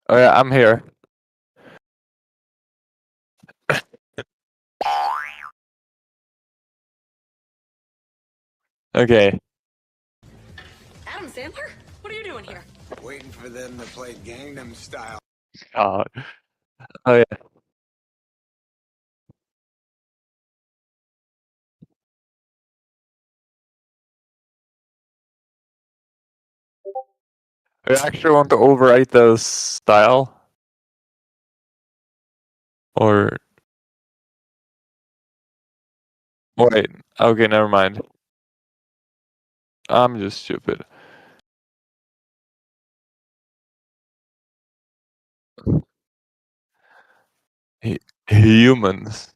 Oh yeah, I'm here. Okay. Adam Sandler? What are you doing here? Waiting for them to play Gangnam Style. Oh yeah. I actually want to overwrite the style. Or wait. Okay, never mind. I'm just stupid. Humans.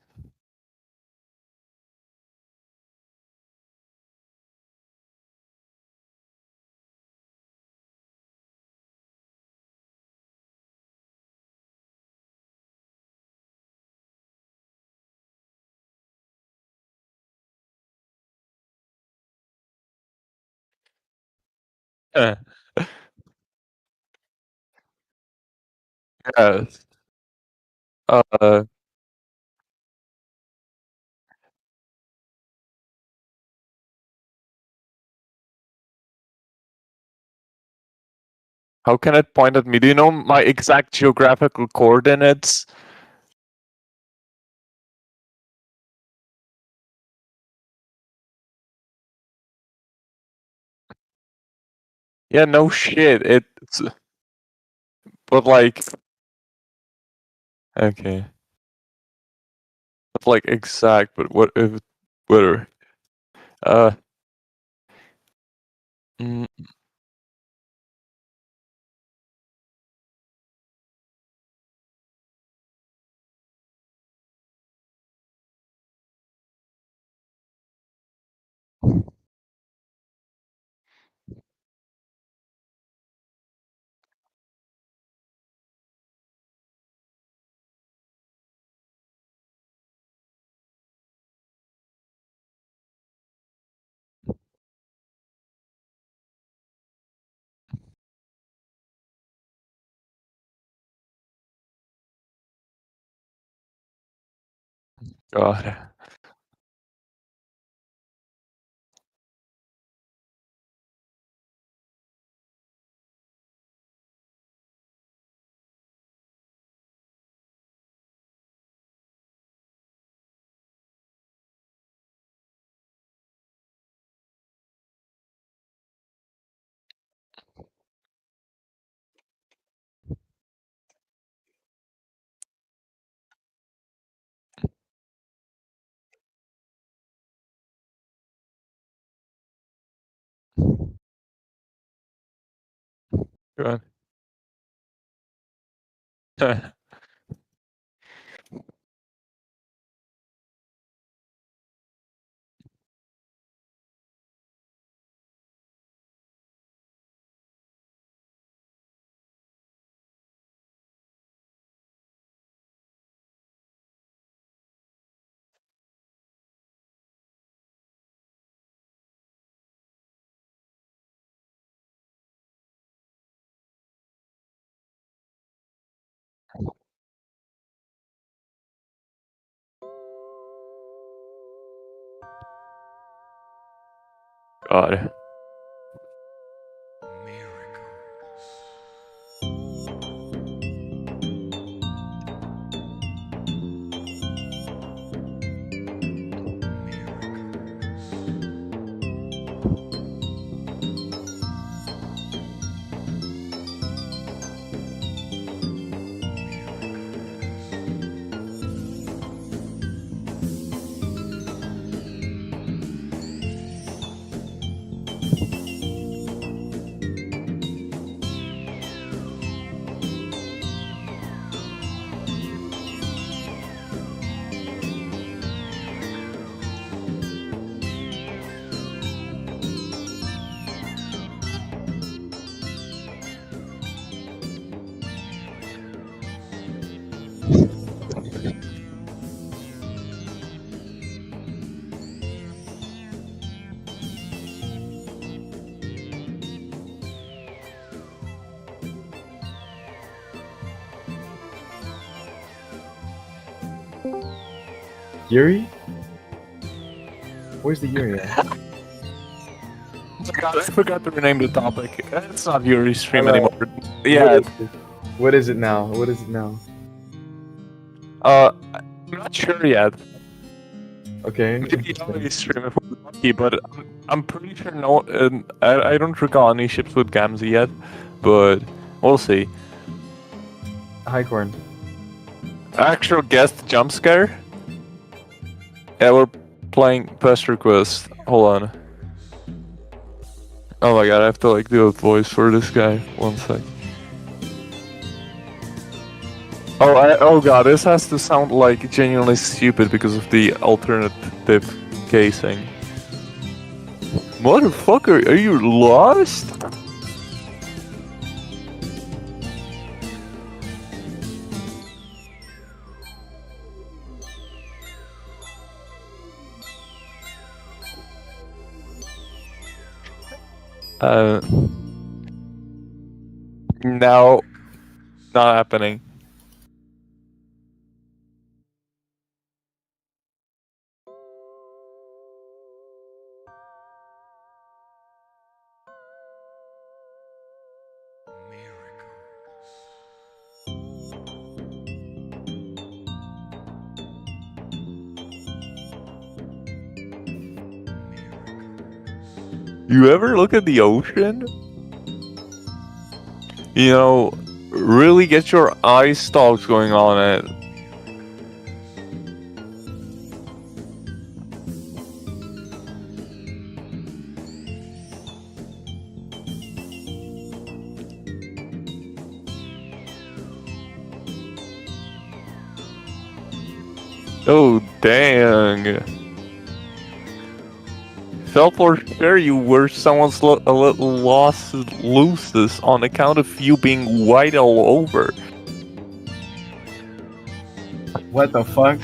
Eh, yes. Uh, how can it point at me? Do you know my exact geographical coordinates? Yeah, no shit. It's but like okay. But like exact, but what if whatever. Uh mm, God. God. God. Yuri? Where's the Yuri at? God, I forgot to rename the topic. It's not Yuri's stream Hello. anymore. Yeah, What is it now? What is it now? I'm not sure yet. Okay. Maybe Yuri's stream if we're lucky, but I'm pretty sure no. I don't recall any ships with Gamze yet, but we'll see. Hi, Corn. Actual guest jump scare? Yeah, we're playing Pester Quest. Hold on. Oh my god, I have to like do a voice for this guy. One sec. Oh god, this has to sound like genuinely stupid because of the alternative casing. Motherfucker, are you lost? No, not happening. You ever look at the ocean? You know, really get your eye stalks going on it. Oh, dang. Felt for sure you were someone's a little lost loses on account of you being white all over. What the fuck?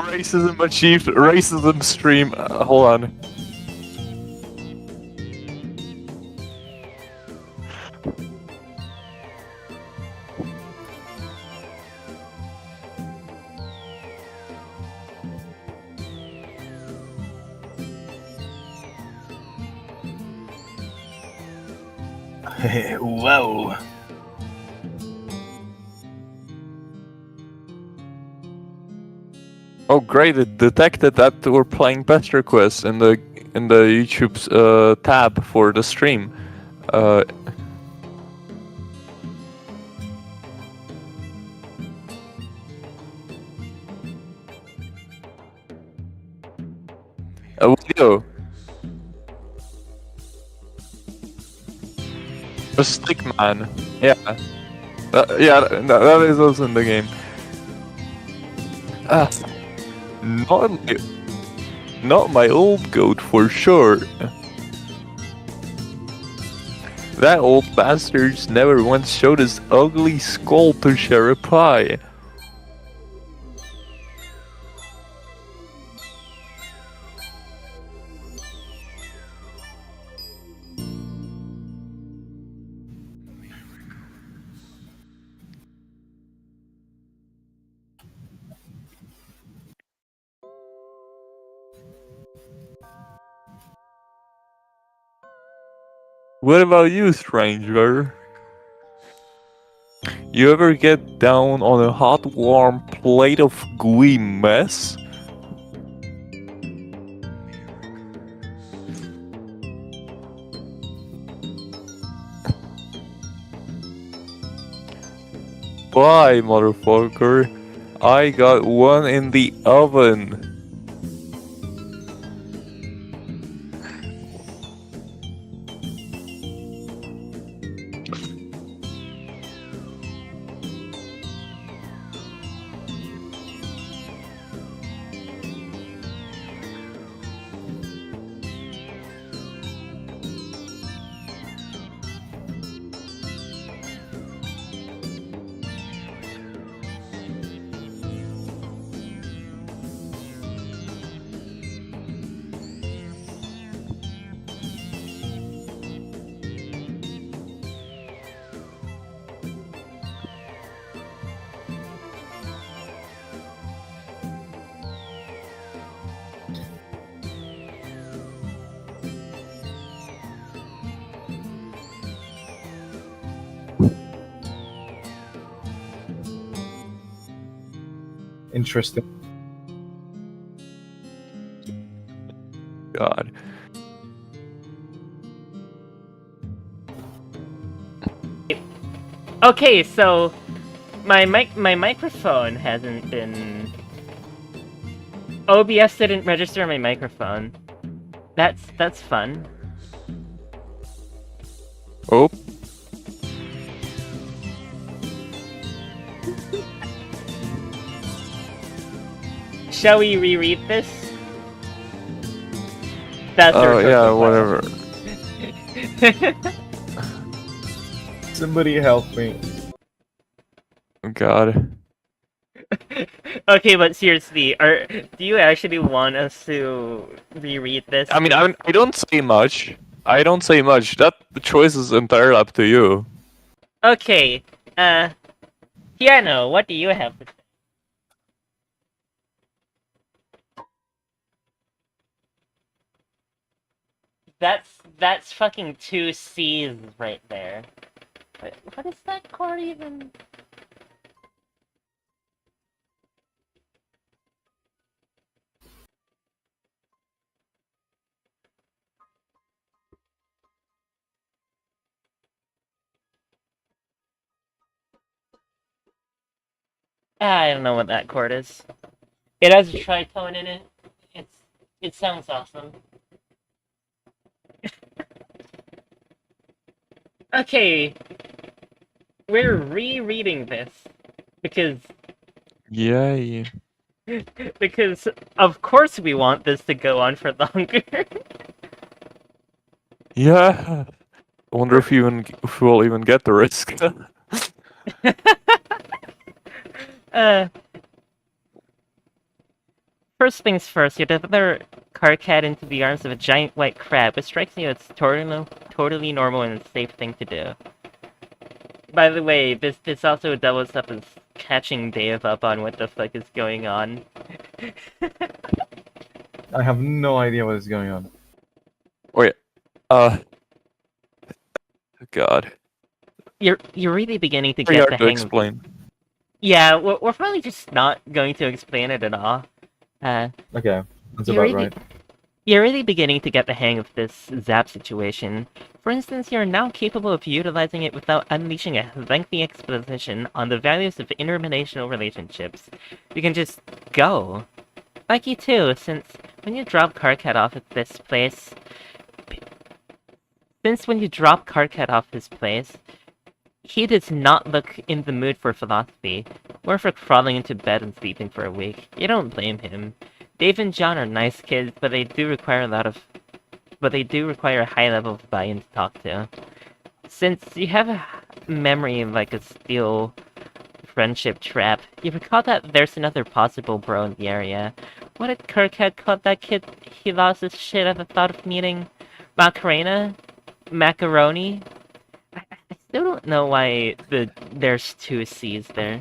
Racism achieved. Racism stream. Hold on. Whoa. Oh great! It detected that we're playing Pester Quest in the YouTube's tab for the stream. A video. A stick man. Yeah. Yeah, that is also in the game. Not my old goat for sure. That old bastard's never once showed his ugly skull to share a pie. What about you, stranger? You ever get down on a hot, warm plate of gooey mess? Bye, motherfucker. I got one in the oven. Interesting. God. Okay, so my microphone hasn't been. OBS didn't register my microphone. That's fun. Oh. Shall we reread this? That's Oh yeah, whatever. Somebody help me. Oh, God. Okay, but seriously, do you actually want us to reread this? I mean, I don't say much. I don't say much. That the choice is entirely up to you. Okay, Piano, what do you have to say? That's fucking 2 C's right there. What is that chord even? I don't know what that chord is. It has a tritone in it. It sounds awesome. Okay, we're rereading this because Yay. because of course we want this to go on for longer. Yeah. I wonder if we'll even get the risk. First things first, you deliver Karkat into the arms of a giant white crab, which strikes me as totally normal and safe thing to do. By the way, this also doubles up as catching Dave up on what the fuck is going on. I have no idea what is going on. Wait. God. You're really beginning to Pretty get hard the to hang explain. Yeah, we're probably just not going to explain it at all. Okay, that's You're about really, right. You're really beginning to get the hang of this zap situation. For instance, you're now capable of utilizing it without unleashing a lengthy exposition on the values of interrelational relationships. You can just go. Like you too, since when you drop Karkat off at this place... Since when you drop Karkat off his place, he does not look in the mood for philosophy, or for crawling into bed and sleeping for a week. You don't blame him. Dave and John are nice kids, but they do require a high level of buy-in to talk to. Since you have a memory like a steel friendship trap, you recall that there's another possible bro in the area. What did Kirkhead call that kid he lost his shit at the thought of meeting? Macarena? Macaroni? I still don't know why there's 2 C's there.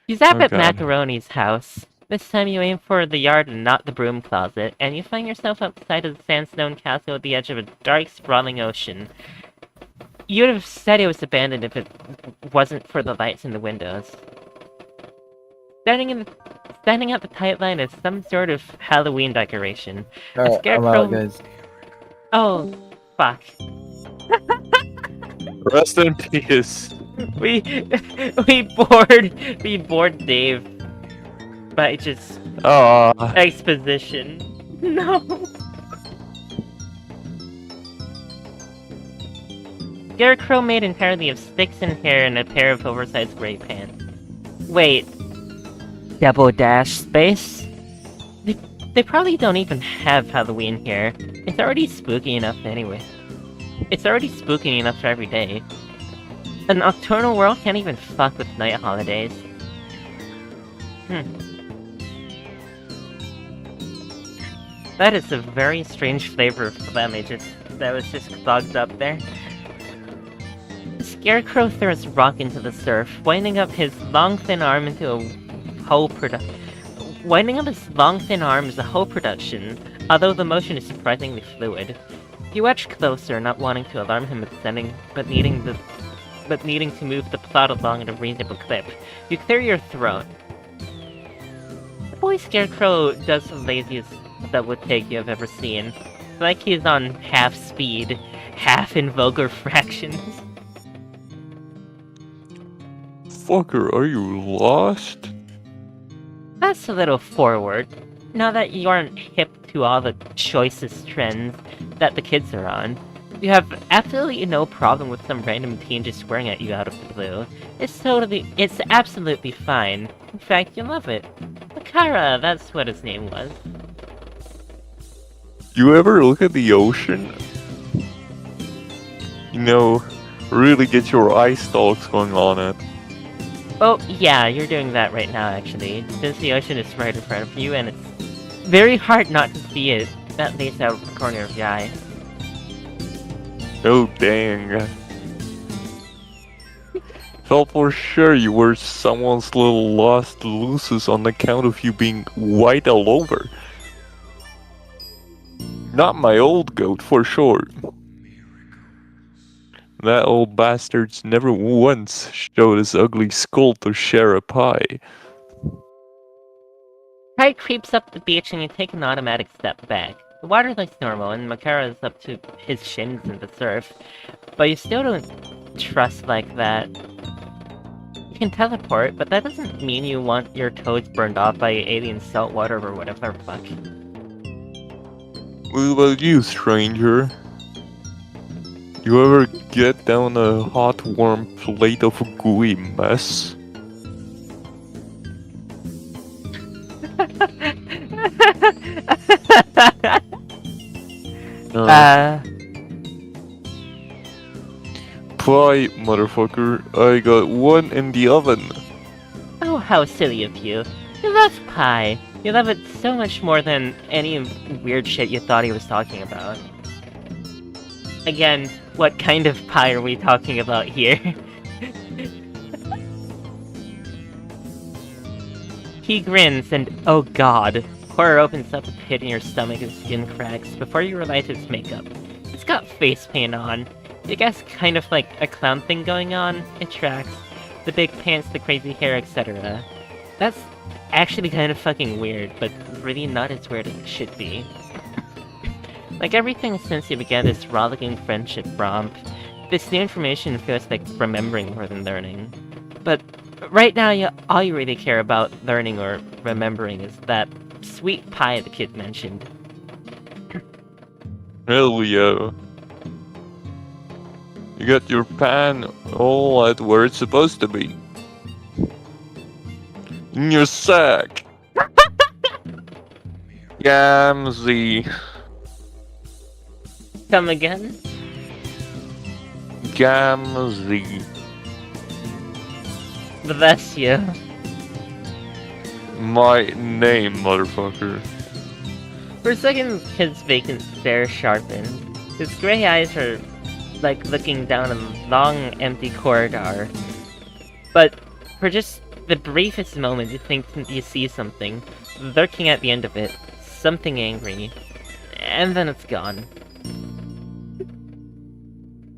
You zap Oh, at God. Macaroni's house. This time you aim for the yard and not the broom closet, and you find yourself outside of the sandstone castle at the edge of a dark, sprawling ocean. You'd have said it was abandoned if it wasn't for the lights in the windows. Standing at the tight line is some sort of Halloween decoration. Alright, I'm scarecrow- out, guys. Oh, fuck. Rest in peace. We bored Dave by just exposition. No. Scarecrow made entirely of sticks and hair and a pair of oversized gray pants. Wait. Double dash space? They probably don't even have Halloween here. It's already spooky enough anyway. It's already spooky enough for every day. A nocturnal world can't even fuck with night holidays. That is a very strange flavor of phlegm that was just clogged up there. Scarecrow throws rock into the surf, winding up his long thin arm into a whole Winding up his long thin arm is a whole production, although the motion is surprisingly fluid. You watch closer, not wanting to alarm him but needing but needing to move the plot along at a reasonable clip. You clear your throat. The boy Scarecrow does the laziest double take you have ever seen. It's like he's on half speed, half in vulgar fractions. Fucker, are you lost? That's a little forward. Now that you aren't hip to all the choicest trends that the kids are on, you have absolutely no problem with some random teen just swearing at you out of the blue. It's absolutely fine. In fact, you love it. Makara, that's what his name was. You ever look at the ocean? You know, really get your eye stalks going on it. Oh, yeah, you're doing that right now, actually. Since the ocean is right in front of you, and it's very hard not to see it, at least out of the corner of your eye. Oh, dang. Thought for sure you were someone's little lost Lucis on account of you being white all over. Not my old goat, for sure. That old bastard's never once showed his ugly skull to share a pie. Tide creeps up the beach and you take an automatic step back. The water looks normal and Makara is up to his shins in the surf, but you still don't trust like that. You can teleport, but that doesn't mean you want your toes burned off by alien salt water or whatever the fuck. What about you, stranger? You ever get down a hot warm plate of gooey mess? Pie, motherfucker. I got one in the oven. Oh, how silly of you. You love pie. You love it so much more than any weird shit you thought he was talking about. Again, what kind of pie are we talking about here? He grins and, oh god, horror opens up a pit in your stomach as skin cracks before you realize it's makeup. It's got face paint on. You guess kind of like a clown thing going on. It tracks. The big pants, the crazy hair, etc. That's actually kind of fucking weird, but really not as weird as it should be. Like everything since you began this rollicking friendship romp, this new information feels like remembering more than learning. But right now, all you really care about learning or remembering is that sweet pie the kid mentioned. Hell yeah. You got your pan all at where it's supposed to be. In your sack. Gamzee. Come again? Gamzee. Bless you. My name, motherfucker. For a second, his vacant stare sharpened. His gray eyes are like looking down a long, empty corridor. But for just the briefest moment, you think you see something lurking at the end of it. Something angry. And then it's gone.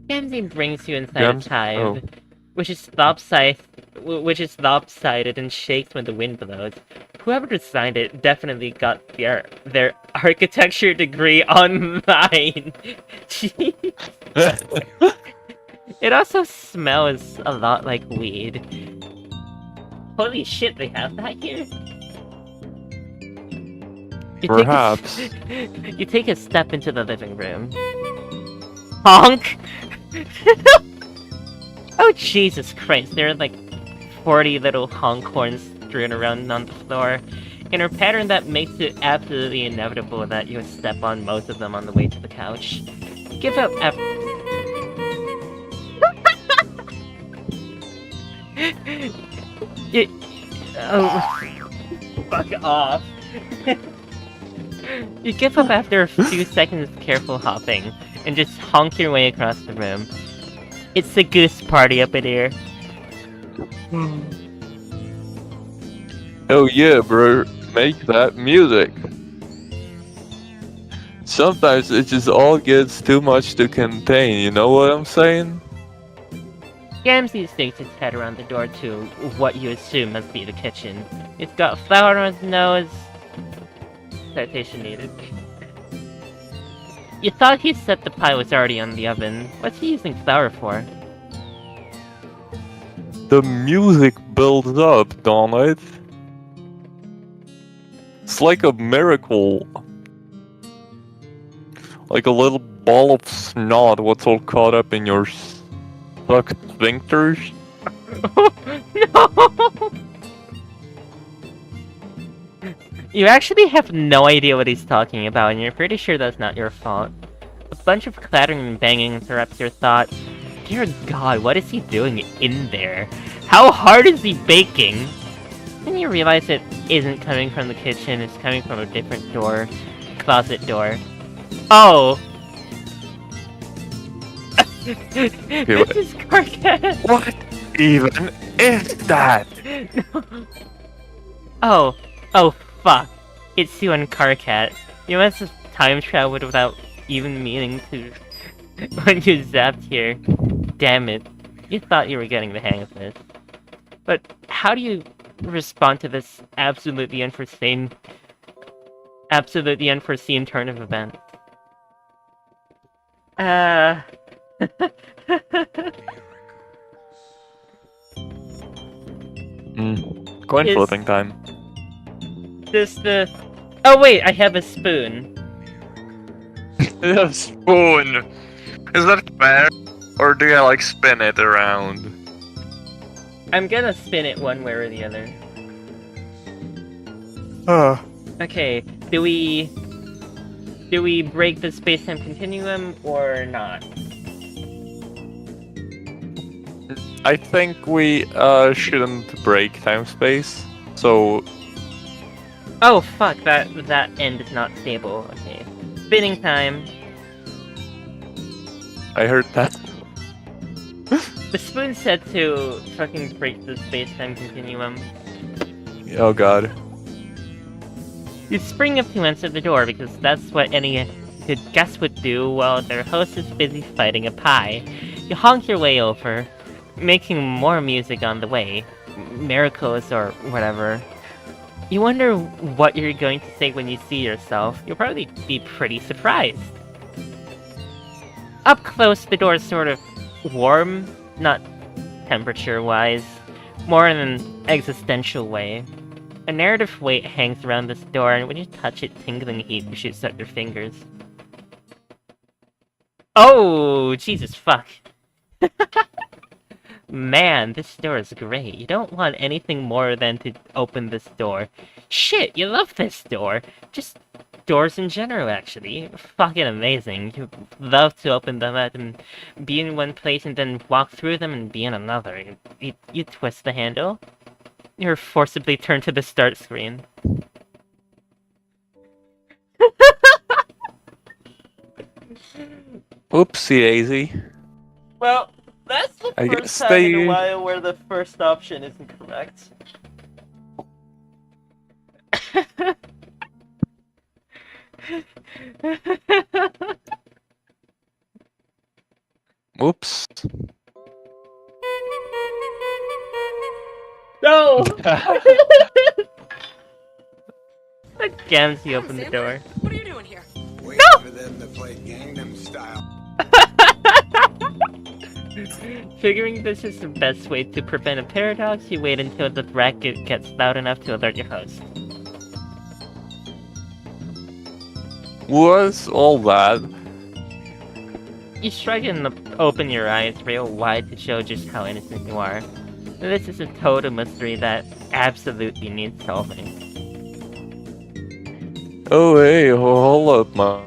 Gamzee brings you inside his hive, which is lopsided and shakes when the wind blows. Whoever designed it definitely got their architecture degree online. It also smells a lot like weed. Holy shit, they have that here? Perhaps. You take a step into the living room. Honk! Oh Jesus Christ, there are like 40 little honk horns strewn around on the floor, in a pattern that makes it absolutely inevitable that you would step on most of them on the way to the couch. Give up fuck off. You give up after a few seconds of careful hopping, and just honk your way across the room. It's a goose party up in here. Oh yeah, bro. Make that music. Sometimes it just all gets too much to contain, you know what I'm saying? Gamzee sticks his head around the door to what you assume must be the kitchen. It's got flour on his nose. Citation needed. You thought he said the pie was already on the oven. What's he using flour for? The music builds up, don't it? It's like a miracle. Like a little ball of snot, what's all caught up in your sucked sphincters. No! You actually have no idea what he's talking about, and you're pretty sure that's not your fault. A bunch of clattering and banging interrupts your thought. Dear God, what is he doing in there? How hard is he baking? Then you realize it isn't coming from the kitchen, it's coming from a different door. Closet door. Oh! This is Carcat! What even is that? No. Oh, fuck. It's you and Carcat. You must have time traveled without even meaning to when you zapped here. Damn it. You thought you were getting the hang of this. But how do you respond to this absolutely unforeseen turn of events? Coin flipping time. Oh wait, I have a spoon. A spoon. Is that fair? Or do you like spin it around? I'm gonna spin it one way or the other. Okay, do we break the space-time continuum or not? I think we shouldn't break time-space, so... Oh fuck, that end is not stable. Okay. Spinning time. I heard that. The spoon said to fucking break the space-time continuum. Oh god. You spring up to answer the door because that's what any good guest would do while their host is busy fighting a pie. You honk your way over, making more music on the way. Miracles or whatever. You wonder what you're going to say when you see yourself. You'll probably be pretty surprised. Up close, the door is sort of warm, not temperature-wise, more in an existential way. A narrative weight hangs around this door, and when you touch it, tingling heat shoots out your fingers. Oh, Jesus fuck. Man, this door is great. You don't want anything more than to open this door. Shit, you love this door. Just doors in general, actually. Fucking amazing. You love to open them up and be in one place and then walk through them and be in another. You twist the handle. You're forcibly turned to the start screen. Oopsie daisy. Well, that's the I first guess time in a they- while where the first option isn't correct. Oops. No! Gamzee opened the Sandler, door. What are you doing here? Waiting for them to play Gangnam Style. Figuring this is the best way to prevent a paradox, you wait until the racket gets loud enough to alert your host. What's all that? You shrug and open your eyes real wide to show just how innocent you are. This is a total mystery that absolutely needs solving. Oh hey, hold up, man.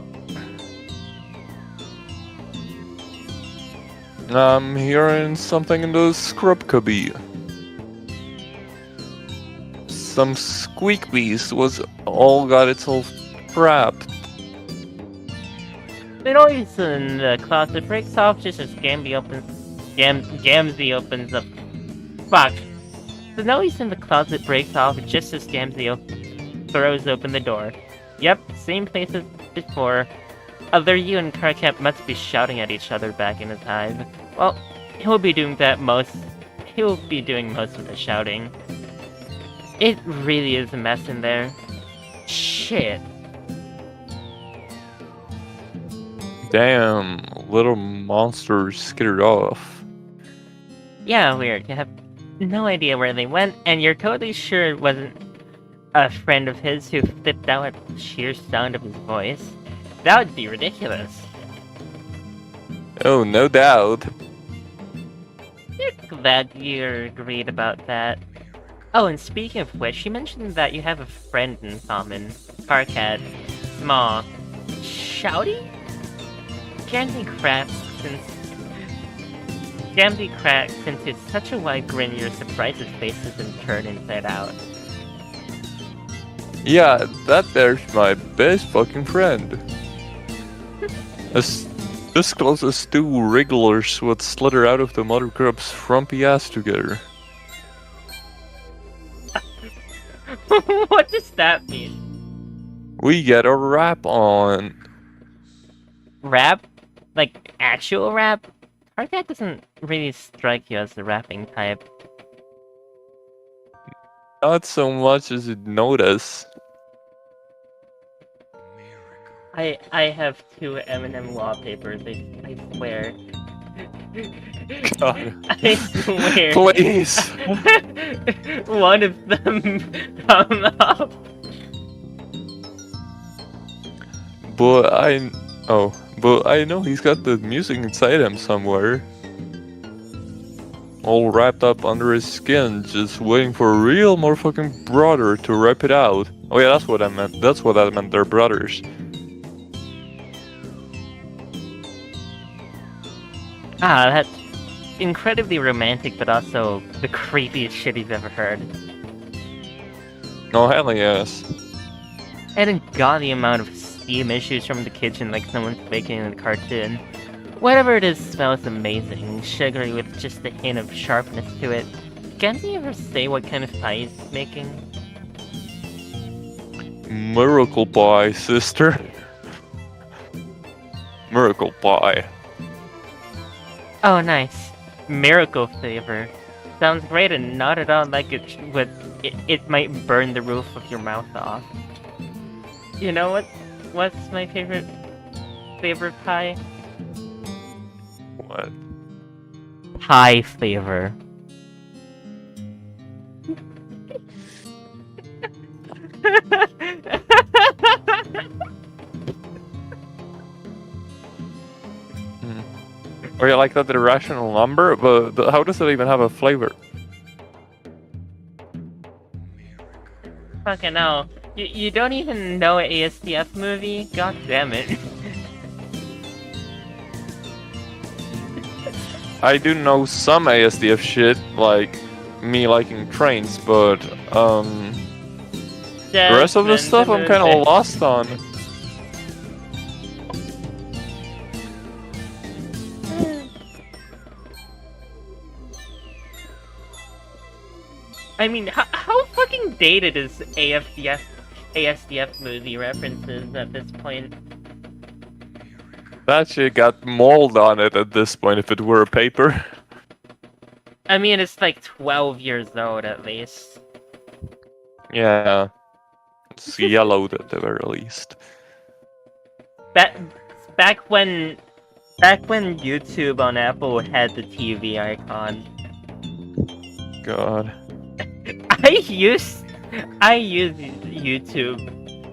I'm hearing something in the scrub cubby. Some squeak beast was all got itself trapped. The noise in the closet breaks off just as Gamzee opens up. Fuck. The noise in the closet breaks off just as Gamzee throws open the door. Yep, same place as before. Other you and Carcap must be shouting at each other back in his hive. Well, He'll be doing that most. He'll be doing most of the shouting. It really is a mess in there. Shit. Damn, little monsters skittered off. Yeah, weird. You have no idea where they went, and you're totally sure it wasn't a friend of his who flipped out at the sheer sound of his voice. That would be ridiculous. Oh, no doubt. Glad you agreed about that. Oh, and speaking of which, you mentioned that you have a friend in common. Carcat. Small. Shouty? Gamzee cracks into such a wide grin you're surprised his face doesn't turn inside out. Yeah, that there's my best fucking friend. This close as two wrigglers would slither out of the mother grub's frumpy ass together. What does that mean? We get a rap on. Rap? Like, actual rap? Carcat doesn't really strike you as the rapping type. Not so much as you'd notice. I have 2 Eminem wallpapers, I swear. God. I swear. Please! One of them come up. But I know he's got the music inside him somewhere. All wrapped up under his skin, just waiting for a real motherfucking brother to rip it out. Oh yeah, that's what I meant. That's what I meant, they're brothers. Ah, that's incredibly romantic, but also the creepiest shit you've ever heard. Oh hell yes. And a gaudy amount of steam issues from the kitchen like someone's baking in a cartoon. Whatever it is smells amazing, sugary with just a hint of sharpness to it. Can't you ever say what kind of pie he's making? Miracle pie, sister. Miracle pie. Oh, nice. Miracle flavor. Sounds great and not at all like it might burn the roof of your mouth off. You know what's my favorite pie? What? Pie flavor. Or you like that irrational number, but how does it even have a flavor? Fucking hell. You don't even know an ASDF movie? God damn it. I do know some ASDF shit, like me liking trains, but the rest of the stuff I'm kind of lost on. I mean, how fucking dated is ASDF movie references at this point? That shit got mold on it at this point if it were a paper. I mean, it's like 12 years old at least. Yeah. It's yellowed at the very least. Back when YouTube on Apple had the TV icon. God. I use YouTube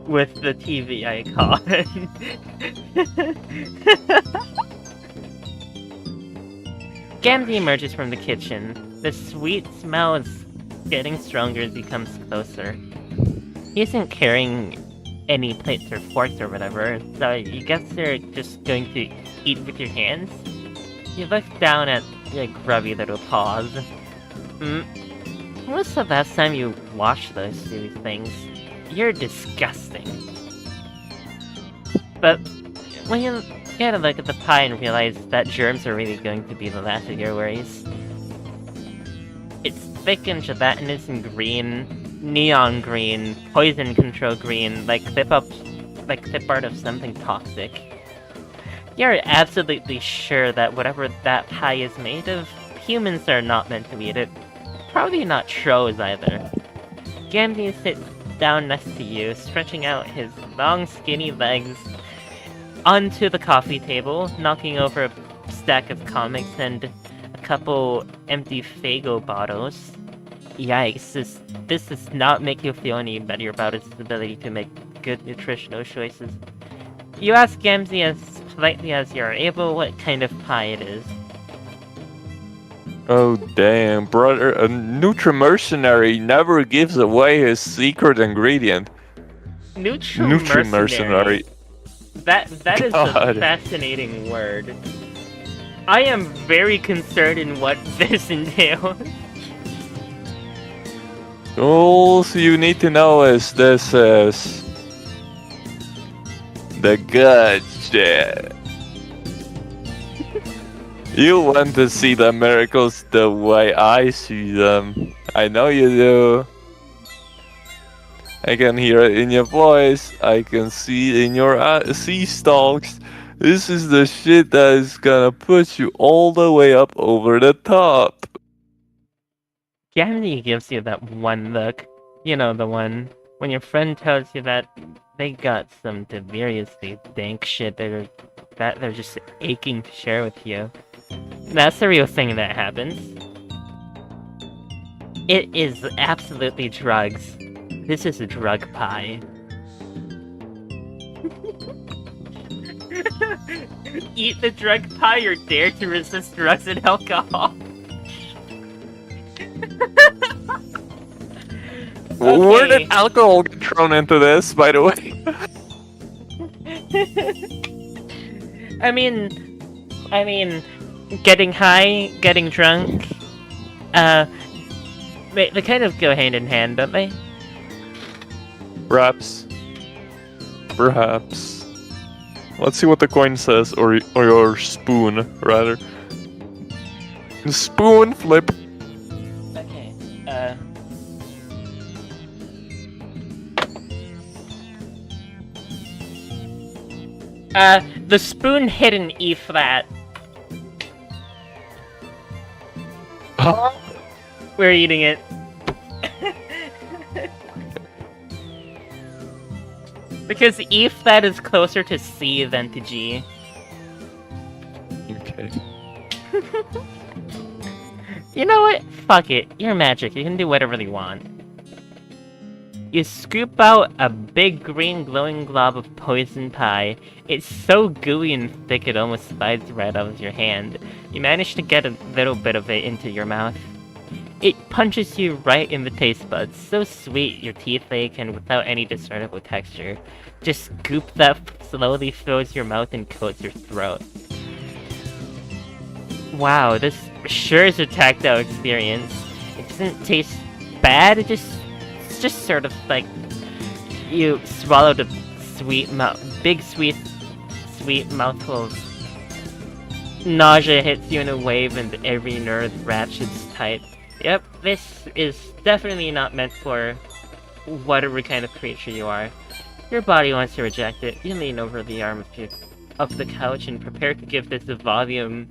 with the TV icon. Gamzee emerges from the kitchen. The sweet smell is getting stronger as he comes closer. He isn't carrying any plates or forks or whatever, so you guess you're just going to eat with your hands? You look down at your grubby little paws. When was the last time you washed those two things? You're disgusting. But when you get a look at the pie and realize that germs are really going to be the last of your worries. It's thick and gelatinous and green, neon green, poison control green, like clip art of something toxic. You're absolutely sure that whatever that pie is made of, humans are not meant to eat it. Probably not trolls either. Gamzee sits down next to you, stretching out his long skinny legs onto the coffee table, knocking over a stack of comics and a couple empty Faygo bottles. Yikes, this does not make you feel any better about its ability to make good nutritional choices. You ask Gamzee as politely as you are able what kind of pie it is. Oh damn, brother, a Nutri-mercenary never gives away his secret ingredient. Nutri-mercenary. That is a fascinating word. I am very concerned in what this entails. All you need to know is this is the good shit. You want to see the miracles the way I see them. I know you do. I can hear it in your voice. I can see it in your sea stalks. This is the shit that is gonna put you all the way up over the top. Gamzee gives you that one look. You know, the one when your friend tells you that they got some deliriously dank shit that they're just aching to share with you. That's the real thing that happens. It is absolutely drugs. This is a drug pie. Eat the drug pie or dare to resist drugs and alcohol. Okay. Where did alcohol get thrown into this, by the way? I mean, getting high, getting drunk, they kind of go hand in hand, don't they? Perhaps. Perhaps. Let's see what the coin says, or your spoon, rather. Spoon flip. Okay, the spoon hit an E flat. Huh? We're eating it. Because E flat is closer to C than to G. Okay. You know what? Fuck it. You're magic. You can do whatever you want. You scoop out a big green glowing glob of poison pie. It's so gooey and thick it almost slides right out of your hand. You manage to get a little bit of it into your mouth. It punches you right in the taste buds, so sweet your teeth ache and without any discernible texture. Just goop that slowly fills your mouth and coats your throat. Wow, this sure is a tactile experience. It doesn't taste bad, it's just sort of like you swallowed a big sweet mouthful of nausea hits you in a wave and every nerve ratchets tight. Yep, this is definitely not meant for whatever kind of creature you are. Your body wants to reject it. You lean over the arm of the couch and prepare to give this a volume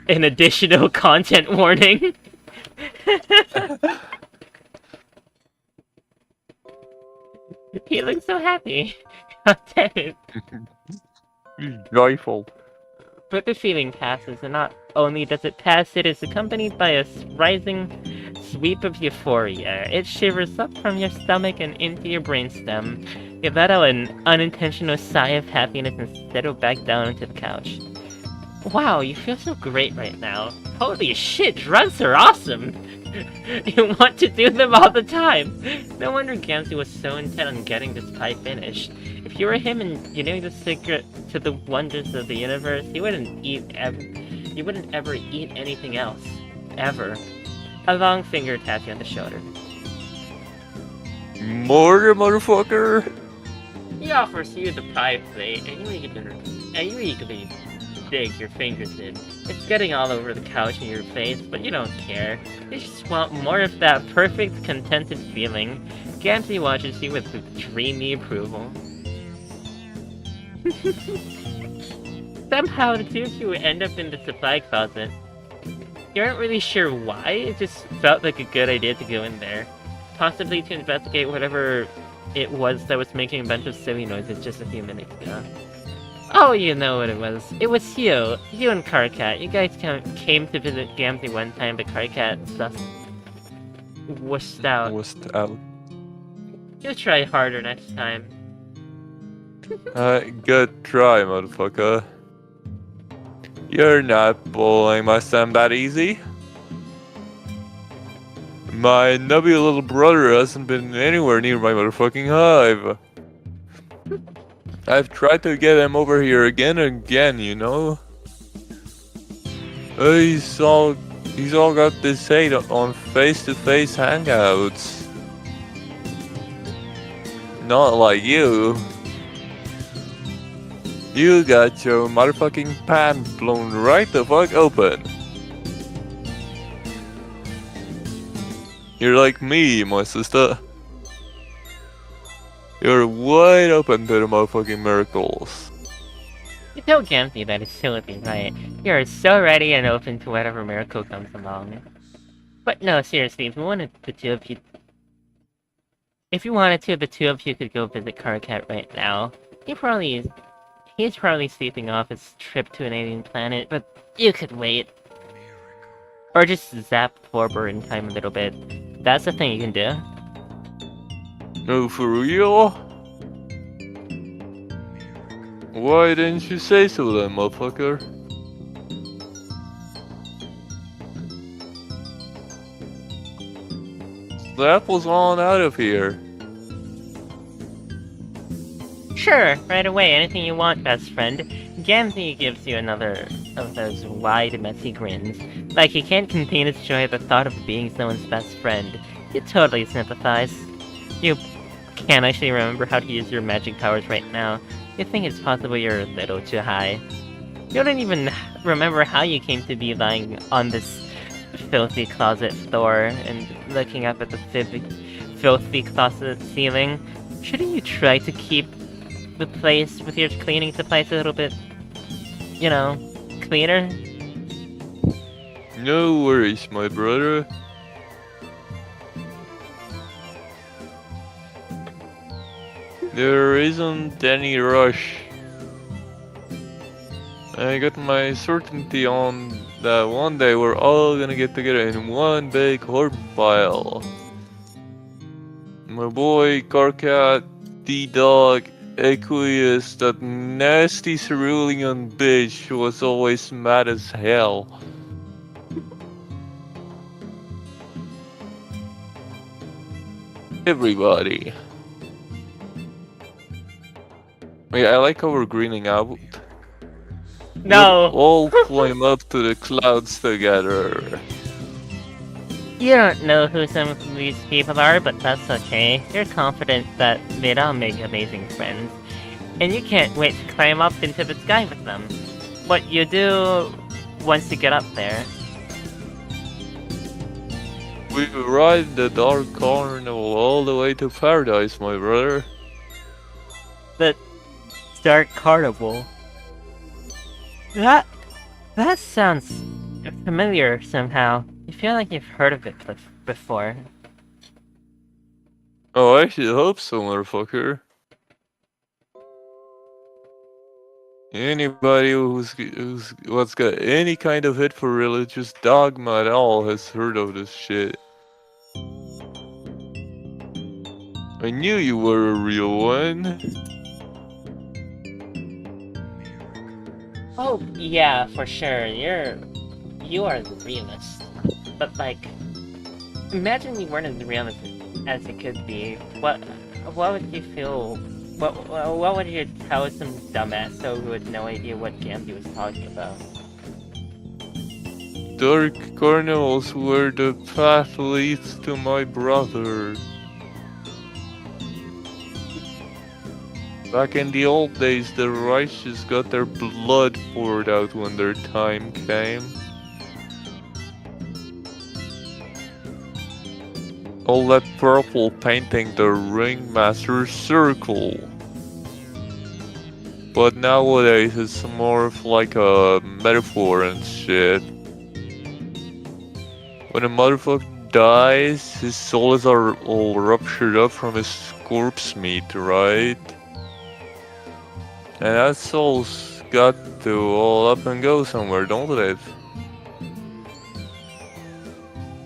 an additional content warning. He looks so happy. God damn it. Joyful. But the feeling passes, and not only does it pass, it is accompanied by a rising sweep of euphoria. It shivers up from your stomach and into your brainstem. You let out an unintentional sigh of happiness and settle back down into the couch. Wow, you feel so great right now. Holy shit, drugs are awesome! You want to do them all the time! No wonder Gamzee was so intent on getting this pie finished. If you were him and you knew the secret to the wonders of the universe, you wouldn't ever eat anything else. Ever. A long finger taps you on the shoulder. Murder, motherfucker! He offers you the pie plate, and you eagerly dig your fingers in. It's getting all over the couch and your face, but you don't care. You just want more of that perfect, contented feeling. Gamzee watches you with dreamy approval. somehow the two of you end up in the supply closet. You aren't really sure why, it just felt like a good idea to go in there. Possibly to investigate whatever it was that was making a bunch of silly noises just a few minutes ago. Oh, you know what it was. It was you. You and Carcat. You guys came to visit Gamzee one time, but Carcat just wussed out. Wussed out. You'll try harder next time. Good try, motherfucker. You're not bullying my son that easy. My nubby little brother hasn't been anywhere near my motherfucking hive. I've tried to get him over here again and again, you know. He's all got this hate on face-to-face hangouts. Not like you. You got your motherfucking pan blown right the fuck open. You're like me, my sister. You're wide open to the motherfucking miracles. You tell Gamzee that it's totally right. You're so ready and open to whatever miracle comes along. But no, seriously, if you wanted the two of you... If you wanted to, the two of you could go visit Carcat right now. He's probably sleeping off his trip to an alien planet, but you could wait. Or just zap forward in time a little bit. That's the thing you can do. No, for real? Why didn't you say so then, motherfucker? Zap was on out of here. Sure, right away, anything you want, best friend. Gamzee gives you another of those wide, messy grins. Like he can't contain his joy at the thought of being someone's best friend. You totally sympathize. You can't actually remember how to use your magic powers right now. You think it's possible you're a little too high. You don't even remember how you came to be lying on this filthy closet floor and looking up at the filthy closet ceiling. Shouldn't you try to keep the place with your cleaning supplies a little bit, you know, cleaner? No worries, my brother. There isn't any rush. I got my certainty on that one day we're all gonna get together in one big horn pile. My boy, Carcat, D-Dog, Aqueous, that nasty cerulean bitch was always mad as hell. Everybody. Yeah, I like how we're greening out. No! We'll all climb up to the clouds together. You don't know who some of these people are, but that's okay. You're confident that they'd all make amazing friends. And you can't wait to climb up into the sky with them. What you do once you get up there. We ride the Dark Carnival all the way to paradise, my brother. The Dark Carnival? That sounds familiar somehow. I feel like you've heard of it before. Oh, I should hope so, motherfucker. Anybody who's got any kind of hit for religious dogma at all has heard of this shit. I knew you were a real one. Oh, yeah, for sure. You are the realist. But, like, imagine you weren't as real as it could be. What would you feel? What would you tell some dumbass who had no idea what Gamzee was talking about? Dark Carnival's where the path leads to my brother. Back in the old days, the righteous got their blood poured out when their time came. All that purple painting the Ringmaster's circle. But nowadays it's more of like a metaphor and shit. When a motherfucker dies, his souls are all ruptured up from his corpse meat, right? And that soul's got to all up and go somewhere, don't it?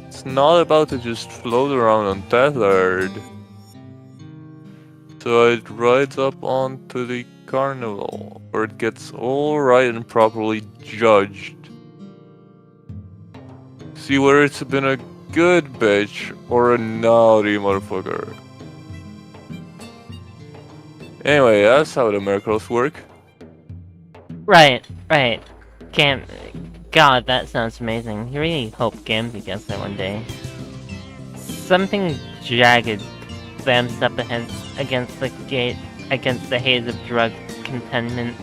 It's not about to just float around untethered. So it rides up onto the carnival, where it gets all right and properly judged. See whether it's been a good bitch or a naughty motherfucker. Anyway, that's how the miracles work. Right. God, that sounds amazing. I really hope Gamzee gets there one day. Something jagged slams up against the gate, against the haze of drug contentment.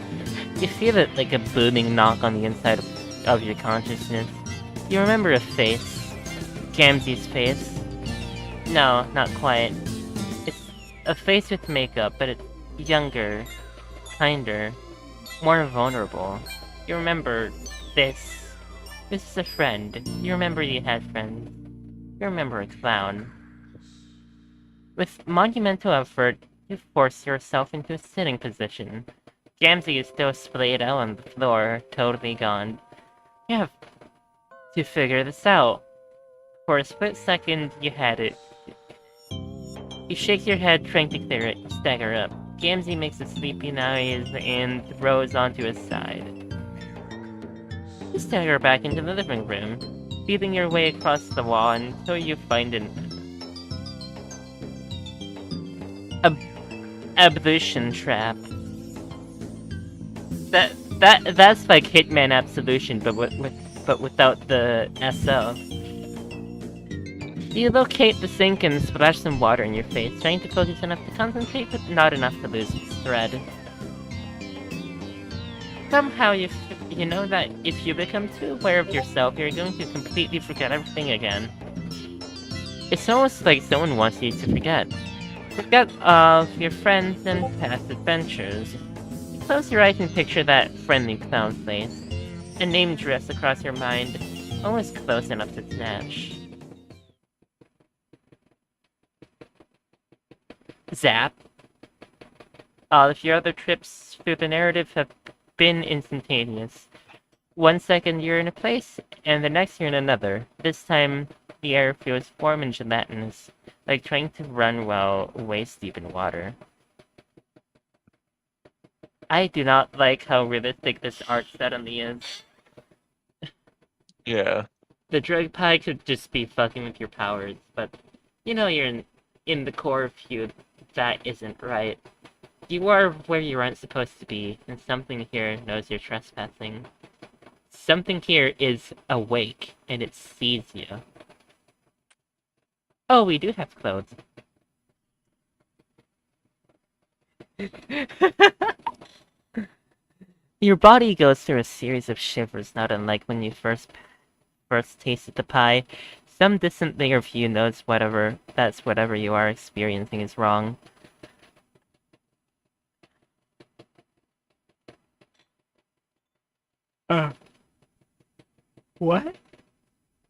You feel it like a booming knock on the inside of your consciousness. You remember a face. Gamzee's face. No, not quite. It's a face with makeup, but it's younger, kinder, more vulnerable. You remember this. This is a friend. You remember you had friends. You remember a clown. With monumental effort, you force yourself into a sitting position. Gamzee is still splayed out on the floor, totally gone. You have to figure this out. For a split second, you had it. You shake your head, trying to clear it, stagger up. Gamzee makes a sleepy noise and throws onto his side. You stagger back into the living room, feeling your way across the wall until you find an ablution trap. That's like Hitman Absolution, but without the SO. You locate the sink and splash some water in your face, trying to focus enough to concentrate, but not enough to lose its thread. Somehow you know that if you become too aware of yourself, you're going to completely forget everything again. It's almost like someone wants you to forget. Forget of your friends and past adventures. Close your eyes and picture that friendly clown face. A name drifts across your mind, almost close enough to snatch. Zap. All of your other trips through the narrative have been instantaneous. 1 second you're in a place, and the next you're in another. This time, the air feels warm and gelatinous, like trying to run while waist deep in water. I do not like how realistic this art suddenly is. Yeah. The drug pie could just be fucking with your powers, but you know you're in the core of you that isn't right. You are where you aren't supposed to be, and something here knows you're trespassing. Something here is awake, and it sees you. Oh, we do have clothes. Your body goes through a series of shivers, not unlike when you first tasted the pie. Some distant layer of you knows whatever you are experiencing is wrong. What?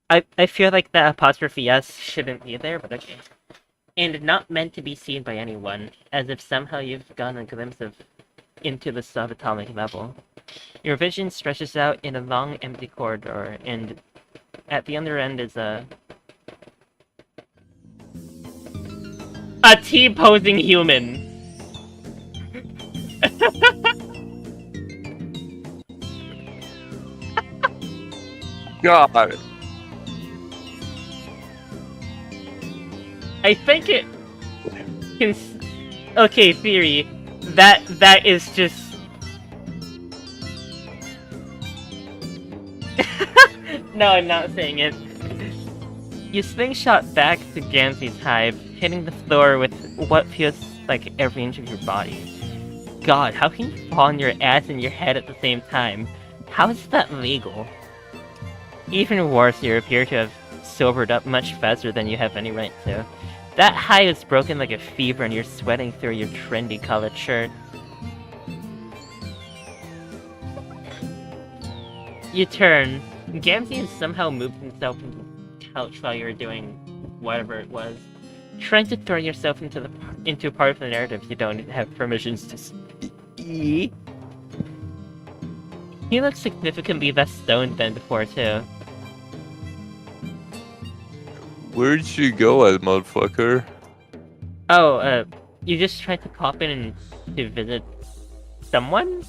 I feel like that apostrophe S shouldn't be there, but okay. And not meant to be seen by anyone, as if somehow you've gotten a glimpse into the subatomic level. Your vision stretches out in a long, empty corridor, and at the other end is a T-posing human. God. I think it can. Okay, theory. That is just. No, I'm not saying it. You slingshot back to Gamzee's hive, hitting the floor with what feels like every inch of your body. God, how can you fall on your ass and your head at the same time? How is that legal? Even worse, you appear to have sobered up much faster than you have any right to. That high is broken like a fever and you're sweating through your trendy collared shirt. You turn. Gamzee has somehow moved himself into the couch while you were doing whatever it was. Trying to throw yourself into a part of the narrative you don't have permissions to see. He looks significantly less stoned than before, too. Where'd you go at, motherfucker? Oh, you just tried to pop in and to visit someone?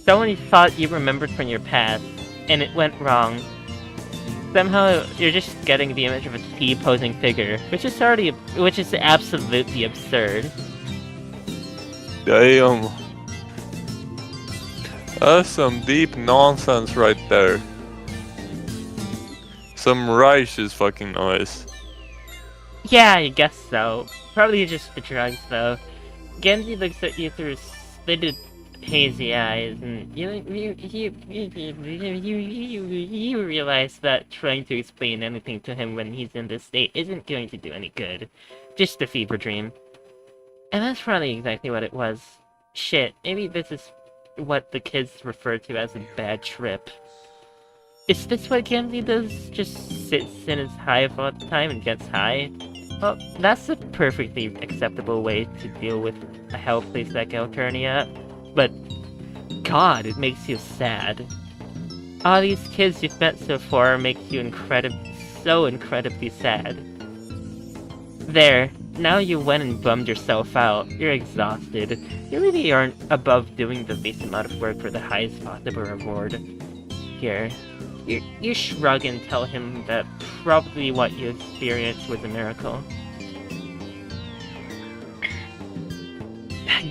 Someone you thought you remembered from your past, and it went wrong. Somehow, you're just getting the image of a T-posing figure, which is absolutely absurd. Damn. That's some deep nonsense right there. Some righteous fucking noise. Yeah, I guess so. Probably just the drugs, though. Genji looks at you through slitted, hazy eyes, and you realize that trying to explain anything to him when he's in this state isn't going to do any good. Just a fever dream. And that's probably exactly what it was. Shit, maybe this is what the kids refer to as a bad trip. Is this what Genji does? Just sits in his hive all the time and gets high? Well, that's a perfectly acceptable way to deal with a hell place like Alternia. But, God, it makes you sad. All these kids you've met so far make you so incredibly sad. There, now you went and bummed yourself out. You're exhausted. You really aren't above doing the least amount of work for the highest possible reward. Here, you shrug and tell him that probably what you experienced was a miracle.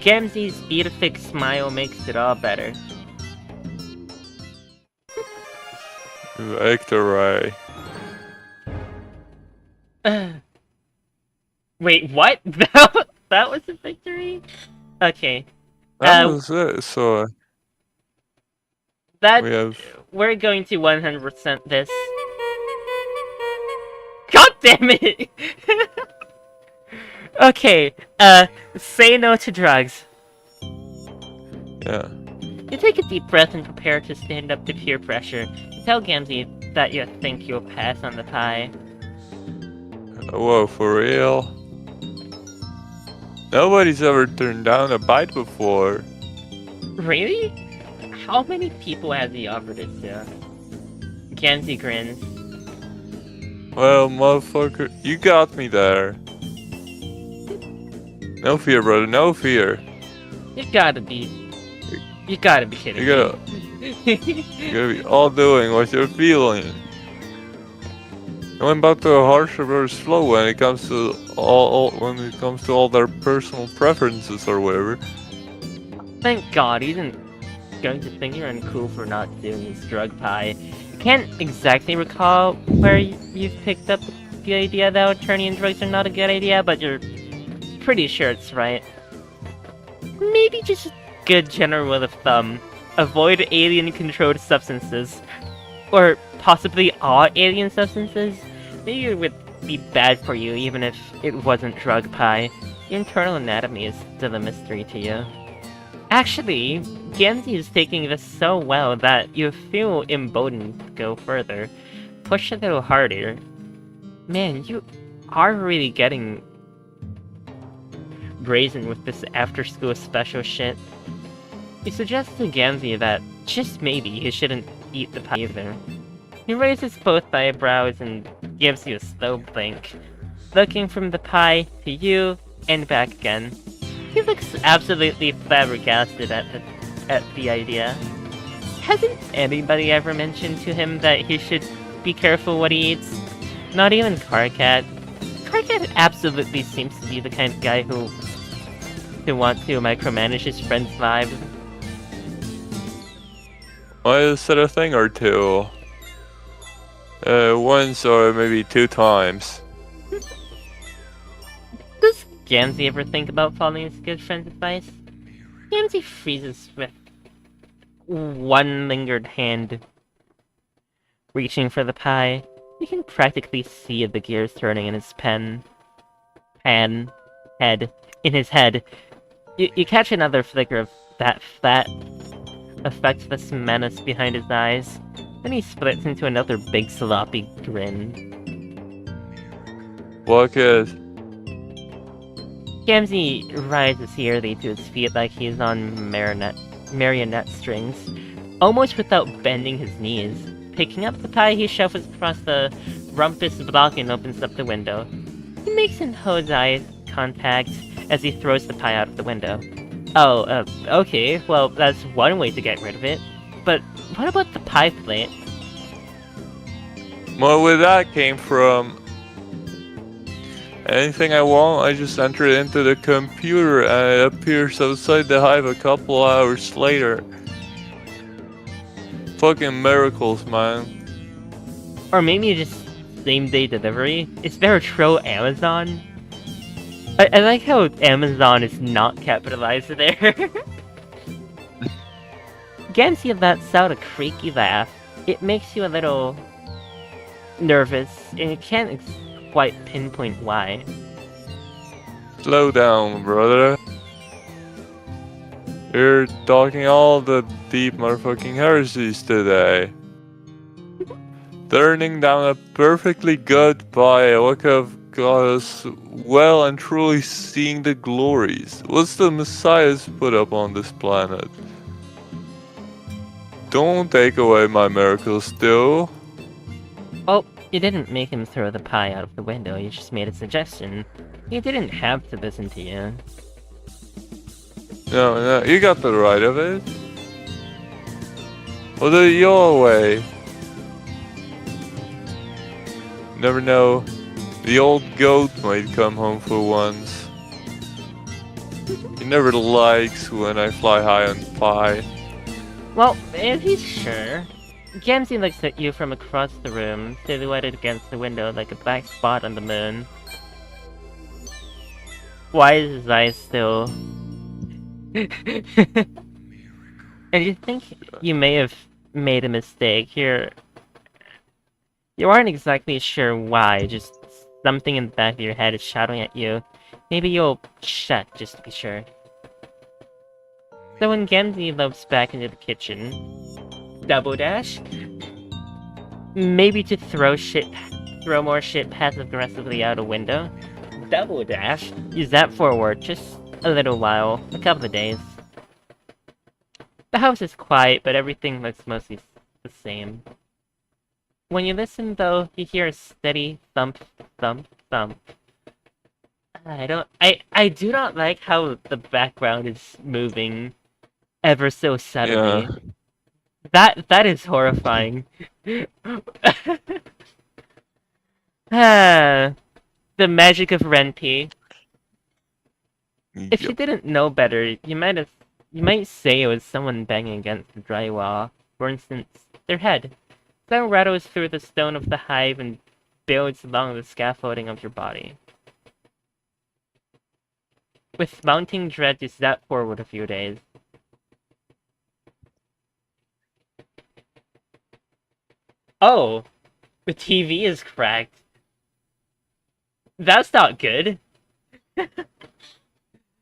Gamzee's beatific smile makes it all better. Victory. Wait, what? That was a victory? Okay. That was it, so we're going to 100% this. God damn it! Okay, say no to drugs. Yeah. You take a deep breath and prepare to stand up to peer pressure. Tell Gamzee that you think you'll pass on the pie. Whoa, for real? Nobody's ever turned down a bite before. Really? How many people has he offered it to? Gamzee grins. Well, motherfucker, you got me there. No fear, brother, no fear. You gotta be kidding You gotta be all doing what you're feeling. I went back to a harsher versus flow when it comes to all their personal preferences or whatever. Thank God he isn't going to think you're uncool for not doing his drug pie. I can't exactly recall where you've picked up the idea that Eternian drugs are not a good idea, but you're pretty sure it's right. Maybe just a good general rule of thumb. Avoid alien-controlled substances. Or possibly all alien substances. Maybe it would be bad for you even if it wasn't drug pie. Your internal anatomy is still a mystery to you. Actually, Gamzee is taking this so well that you feel emboldened to go further. Push a little harder. Man, you are really getting brazen with this after-school special shit. You suggest to Gamzee that, just maybe, he shouldn't eat the pie either. He raises both eyebrows and gives you a slow blink, looking from the pie to you and back again. He looks absolutely flabbergasted at the idea. Hasn't anybody ever mentioned to him that he should be careful what he eats? Not even Karkat. Karkat absolutely seems to be the kind of guy who wants to micromanage his friends' lives. I said a thing or two. Once or maybe 2 times. Does Gamzee ever think about following his good friend's advice? Gamzee freezes with one lingered hand reaching for the pie. You can practically see the gears turning in his head. You catch another flicker of that fat, a feckless menace behind his eyes. Then he splits into another big sloppy grin. What is? Gamzee rises eerily to his feet like he's on marionette strings, almost without bending his knees. Picking up the pie, he shuffles across the rumpus block and opens up the window. He makes an hose eye contact as he throws the pie out of the window. Oh, okay, well, that's one way to get rid of it. But what about the pie plate? Well, where that came from. Anything I want, I just enter it into the computer and it appears outside the hive a couple hours later. Fucking miracles, man. Or maybe just same-day delivery? Is there a true Amazon? I like how Amazon is not capitalized there. Gamzee lets out a creaky laugh. It makes you a little nervous, and you can't quite pinpoint why. Slow down, brother. You're talking all the deep motherfucking heresies today. Turning down a perfectly good pie, what could have got us well and truly seeing the glories? What's the Messiah's put up on this planet? Don't take away my miracles, still. Well, you didn't make him throw the pie out of the window, you just made a suggestion. He didn't have to listen to you. No, you got the right of it. Well, do it your way. Never know. The old goat might come home for once. He never likes when I fly high on pie. Well, if he's sure. Gamzee looks at you from across the room, silhouetted against the window like a black spot on the moon. Why is his eyes still? And you think you may have made a mistake. You aren't exactly sure why, just something in the back of your head is shouting at you. Maybe you'll shut just to be sure. So when Gamzee lopes back into the kitchen, double dash? Maybe to throw more shit passive-aggressively out a window. Double dash? Use that forward, just a little while, a couple of days. The house is quiet, but everything looks mostly the same. When you listen, though, you hear a steady thump, thump, thump. I do not like how the background is moving ever so suddenly. Yeah. That is horrifying. The magic of Renpy. If you didn't know better, you might say it was someone banging against the drywall. For instance, their head. Sound rattles through the stone of the hive and builds along the scaffolding of your body. With mounting dread, you step forward a few days. Oh, the TV is cracked. That's not good.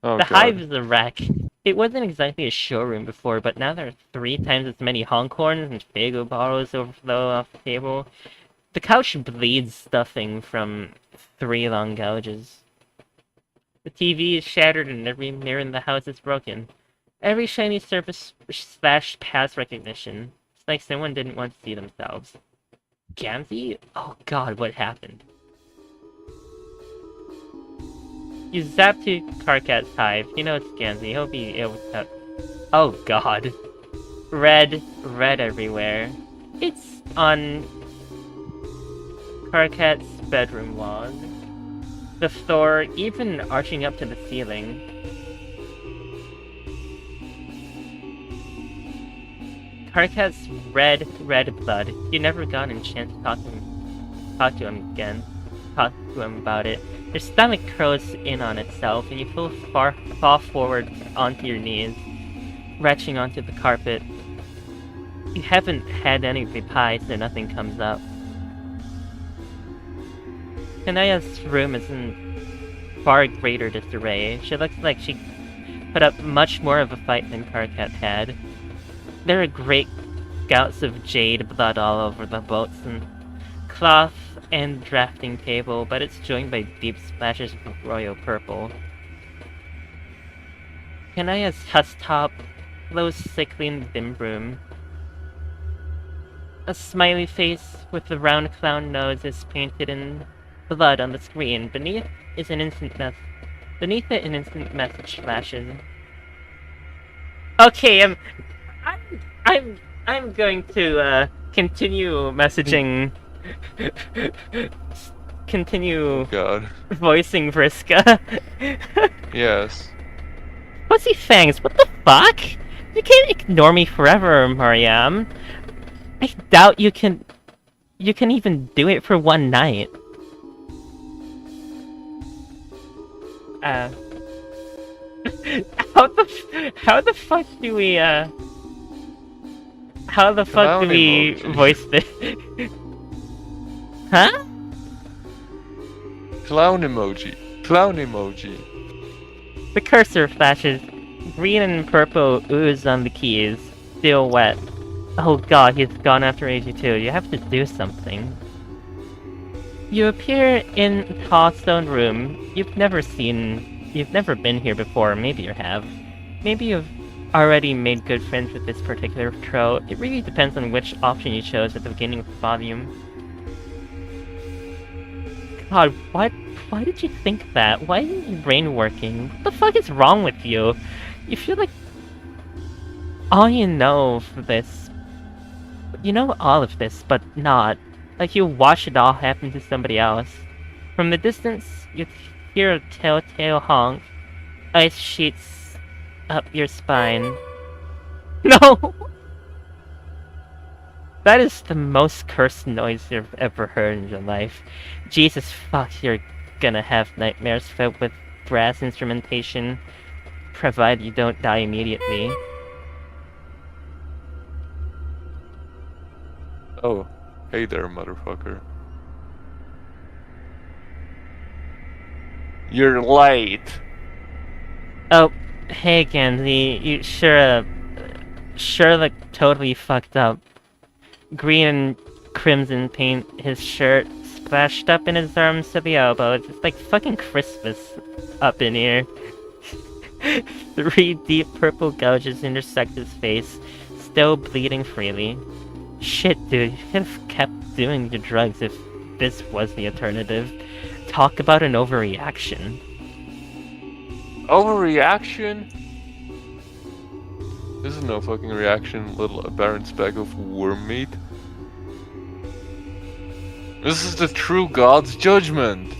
Oh, The God. hive is a wreck. It wasn't exactly a showroom before, but now there are 3 times as many honk horns and Fago bottles overflow off the table. The couch bleeds stuffing from 3 long gouges. The TV is shattered and every mirror in the house is broken. Every shiny surface slashed past recognition. It's like someone didn't want to see themselves. Gamzee? Oh god, what happened? You zap to Karkat's hive. You know it's Gamzee. He'll be able to... Oh god. Red everywhere. It's on Karkat's bedroom walls. The floor even arching up to the ceiling. Karkat's red blood. You never got a chance to talk to him again. Talk to him about it. Your stomach curls in on itself, and you fall forward onto your knees, retching onto the carpet. You haven't had any of the pie, so nothing comes up. Kanaya's room is in far greater disarray. She looks like she put up much more of a fight than Karkat had. There are great gouts of jade blood all over the boats and cloth and drafting table, but it's joined by deep splashes of royal purple. Kanaya's husktop glows sickly in the dim room. A smiley face with the round clown nose is painted in blood on the screen. Beneath it, an instant message flashes. Okay, I'm going to continue messaging. Continue God. voicing Vriska. Yes. Pussy fangs, what the fuck? You can't ignore me forever, Mariam. I doubt you can even do it for one night. How the fuck do we Clown emoji. voice this? Huh? Clown emoji. Clown emoji. The cursor flashes. Green and purple ooze on the keys. Still wet. Oh god, he's gone after AG2. You have to do something. You appear in a tall stone room. You've never been here before. Maybe you have. Maybe you've already made good friends with this particular tro. It really depends on which option you chose at the beginning of the volume. God, why did you think that? Why isn't your brain working? What the fuck is wrong with you? You feel like all you know for this. You know all of this, but not. Like you watched it all happen to somebody else. From the distance, you hear a telltale honk. Ice sheets up your spine. No! That is the most cursed noise you've ever heard in your life. Jesus fuck, you're gonna have nightmares filled with brass instrumentation, provided you don't die immediately. Oh, hey there, motherfucker. You're late. Oh, hey Gandhi, you sure look totally fucked up. Green and crimson paint, his shirt splashed up in his arms to the elbow. It's like fucking Christmas up in here. 3 deep purple gouges intersect his face, still bleeding freely. Shit, dude, you could have kept doing your drugs if this was the alternative. Talk about an overreaction. Overreaction? This is no fucking reaction, little aberrant speck of worm meat. This is the true God's judgment!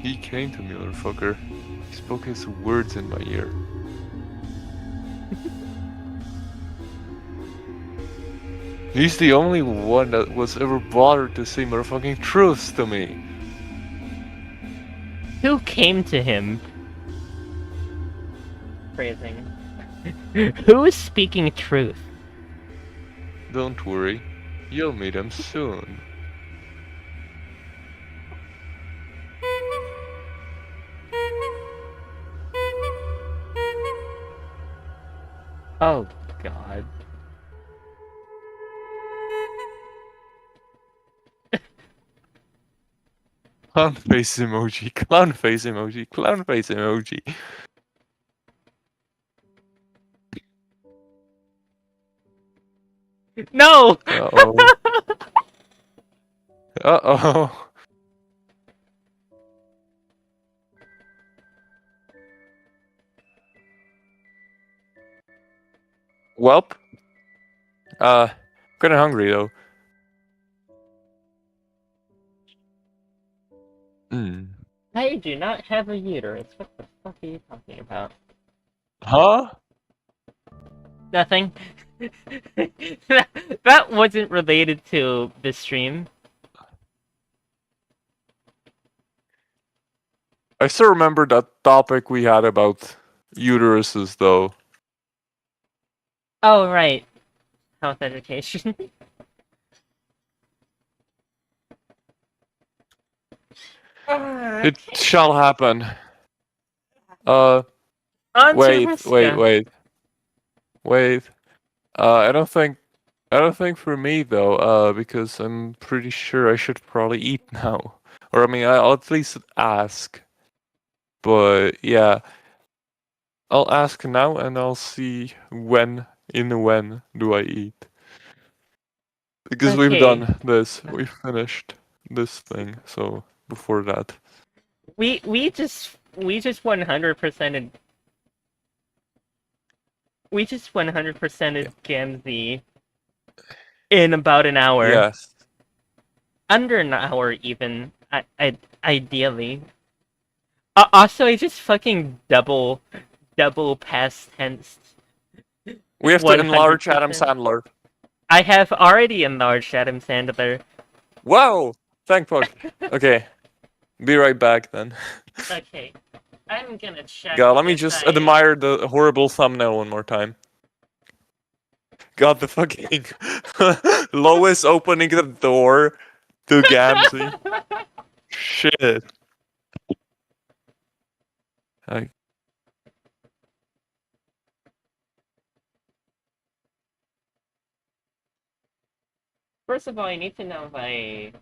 He came to me, motherfucker. He spoke his words in my ear. He's the only one that was ever bothered to say motherfucking truths to me. Who came to him? Phrasing. Who is speaking truth? Don't worry, you'll meet him soon. Oh, God. Clown face emoji, clown face emoji, clown face emoji. No! Uh-oh. Uh-oh. Welp. Kinda hungry though. I do not have a uterus. What the fuck are you talking about? Huh? Nothing. that wasn't related to the stream. I still remember that topic we had about uteruses though. Oh, right. Health education. It shall happen. On to Wait. Vriska. Wait. Wait. I don't think for me though, because I'm pretty sure I should probably eat now. Or I mean, I'll at least ask. But yeah, I'll ask now and I'll see when do I eat. Because we've Okay. done this. We've finished this thing, so before that. We just 100%ed we just 100%ed Gamzee in about an hour. Yes. Under an hour even. Ideally. Also, I just fucking double past tense We have to enlarge Adam 100%. Sandler. I have already enlarged Adam Sandler. Wow! Thank fuck. Okay. Be right back then. Okay. I'm gonna check God, let me if just I... admire the horrible thumbnail one more time. God, the fucking Lois opening the door to Gamzee. Shit. I, First of all, I need to know if I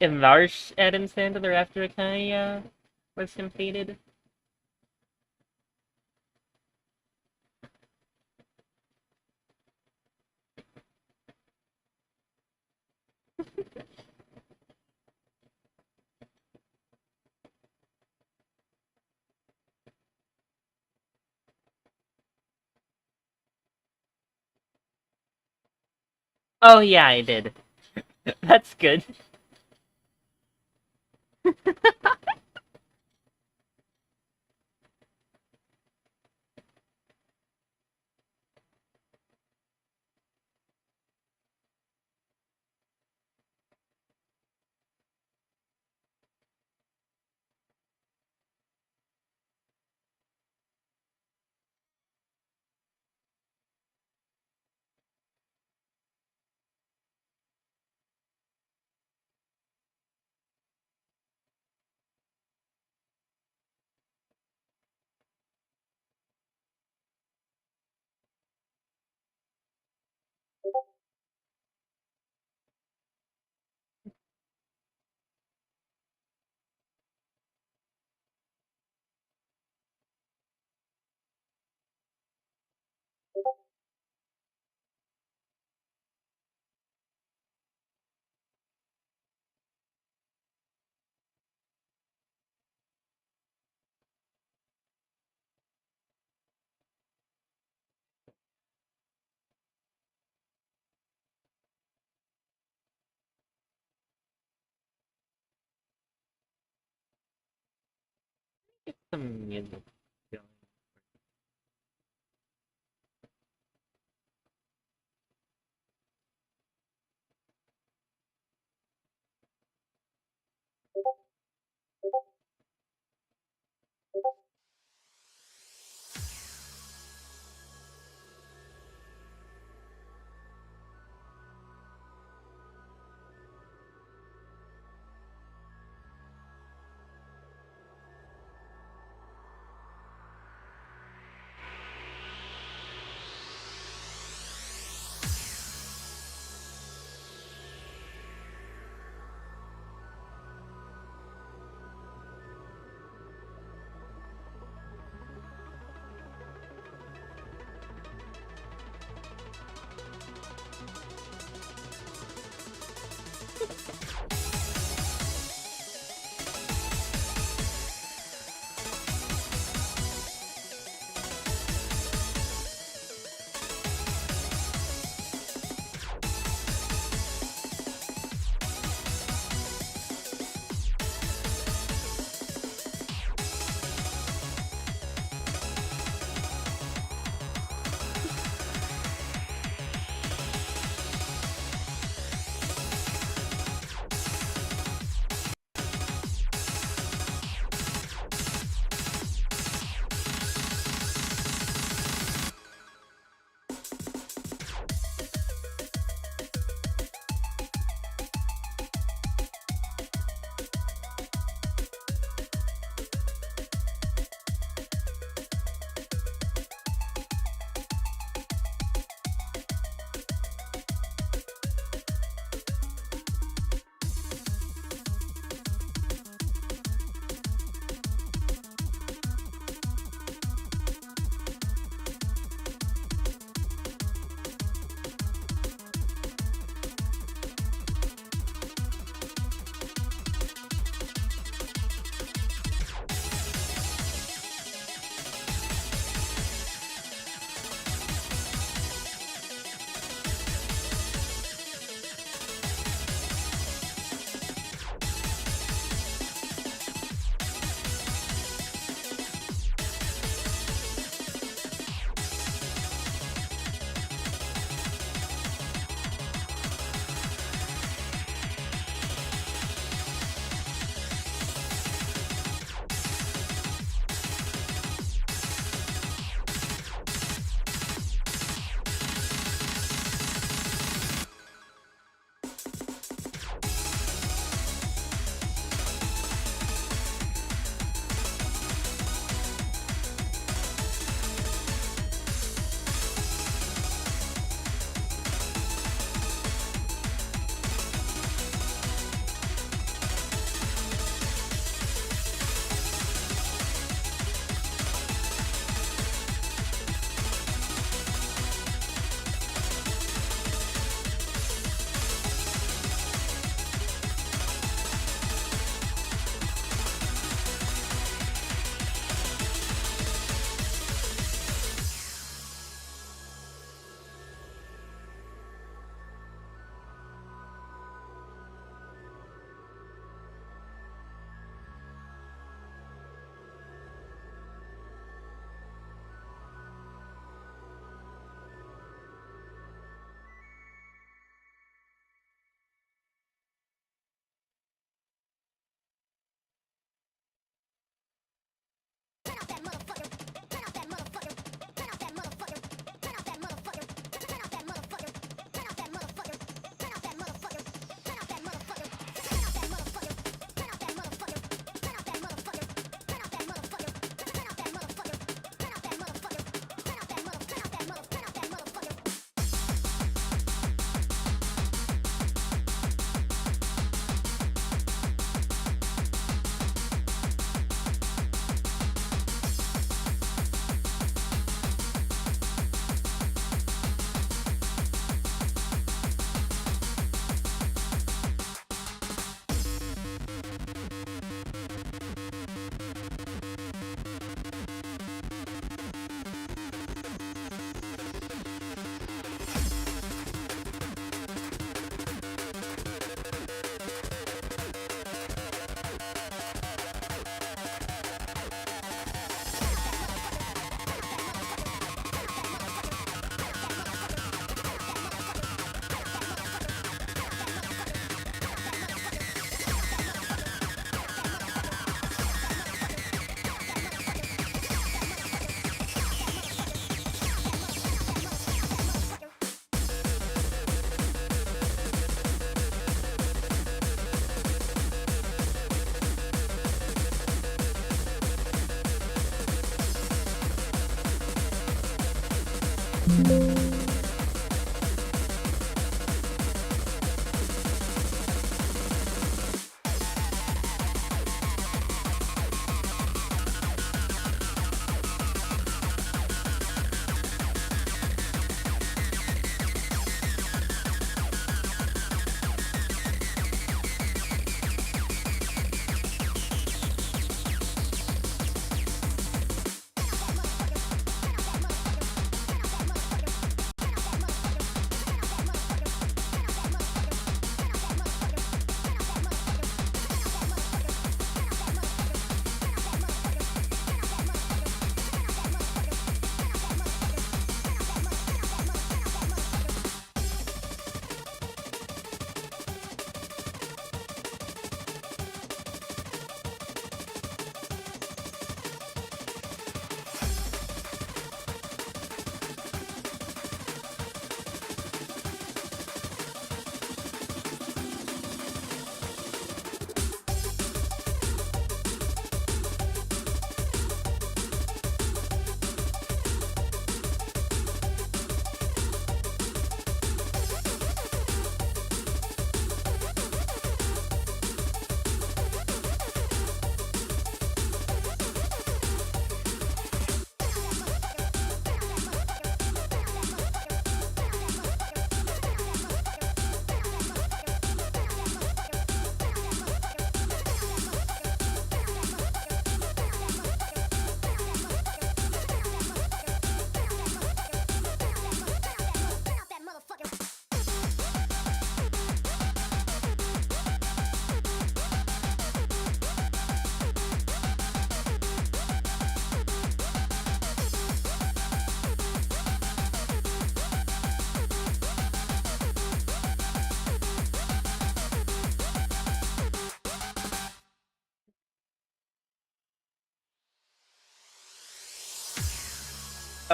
enlarged Adam Sandler after Akaya was completed. Oh yeah, I did. That's good. Get some music going.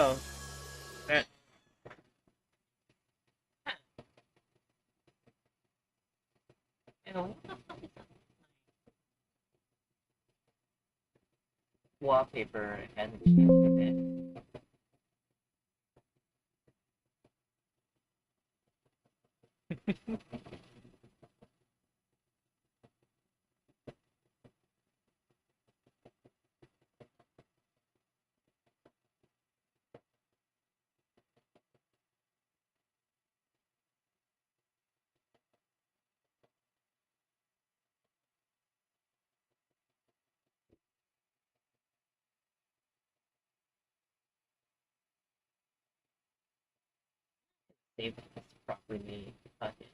Oh. Eh. Ew, what the fuck is that? Wallpaper hasn't changed a bit. Save this properly. Fuck it.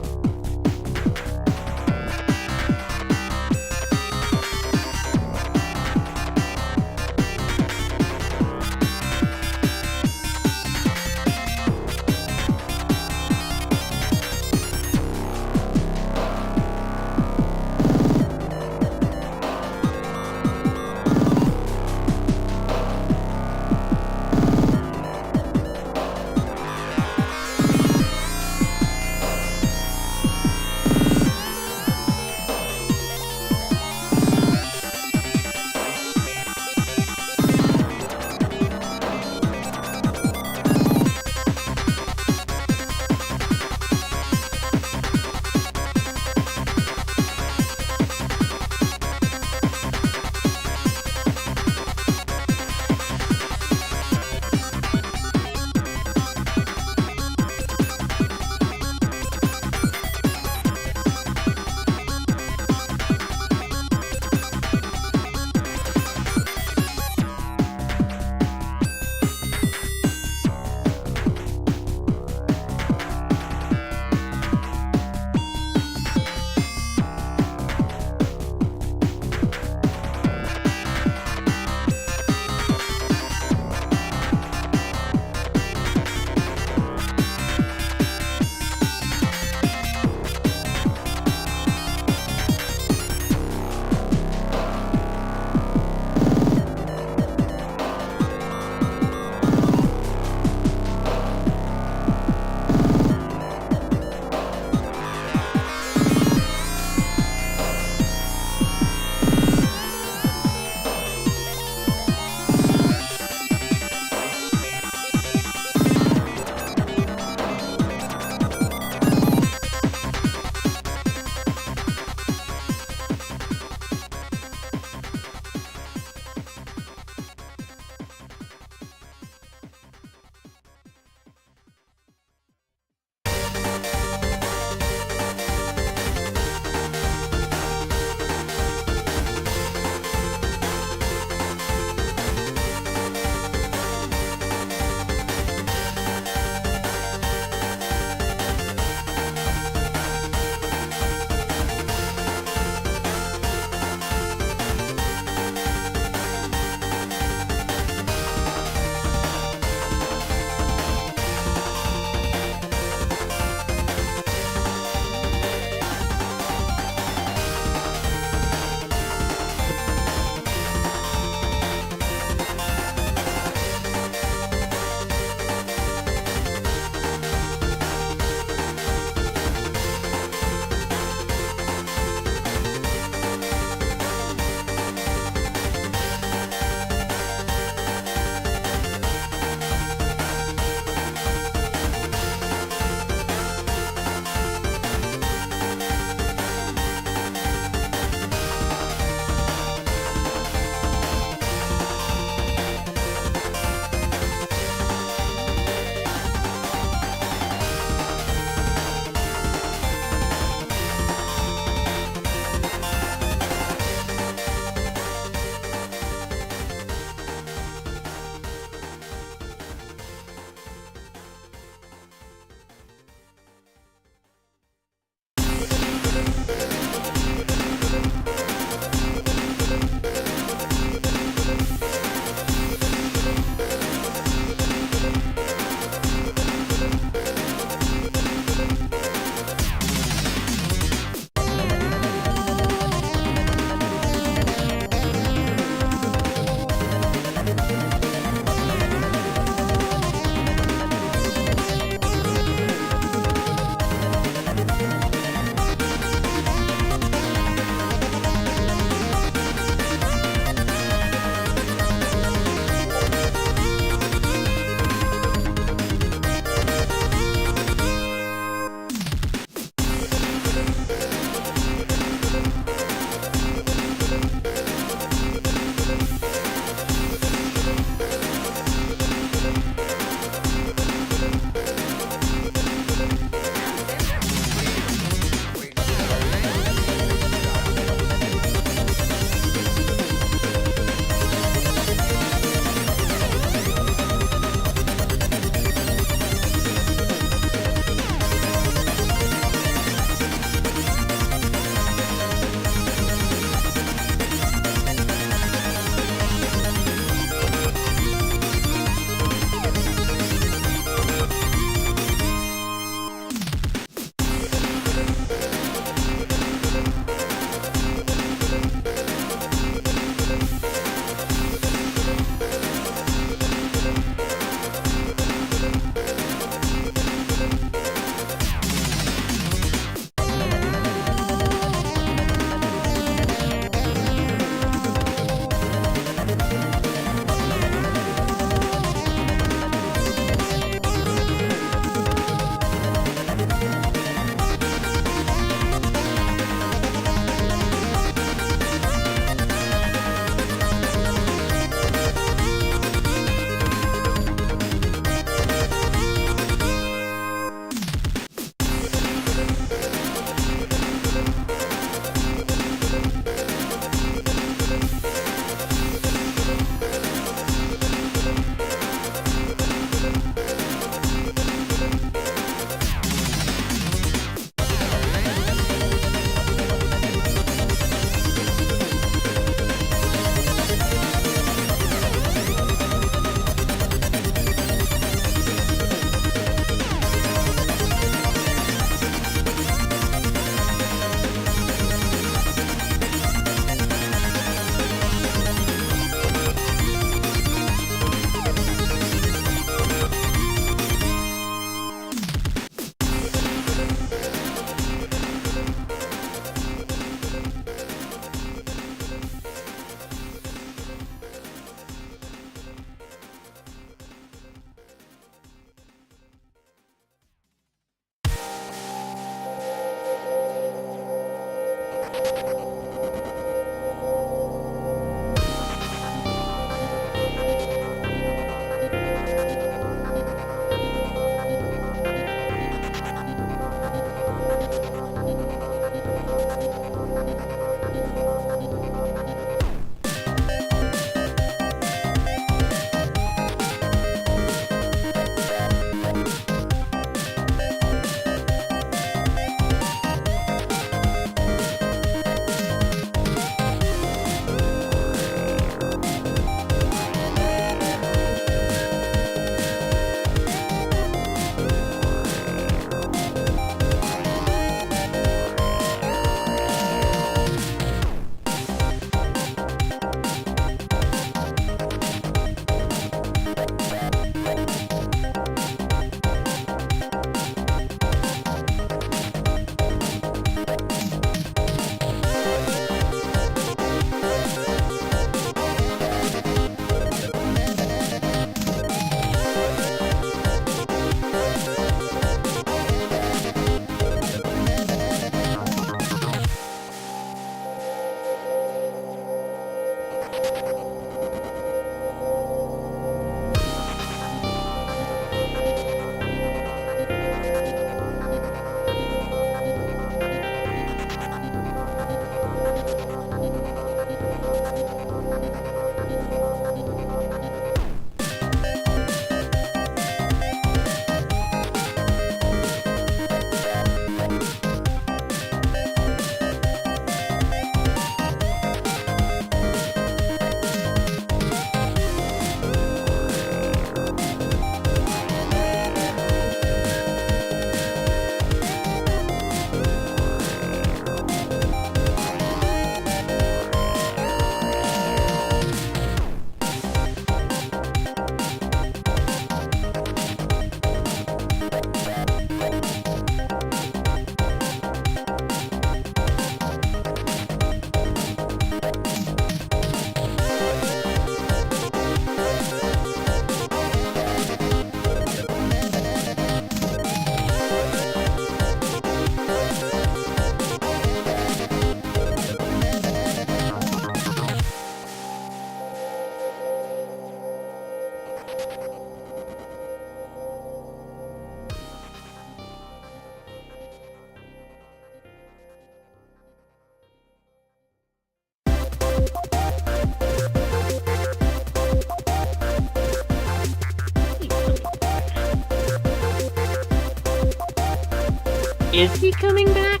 Is he coming back?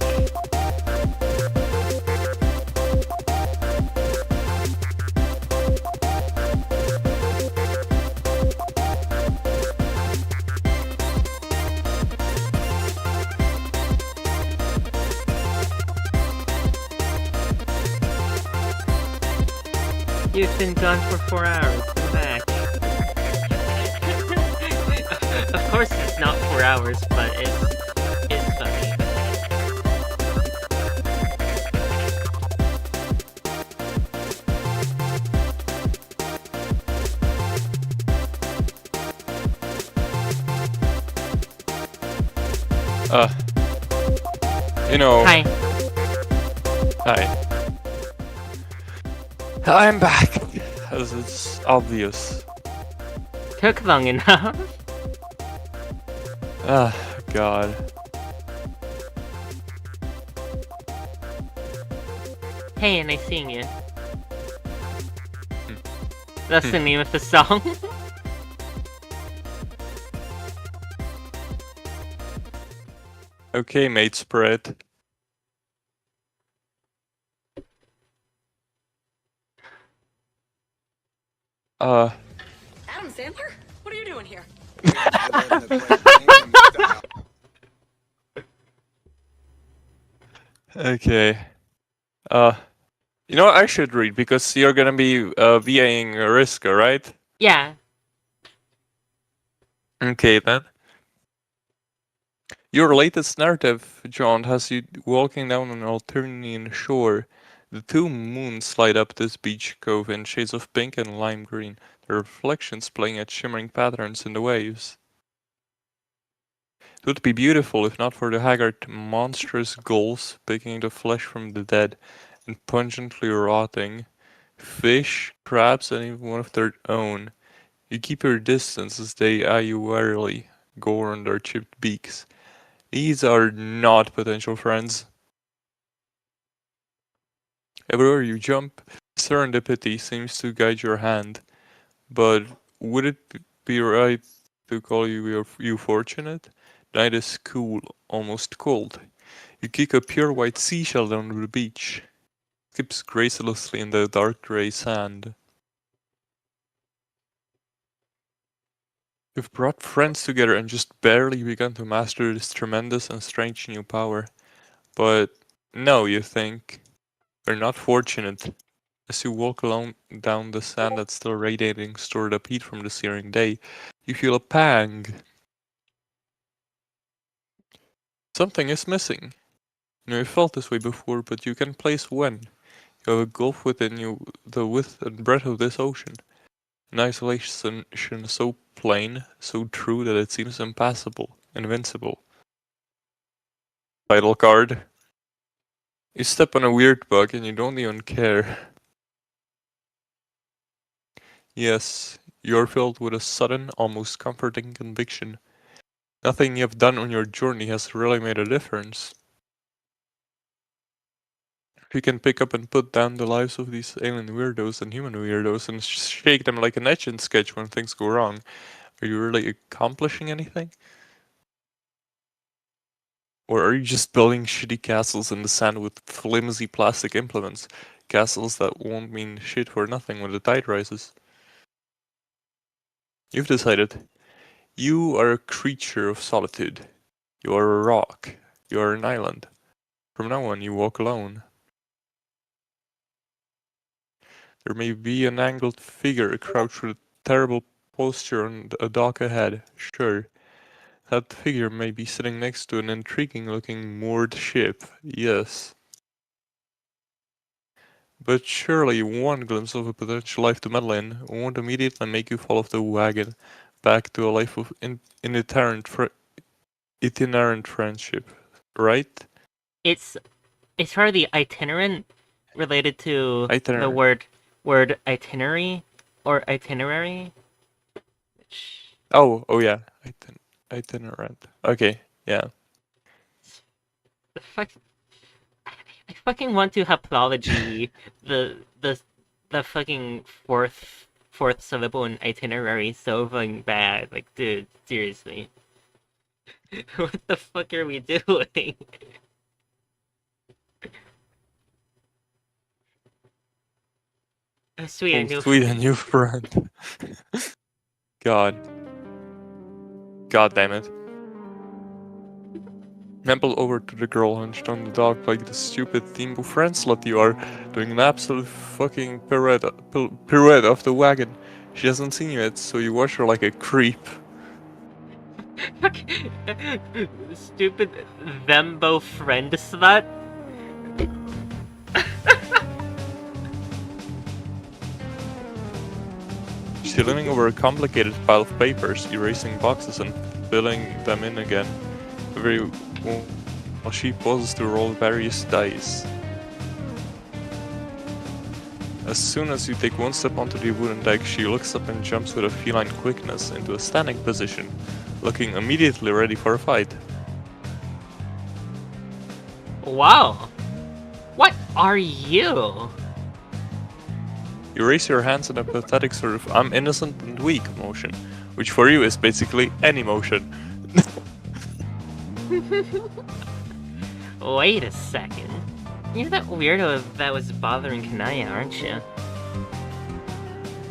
You've been gone for 4 hours. Come back. Of course it's not 4 hours, but it's funny. You know. Hi. Hi. I'm back, as it's obvious. Took long enough. Ah, God. Hey, nice seeing you. That's the name of the song. Okay, mate spread. Adam Sandler? What are you doing here? Waiting for them to play Gangnam Style. Okay. You know what, I should read, because you're gonna be VAing Riska, right? Yeah. Okay, then. Your latest narrative, John, has you walking down an Alternatian shore. The two moons light up this beach cove in shades of pink and lime green, their reflections playing at shimmering patterns in the waves. It would be beautiful if not for the haggard, monstrous gulls picking the flesh from the dead and pungently rotting. Fish, crabs, and even one of their own. You keep your distance as they eye you warily, gore on their chipped beaks. These are not potential friends. Everywhere you jump, serendipity seems to guide your hand. But would it be right to call you fortunate? The night is cool, almost cold. You kick a pure white seashell down the beach. It skips gracelessly in the dark grey sand. You've brought friends together and just barely begun to master this tremendous and strange new power. But no, you think. You're not fortunate. As you walk along down the sand that's still radiating stored up heat from the searing day, you feel a pang. Something is missing. You know, you felt this way before, but you can place when. You have a gulf within you, the width and breadth of this ocean. An isolation so plain, so true that it seems impassable, invincible. Title card. You step on a weird bug and you don't even care. Yes, you're filled with a sudden, almost comforting conviction. Nothing you've done on your journey has really made a difference. You can pick up and put down the lives of these alien weirdos and human weirdos and shake them like an etch and sketch when things go wrong. Are you really accomplishing anything? Or are you just building shitty castles in the sand with flimsy plastic implements? Castles that won't mean shit for nothing when the tide rises. You've decided. You are a creature of solitude. You are a rock. You are an island. From now on, you walk alone. There may be an angled figure crouched with a terrible posture on a dock ahead, sure. That figure may be sitting next to an intriguing-looking moored ship, yes. But surely one glimpse of a potential life to meddle in won't immediately make you fall off the wagon back to a life of itinerant friendship, right? It's probably itinerant related to the Itinerant. word itinerary or itinerary. Which Oh yeah, itinerant. Okay, yeah. the fuck I fucking want to haplology the fucking fourth syllable in itinerary so fucking bad. Like, dude, seriously. What the fuck are we doing? Oh, sweet, a Oh, new sweet, a new friend. God. God damn it. Amble over to the girl hunched on the dog like the stupid Thimble friend slut you are, doing an absolute fucking pirouette off the wagon. She hasn't seen you yet, so you watch her like a creep. Stupid Thembo friend slut. She's leaning over a complicated pile of papers, erasing boxes and filling them in again. While she pauses to roll various dice. As soon as you take one step onto the wooden deck, she looks up and jumps with a feline quickness into a standing position, looking immediately ready for a fight. Wow. What are you? You raise your hands in a pathetic sort of I'm innocent and weak motion, which for you is basically any motion. Wait a second. You're that weirdo that was bothering Kanaya, aren't you?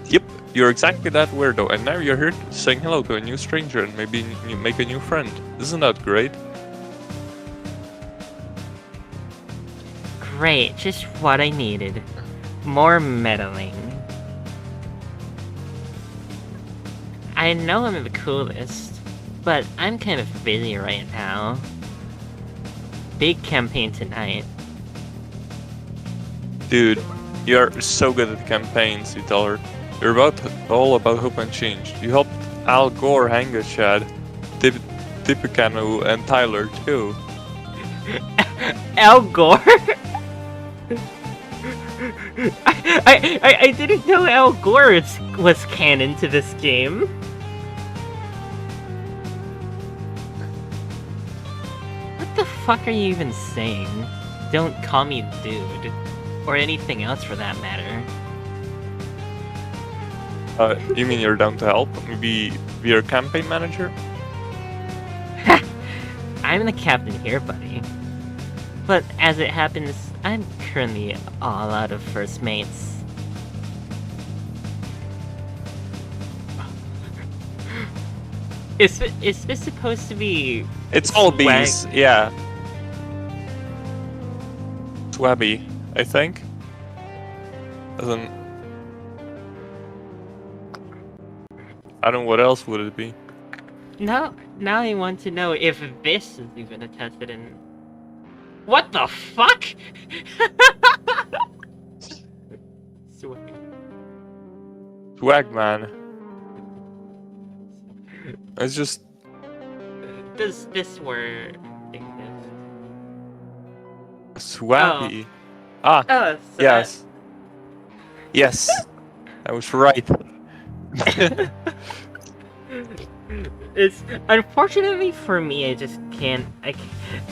Yep, you're exactly that weirdo, and now you're here saying hello to a new stranger and maybe you make a new friend. Isn't that great? Great, just what I needed. More meddling. I know I'm the coolest, but I'm kind of busy right now. Big campaign tonight. Dude, you're so good at campaigns, you tell her. You're all about hope and change. You helped Al Gore hang a Chad, Tippecanoe, and Tyler too. Al Gore? I didn't know Al Gore was canon to this game. What the fuck are you even saying? Don't call me dude. Or anything else for that matter. You mean you're down to help? Maybe be your campaign manager? I'm the captain here, buddy. But as it happens, I'm currently all out of first mates. Is this supposed to be... It's all swag? bees, yeah. Swabby, I think. As in... I don't know, what else would it be? Now I want to know if this is even attested in... What the fuck? Swag. Swag, man. It's just... Does this word exist? Swabby. Ah, Oh, so yes. Yes. I was right. It's unfortunately for me. I just can't.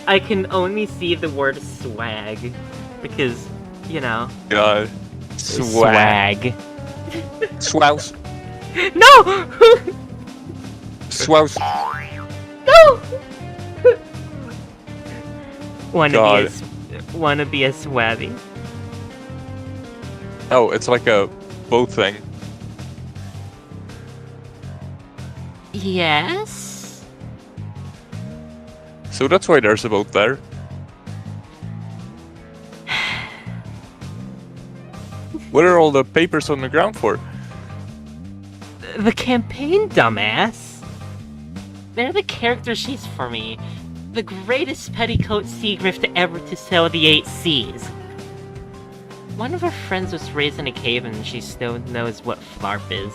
I can only see the word swag because you know. God. Swag. Swouse. No. Swouse. No. God. Wanna be a swabby? Oh, it's like a boat thing. Yes. So that's why there's a boat there. What are all the papers on the ground for? The campaign, dumbass. They're the character sheets for me. The greatest petticoat sea grift ever to sail the 8 seas. One of her friends was raised in a cave and she still knows what flarp is.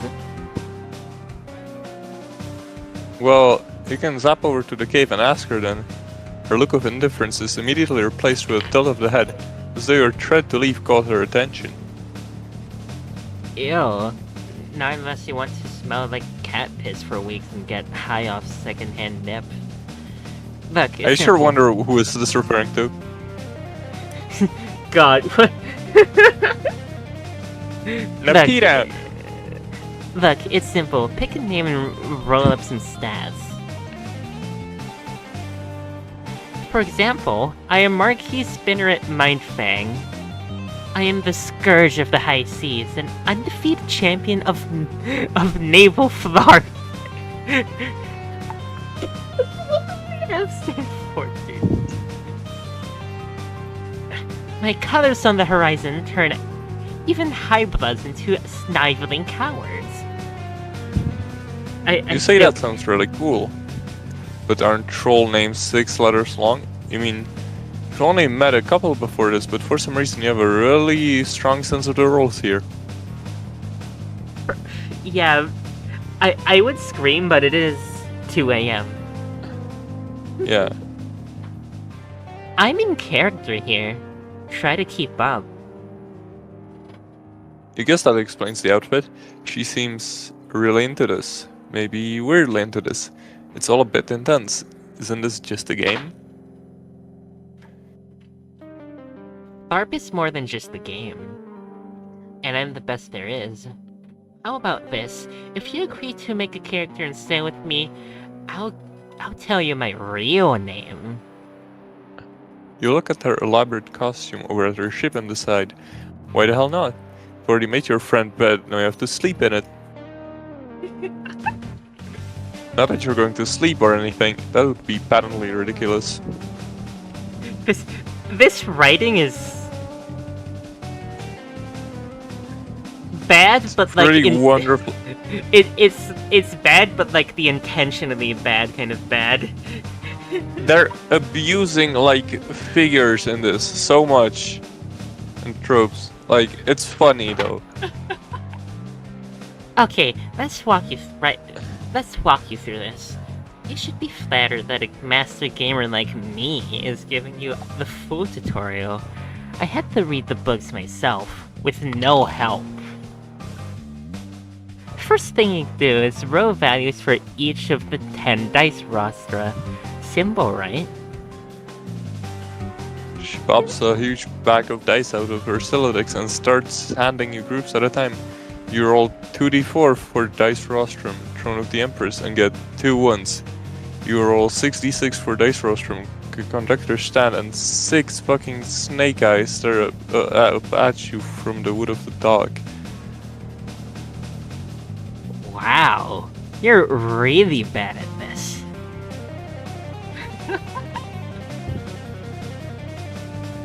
Well, you can zap over to the cave and ask her then. Her look of indifference is immediately replaced with a tilt of the head, as though your threat to leave caught her attention. Ew. Not unless you want to smell like cat piss for weeks and get high off secondhand nip. Look, I it's sure simple. wonder who is this referring to. God, what? Lapita! Look, it's simple. Pick a name and roll up some stats. For example, I am Marquis Spinneret Mindfang. I am the scourge of the high seas, an undefeated champion of naval flark. My colors on the horizon turn even highbloods into sniveling cowards. You say that sounds really cool. But aren't troll names 6 letters long? You mean, I've only met a couple before this, but for some reason you have a really strong sense of the rules here. Yeah, I would scream, but it is 2 a.m. Yeah. I'm in character here. Try to keep up. I guess that explains the outfit. She seems really into this. Maybe weirdly into this. It's all a bit intense. Isn't this just a game? LARP is more than just a game. And I'm the best there is. How about this? If you agree to make a character and stay with me, I'll tell you my real name. You look at her elaborate costume over at her ship and decide, why the hell not? You've already made your friend bed, now you have to sleep in it. Not that you're going to sleep or anything, that would be patently ridiculous. This writing is bad, but like pretty wonderful. It's bad, but like the intentionally bad kind of bad. They're abusing like figures in this so much and tropes. Like it's funny though. Okay, let's walk you through this. You should be flattered that a master gamer like me is giving you the full tutorial. I had to read the books myself, with no help. First thing you do is roll values for each of the 10 dice rostra. Simple, right? She pops a huge bag of dice out of her Silodex and starts handing you groups at a time. You roll 2d4 for Dice Rostrum, Throne of the Empress, and get 2 ones. You roll 6d6 for Dice Rostrum, Conductor's Stand, and 6 fucking snake eyes stare up at you from the wood of the dog. Wow, you're really bad at this.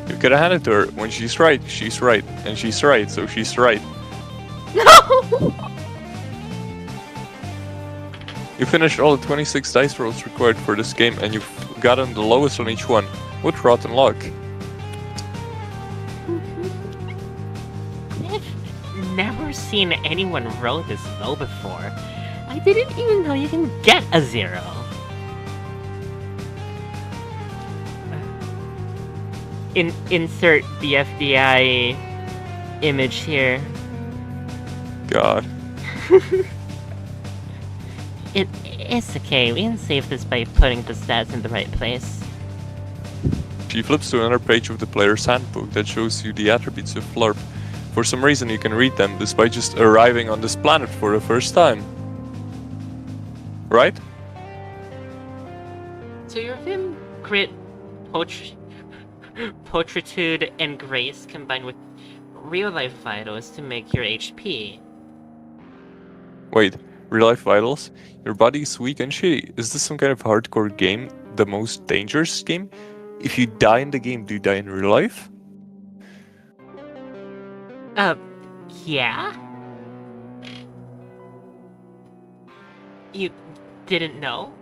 You gotta hand it to her. When she's right, and she's right, so she's right. No! You finished all the 26 dice rolls required for this game, and you've gotten the lowest on each one. What rotten luck. I've never seen anyone roll this low before. I didn't even know you can get a 0. Insert the FDI image here. God. It's okay, we can save this by putting the stats in the right place. She flips to another page of the player's handbook that shows you the attributes of LARP. For some reason you can read them despite just arriving on this planet for the first time. Right? So your Vim, Grit, Potritude, and Grace combined with real-life vitals to make your HP. Wait, real life vitals? Your body is weak and shitty. Is this some kind of hardcore game? The most dangerous game? If you die in the game, do you die in real life? Yeah? You didn't know?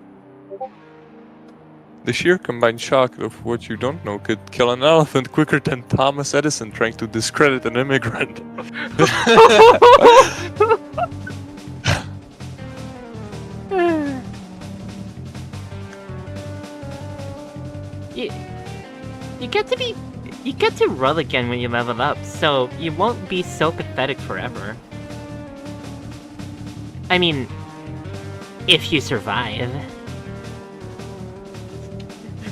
The sheer combined shock of what you don't know could kill an elephant quicker than Thomas Edison trying to discredit an immigrant. You get to roll again when you level up, so you won't be so pathetic forever. I mean, if you survive.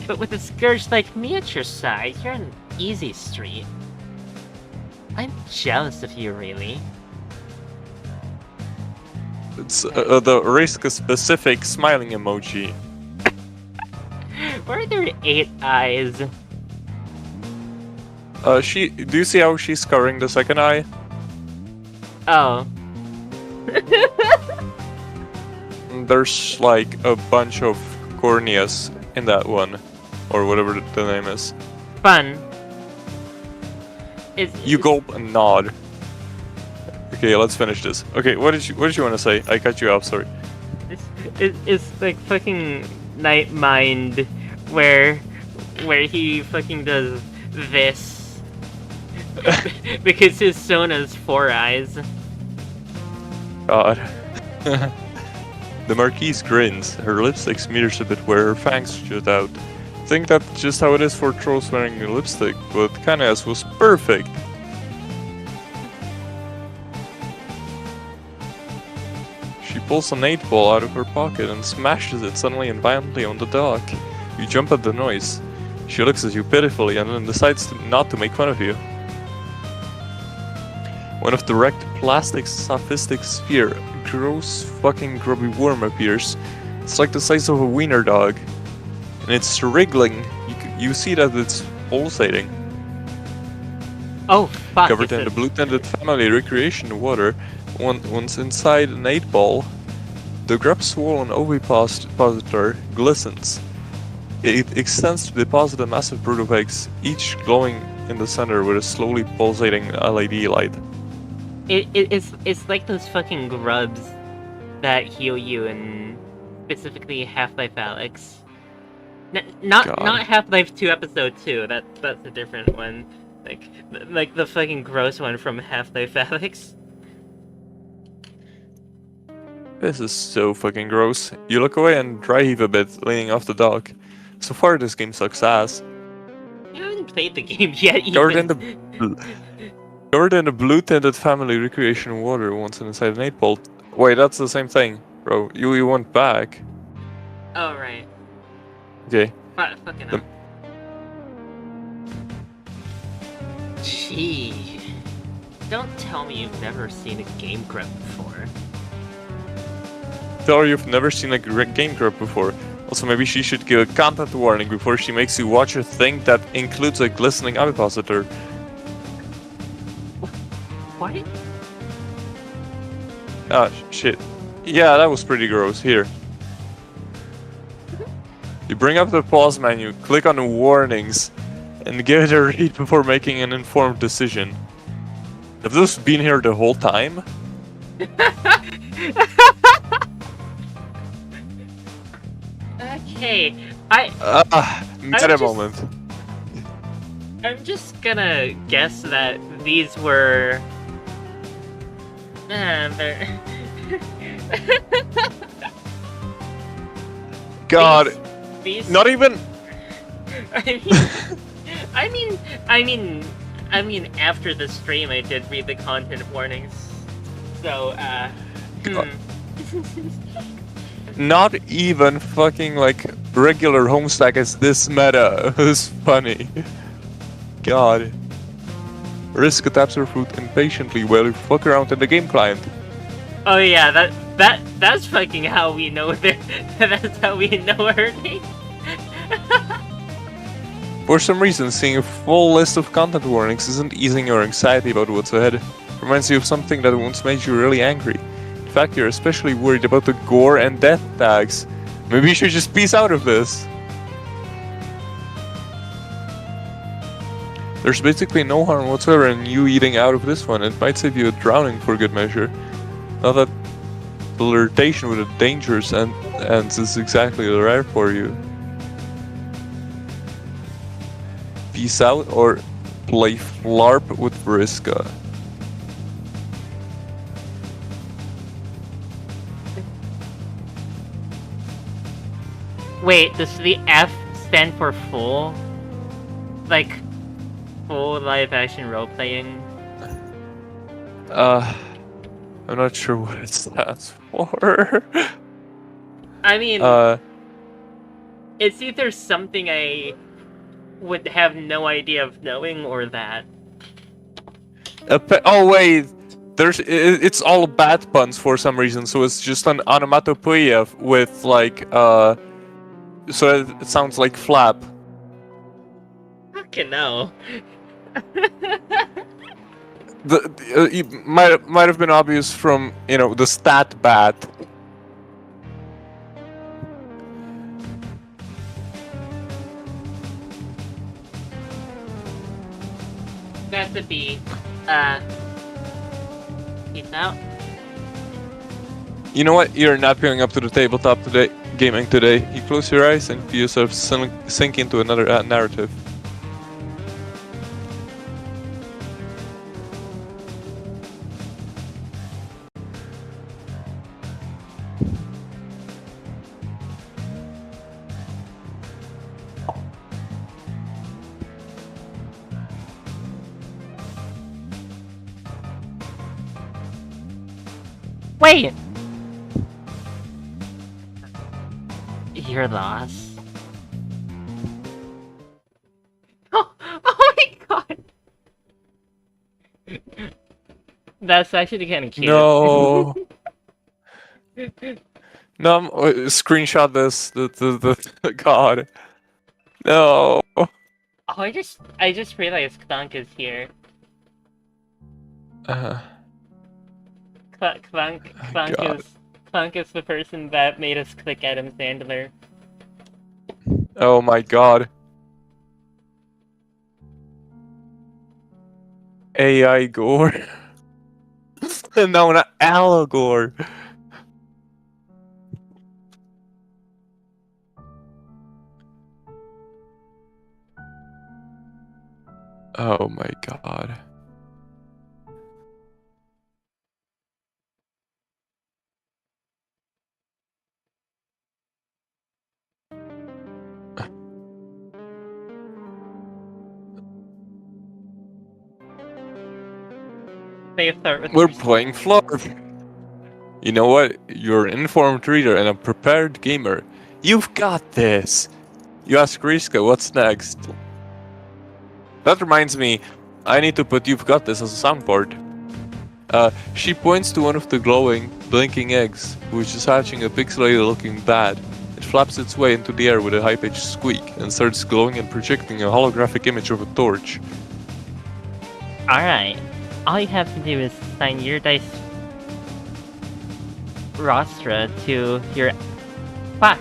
But with a scourge like me at your side, you're an easy street. I'm jealous of you, really. It's the risk-specific smiling emoji. Why are there 8 eyes? Do you see how she's covering the second eye? Oh. There's like a bunch of corneas in that one, or whatever the name is. Fun. You gulp and nod. Okay, let's finish this. Okay, what did you want to say? I cut you off. Sorry. It's like fucking Night Mind, where he fucking does this because his Sona's 4 eyes. God. The Marquise grins. Her lipstick smears a bit where her fangs shoot out. Think that's just how it is for trolls wearing lipstick, but Kana's was perfect. She pulls an 8-ball out of her pocket and smashes it suddenly and violently on the dock. You jump at the noise. She looks at you pitifully and then decides not to make fun of you. When of the wrecked plastic sophistic sphere, a gross fucking grubby worm appears. It's like the size of a wiener dog. And it's wriggling. You see that it's pulsating. Oh fuck! Covered in the blue-tinted family recreation water, once inside an 8-ball, the grub's swollen ovipositor glistens. It extends to deposit a massive brood of eggs, each glowing in the center with a slowly pulsating LED light. It's like those fucking grubs that heal you in specifically Half-Life Alyx. Not Half-Life 2 Episode 2. That's a different one. Like the fucking gross one from Half-Life Alyx. This is so fucking gross. You look away and dry heave a bit, leaning off the dock. So far, this game sucks ass. You haven't played the game yet. Covered in the blue-tinted family recreation water, once inside an 8-ball. Wait, that's the same thing, bro. You went back. Oh right. Okay. Fucking hell. Gee. Don't tell me you've never seen a game grub before. Tell her you've never seen a game grub before. Also, maybe she should give a content warning before she makes you watch a thing that includes a glistening ovipositor. What? Ah, shit. Yeah, that was pretty gross. Here. You bring up the pause menu, click on the warnings, and give it a read before making an informed decision. Have those been here the whole time? Okay, Meta moment. I'm just gonna guess that these were... God, these... not even... I mean, after the stream I did read the content warnings. So, Not even fucking like regular Homestuck is this meta. It was funny. God. Risk taps her foot impatiently while you fuck around in the game client. Oh yeah, that's fucking how we know that's how we know her name. For some reason, seeing a full list of content warnings isn't easing your anxiety about what's ahead. Reminds you of something that once made you really angry. In fact, you're especially worried about the gore and death tags. Maybe you should just peace out of this. There's basically no harm whatsoever in you eating out of this one. It might save you a drowning for good measure. Not that flirtation with the dangerous ends is exactly rare for you. Peace out or play flarp with Vriska. Wait, does the F stand for full? Like, full live-action role-playing? I'm not sure what it stands for. I mean, it's either something I would have no idea of knowing or that. Oh wait, it's all bad puns for some reason, so it's just an onomatopoeia with like so that it sounds like flap. Fucking no. It might have been obvious from the stat bat. That's a B. Peace out. You know what? You're not going up to the tabletop today, gaming today. You close your eyes and feel yourself sink into another narrative. Wait! You're lost. Oh my god! That's actually kind of cute. No. No, screenshot this. The God. No. Oh, I just realized Clunk is here. Uh, Clunk God. is the person that made us click Adam Sandler. Oh my God. AI Gore. No, not Al Gore. Oh my God. They start with We're playing Florp. You know what? You're an informed reader and a prepared gamer. You've got this. You ask Riska, what's next? That reminds me, I need to put "You've got this" as a soundboard. She points to one of the glowing, blinking eggs, which is hatching a pixelated-looking bat. It flaps its way into the air with a high-pitched squeak and starts glowing and projecting a holographic image of a torch. Alright. All you have to do is assign your dice rostra to your... Fuck!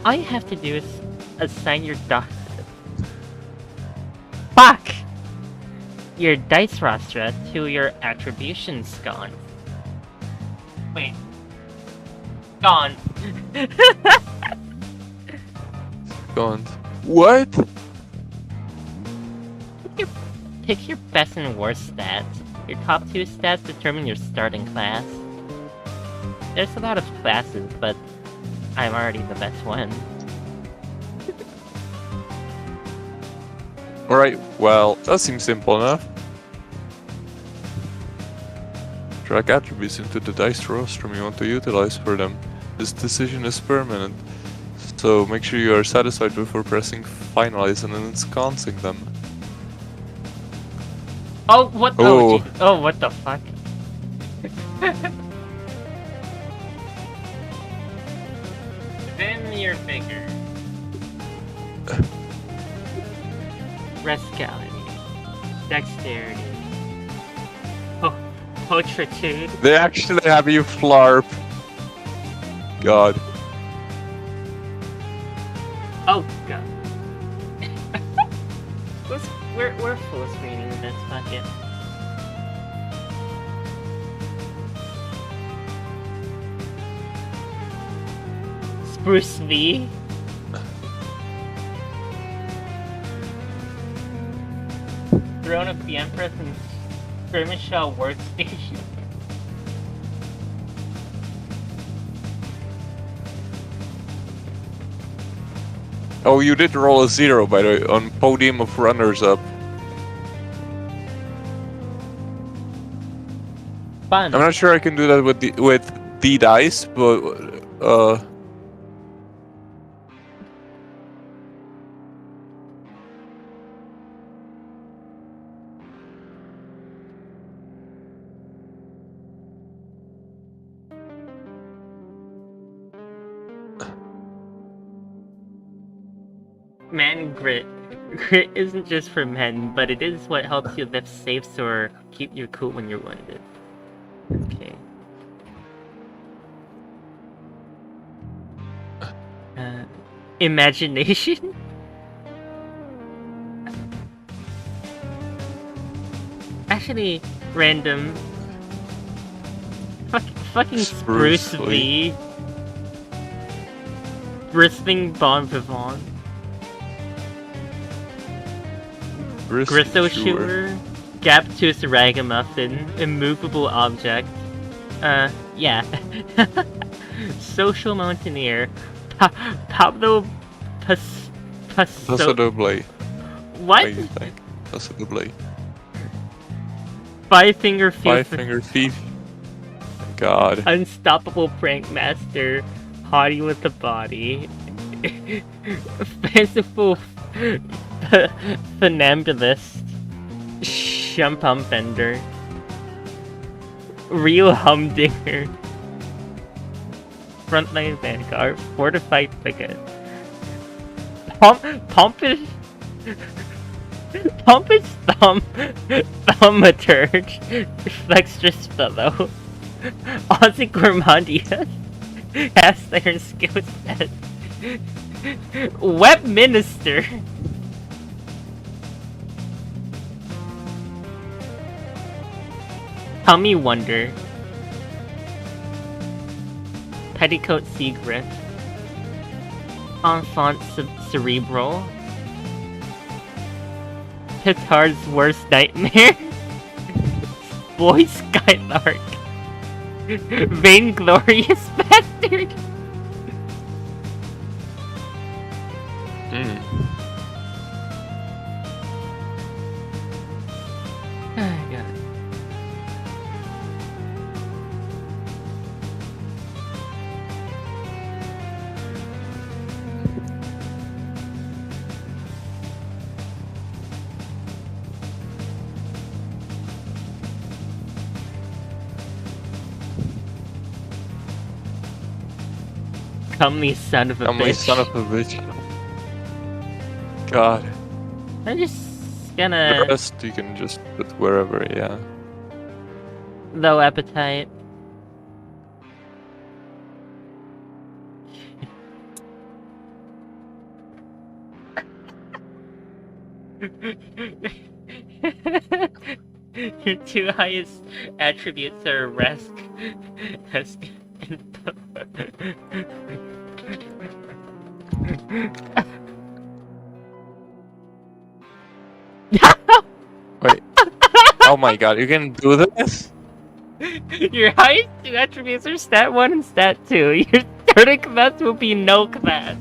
All you have to do is assign your Fuck! Your dice rostra to your attribution sconce. Wait. Gone. Gone. What? Pick your best and worst stats. Your top two stats determine your starting class. There's a lot of classes, but I'm already the best one. Alright, well, that seems simple enough. Drag attributes into the dice rostrum you want to utilize for them. This decision is permanent, so make sure you are satisfied before pressing finalize and then ensconcing them. Oh, what? Oh. Oh, what the fuck? Then you're bigger. Rascality. Dexterity. Potritude. They actually have you flarp. God. Oh god. we're full screening this, fuck it. Spruce V. Throne of the Empress and Skirmishaw Workstation. Oh, you did roll a 0, by the way, on Podium of Runners-Up. Fun. I'm not sure I can do that with the dice, but Man grit. Grit isn't just for men, but it is what helps you lift safes or keep you cool when you're wounded. Okay. Imagination? Actually, random. Fucking Spruce V. Bristling Bon Vivant. Gristle Chewer. Gap Tooth Ragamuffin. Immovable Object. Yeah. Social Mountaineer. Pablo Paso doble. What? What do you think? Paso doble. Five Finger Thief. Five Finger Thief. God. Unstoppable Prank Master. Hottie with the Body. Fanciful Funambulist. Shumpum Bender. Real Humdinger. Frontline Vanguard. Fortified Picket. Pompous Thaumaturge. Flextress Fellow. Ozzy Gourmandius. Cast Iron Skill Set. Web Minister. Tummy Wonder. Petticoat Seagriff. Enfant Cerebral. Petard's Worst Nightmare. Boy Skylark. Vainglorious Bastard. Oh, God. Comely son of a Comely bitch. son of a bitch. God. I'm just The gonna rest you can just put wherever, yeah. low appetite. Your two highest attributes are Resk and Wait. Oh my god, you can do this? Your highest two attributes are Stat 1 and Stat 2. Your starting class will be no class.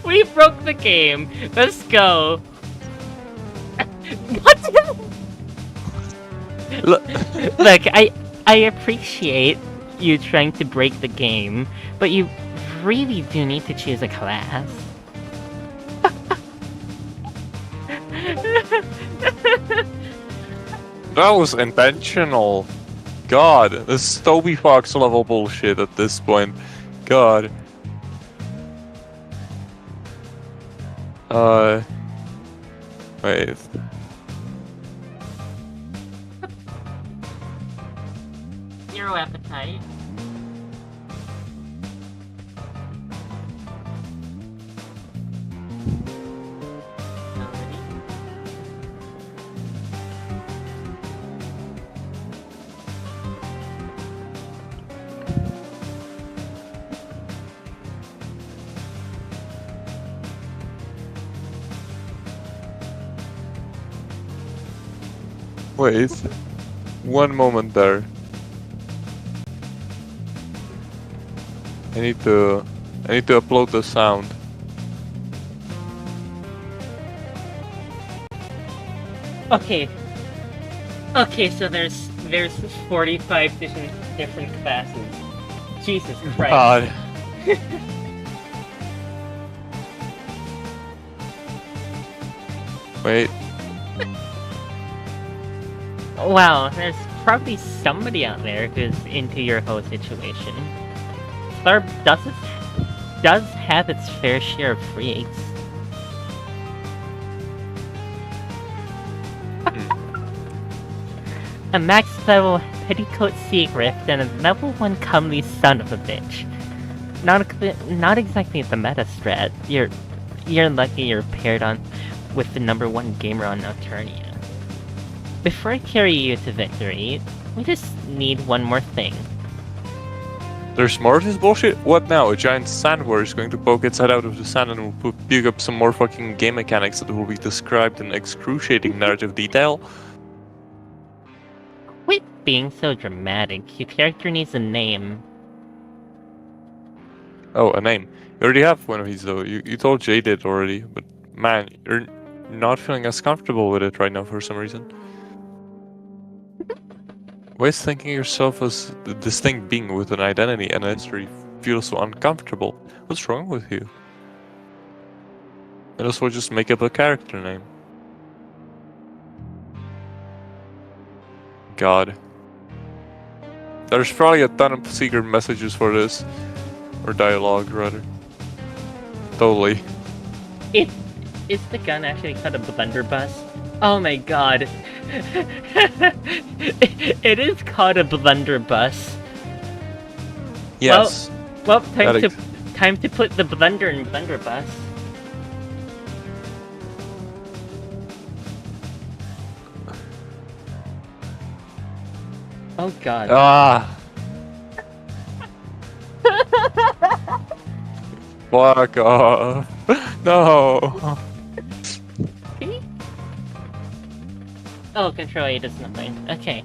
We broke the game. Let's go. What? Look. Look, I appreciate you trying to break the game, but you really do need to choose a class. That was intentional. God, this is Toby Fox level bullshit at this point. God. Wait. Zero appetite. Wait. One moment there. I need to upload the sound. Okay. Okay, so there's 45 different classes. Jesus Christ. God. Wait. Wow, there's probably somebody out there who's into your whole situation. Tharp does have its fair share of freaks. A max level petticoat sea grift and a level 1 comely son of a bitch. Not exactly the meta strat. You're lucky you're paired on with the #1 gamer on Nocturnia. Before I carry you to victory, we just need one more thing. There's more of this bullshit? What now? A giant sandworm is going to poke its head out of the sand and will puke up some more fucking game mechanics that will be described in excruciating narrative detail? Quit being so dramatic. Your character needs a name. Oh, a name. You already have one of these though. You told Jade it already, but man, you're not feeling as comfortable with it right now for some reason. Why is thinking of yourself as the distinct being with an identity and a history feel so uncomfortable? What's wrong with you? And also just make up a character name. God. There's probably a ton of secret messages for this. Or dialogue, rather. Totally. Is the gun actually called a blunderbuss? Oh my god. It is called a blunderbuss. Yes. Well, time to put the blunder in blunderbuss. Oh god. Ah! Fuck off. No! Oh, Control A does nothing. Okay.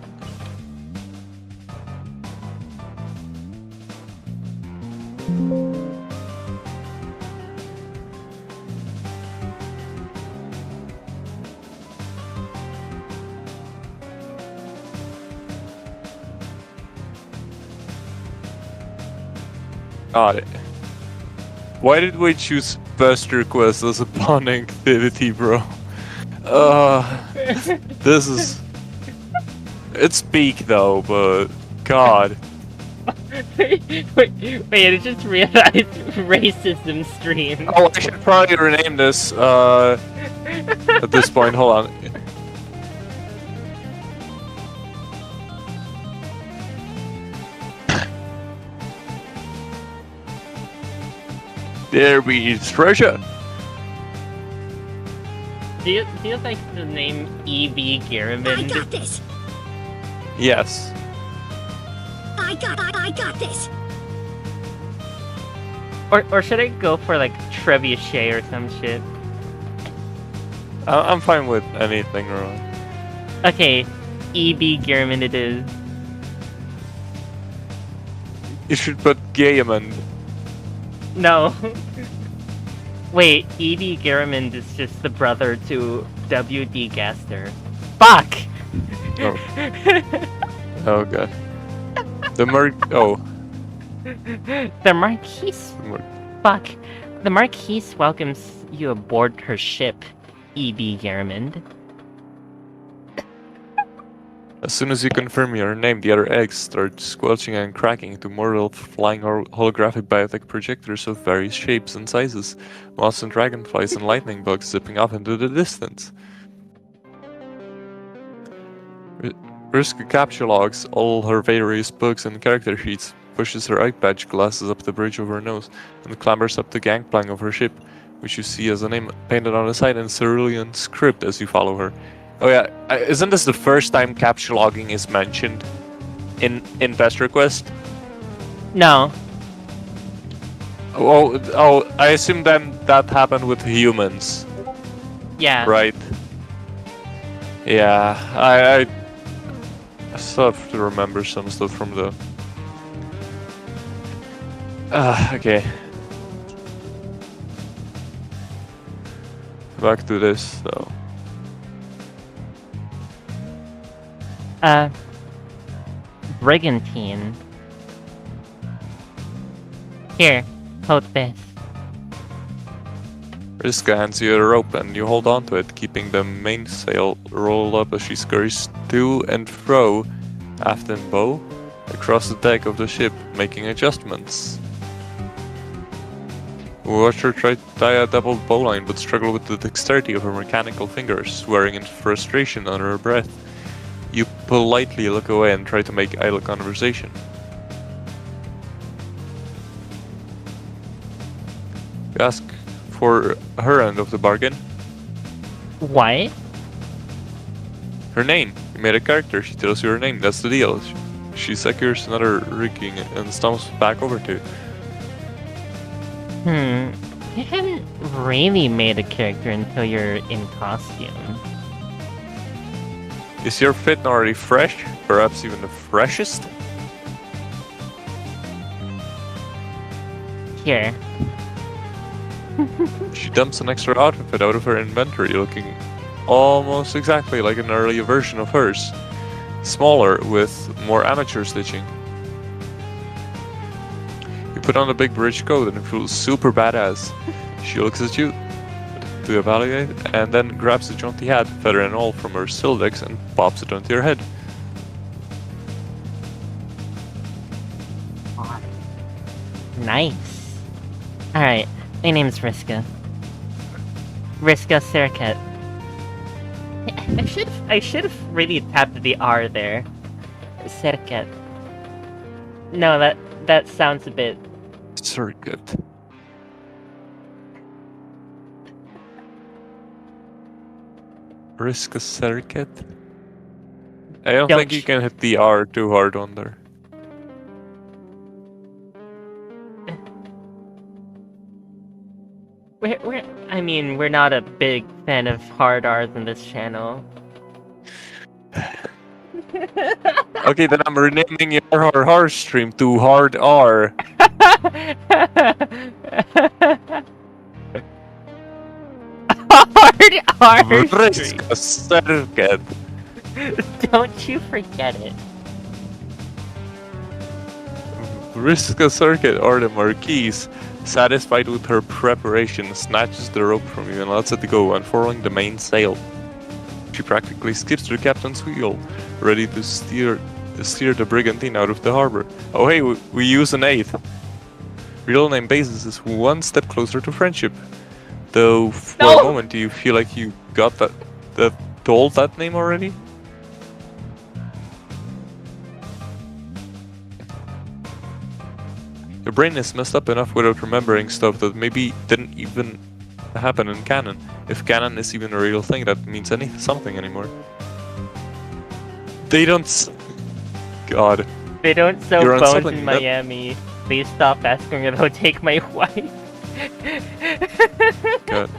Got it. Why did we choose pester quest as a pawn activity, bro? This is... It's peak though, but... God. wait, I just realized racism stream. Oh, I should probably rename this, at this point, hold on. There be treasure! Do you like the name E.B. Garriman? I got this. Yes. I got this. Or should I go for like Trebuchet or some shit? I'm fine with anything wrong. Okay, E.B. Garriman it is. You should put Gaiman. No. Wait, E.B. Garriman is just the brother to W.D. Gaster. Fuck! Oh. Oh god. The The Marquise. Mar- Fuck. The Marquise welcomes you aboard her ship, E.B. Garriman. As soon as you confirm your name, the other eggs start squelching and cracking into mortal flying holographic biotech projectors of various shapes and sizes, moths and dragonflies and lightning bugs zipping off into the distance. Riska capture logs all her various books and character sheets, pushes her eye patch glasses up the bridge of her nose, and clambers up the gangplank of her ship, which you see as a name painted on the side in cerulean script as you follow her. Oh yeah, isn't this the first time capture logging is mentioned in Pester Quest? No. Oh, I assume then that happened with humans, Yeah. right? Yeah, I still have to remember some stuff from the... okay. Back to this, though. Brigantine. Here, hold this. Riska hands you a rope and you hold on to it, keeping the mainsail rolled up as she scurries to and fro, aft and bow, across the deck of the ship, making adjustments. Watch her try to tie a double bowline, but struggle with the dexterity of her mechanical fingers, swearing in frustration under her breath. You politely look away and try to make idle conversation. You ask for her end of the bargain. Why? Her name. You made a character, she tells you her name, that's the deal. She secures another rigging and stumbles back over to you. You haven't really made a character until you're in costume. Is your fit already fresh? Perhaps even the freshest? Here. She dumps an extra outfit out of her inventory, looking almost exactly like an earlier version of hers. Smaller, with more amateur stitching. You put on a big bridge coat and it feels super badass. She looks at you to evaluate, and then grabs a jaunty hat, feather and all, from her Sildex and pops it onto your head. Nice. Alright, my name's Riska. Riska Serket. I should have really tapped the R there. Serket. No, that sounds a bit... Circuit. Risk a circuit? I don't think you can hit the R too hard on there. We're not a big fan of hard R's in this channel. Okay, then I'm renaming your hard stream to Hard R. Hard R Risk stream. a circuit. Don't you forget it. Risk a circuit, or the Marquise, satisfied with her preparation, snatches the rope from you and lets it go, unfurling the main sail. She practically skips the captain's wheel, ready to steer the brigantine out of the harbor. Oh hey, we use an 8th. Real name basis is one step closer to friendship. Though for a moment, do you feel like you got told that name already? Your brain is messed up enough without remembering stuff that maybe didn't even happen in canon. If canon is even a real thing that means something anymore. They don't... God. They don't sew You're bones unsettling in that- Miami. Please stop asking if I'll take my wife. God.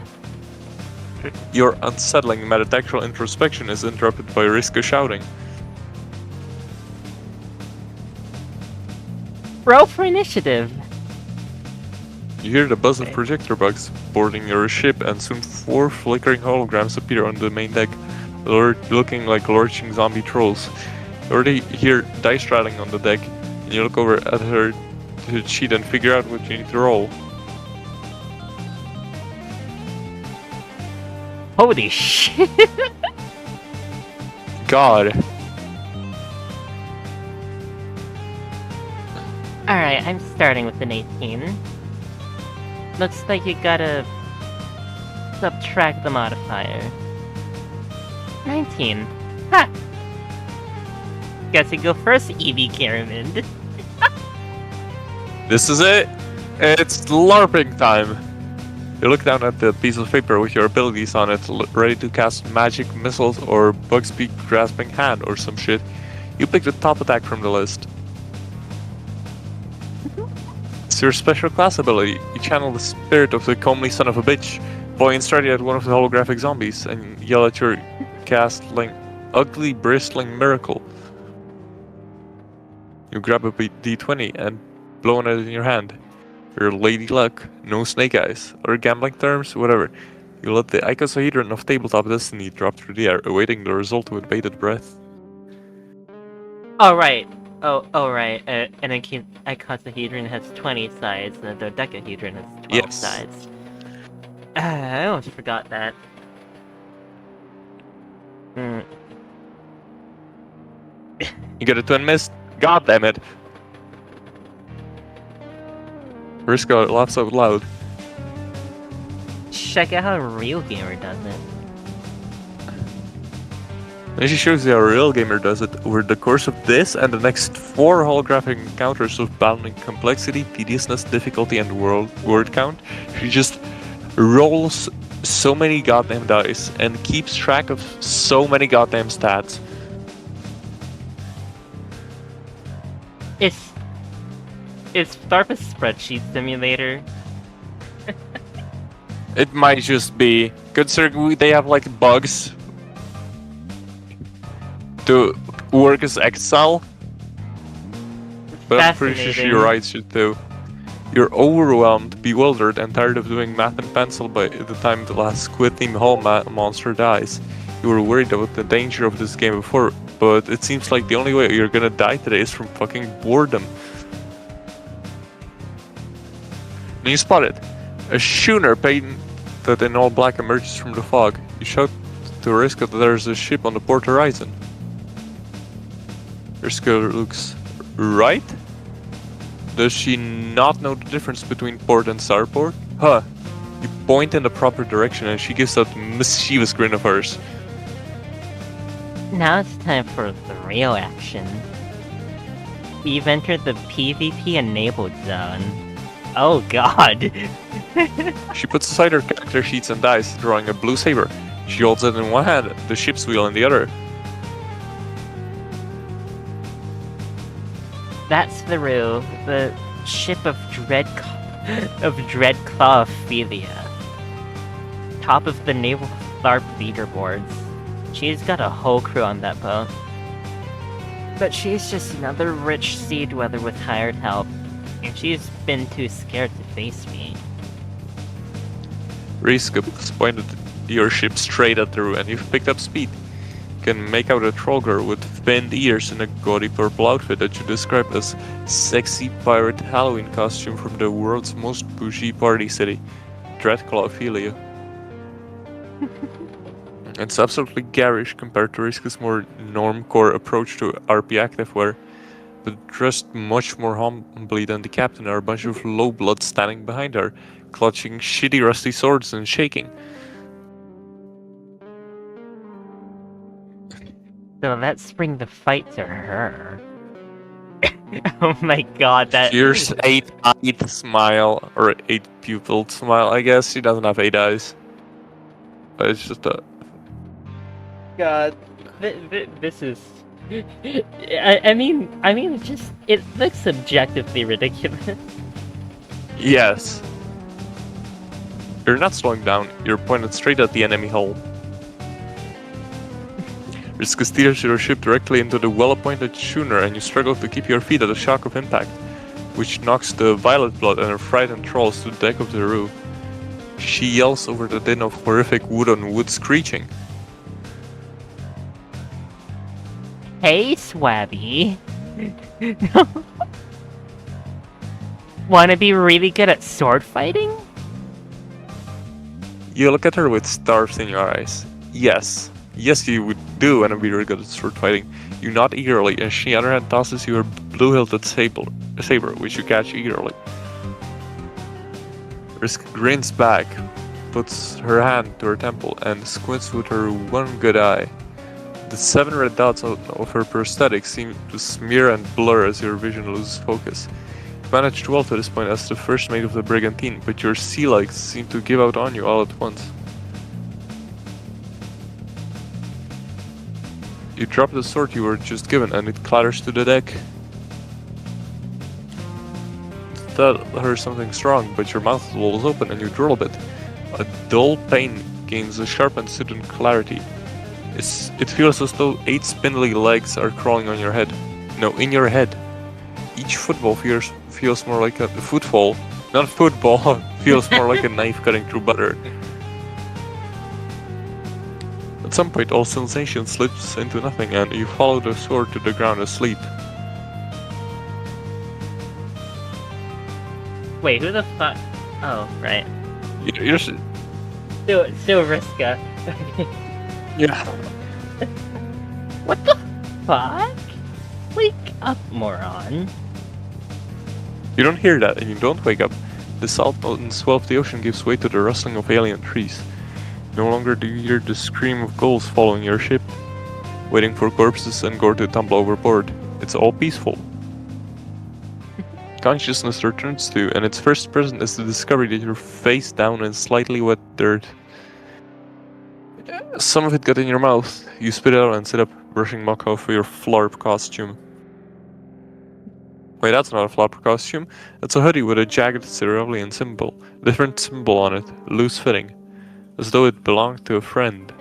Your unsettling metatextual introspection is interrupted by Riska shouting. Roll for initiative. You hear the buzz of projector bugs boarding your ship, and soon 4 flickering holograms appear on the main deck, looking like lurching zombie trolls. You already hear dice rattling on the deck, and you look over at her sheet and figure out what you need to roll. Holy shit. God. Alright, I'm starting with an 18. Looks like you gotta subtract the modifier. 19. Ha! Guess you go first, Evie Caramond. This is it! It's LARPing time! You look down at the piece of paper with your abilities on it, ready to cast magic missiles or Bugsby grasping hand or some shit. You pick the top attack from the list. It's your special class ability. You channel the spirit of the comely son of a bitch, point straight at one of the holographic zombies, and yell at your castling ugly bristling miracle. You grab a d20 and blow on it in your hand. Your lady luck, no snake eyes, or gambling terms, whatever. You let the icosahedron of tabletop destiny drop through the air, awaiting the result with bated breath. Oh, right. Oh, right. An icosahedron has 20 sides, and a dodecahedron has 12 sides. I almost forgot that. You get a twin miss? God damn it! Riska laughs out loud. check out how a real gamer does it. And she shows you how a real gamer does it over the course of this and the next 4 holographic encounters of balancing complexity, tediousness, difficulty, and word count. She just rolls so many goddamn dice and keeps track of so many goddamn stats. It's Tharp a spreadsheet simulator. It might just be, considering they have like bugs to work as Excel. But I'm pretty sure she Fascinating. writes it too. You're overwhelmed, bewildered, and tired of doing math in pencil by the time the last Squid Team Hall monster dies. You were worried about the danger of this game before, but it seems like the only way you're gonna die today is from fucking boredom. And you spot it. A schooner painted in all black emerges from the fog. You shout to Riska that there's a ship on the port horizon. Riska looks right. Does she not know the difference between port and starport? Huh. You point in the proper direction and she gives that mischievous grin of hers. Now it's time for the real action. We've entered the PvP enabled zone. Oh god. She puts aside her character sheets and dice, drawing a blue saber. She holds it in one hand, the ship's wheel in the other. That's the Rue, the ship of Dreadclawophilia. Top of the naval Tharp leaderboards. She's got a whole crew on that boat. But she's just another rich sea dweller with hired help, and she's been too scared to face me. Riska pointed your ship straight at the Rue and you've picked up speed. You can make out a troll girl with finned ears in a gaudy purple outfit that you described as sexy pirate Halloween costume from the world's most bougie party city, Dreadclawophilia. It's absolutely garish compared to Riska's more normcore approach to RP activewear, but dressed much more humbly than the captain are a bunch of low bloods standing behind her, clutching shitty rusty swords and shaking. So let's bring the fight to her. Oh my god, that... Fierce 8-eyed smile, or 8-pupiled smile, I guess. She doesn't have 8 eyes. But it's just a... God, this is... I mean, it just... It looks objectively ridiculous. Yes. You're not slowing down, you're pointed straight at the enemy hull. Riska steers your ship directly into the well-appointed schooner and you struggle to keep your feet at the shock of impact, which knocks the violet blood and her frightened trolls to the deck of the Rue. She yells over the din of horrific wood-on-wood screeching. Hey, Swabby. Wanna be really good at sword fighting? You look at her with stars in your eyes. Yes. Yes, you would do wanna be really good at sword fighting. You nod eagerly, and she on the other hand tosses you her blue-hilted saber, which you catch eagerly. Risk grins back, puts her hand to her temple, and squints with her one good eye. The 7 red dots of her prosthetics seem to smear and blur as your vision loses focus. You managed well to this point as the first mate of the brigantine, but your sea legs seem to give out on you all at once. You drop the sword you were just given and it clatters to the deck. Tell her something strong, but your mouth rolls open and you drool a bit. A dull pain gains a sharp and sudden clarity. It feels as though 8 spindly legs are crawling on your head. No, in your head. Each football feels more like a football. Not football, feels more like a knife cutting through butter. At some point, all sensation slips into nothing, and you follow the sword to the ground asleep. Wait, who the fuck? Oh, right. You're Still Riska. yeah. What the fuck? Wake up, moron. You don't hear that, and you don't wake up. The salt and swell of the ocean gives way to the rustling of alien trees. No longer do you hear the scream of gulls following your ship, waiting for corpses and gore to tumble overboard. It's all peaceful. Consciousness returns to you, and its first present is the discovery that you're face down in slightly wet dirt. Some of it got in your mouth. You spit it out and sit up, brushing muck off your flarp costume. Wait, that's not a flarp costume. It's a hoodie with a jagged cerulean symbol. Different symbol on it, loose fitting, as though it belonged to a friend.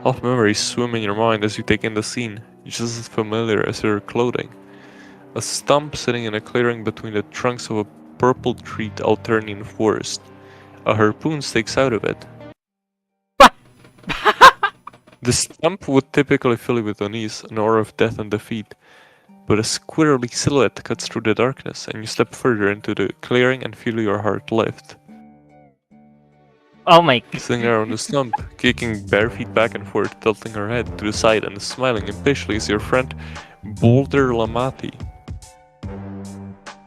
Half memories swim in your mind as you take in the scene, just as familiar as your clothing. A stump sitting in a clearing between the trunks of a purple-treed Alternian forest. A harpoon sticks out of it. The stump would typically fill you with unease, an aura of death and defeat, but a squirrely silhouette cuts through the darkness, and you step further into the clearing and feel your heart lift. Oh my. Sitting there on the stump, kicking bare feet back and forth, tilting her head to the side and smiling impatiently is your friend Boulder Lamati.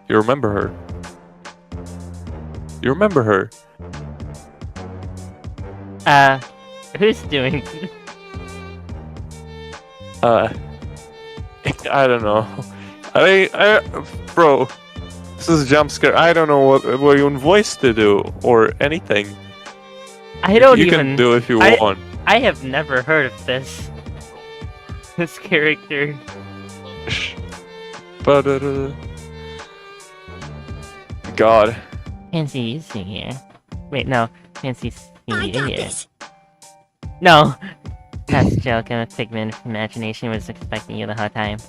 You remember her. You remember her. Who's doing? I don't know. Bro, this is a jump scare. I don't know what your voice to do or anything. I don't you even. You can do if you want. I have never heard of this. This character. But God. Fancy you sing here. Wait, no. Fancy I seeing you got here. this. No. That's a joke. I'm a figment of imagination. Was expecting you the whole time.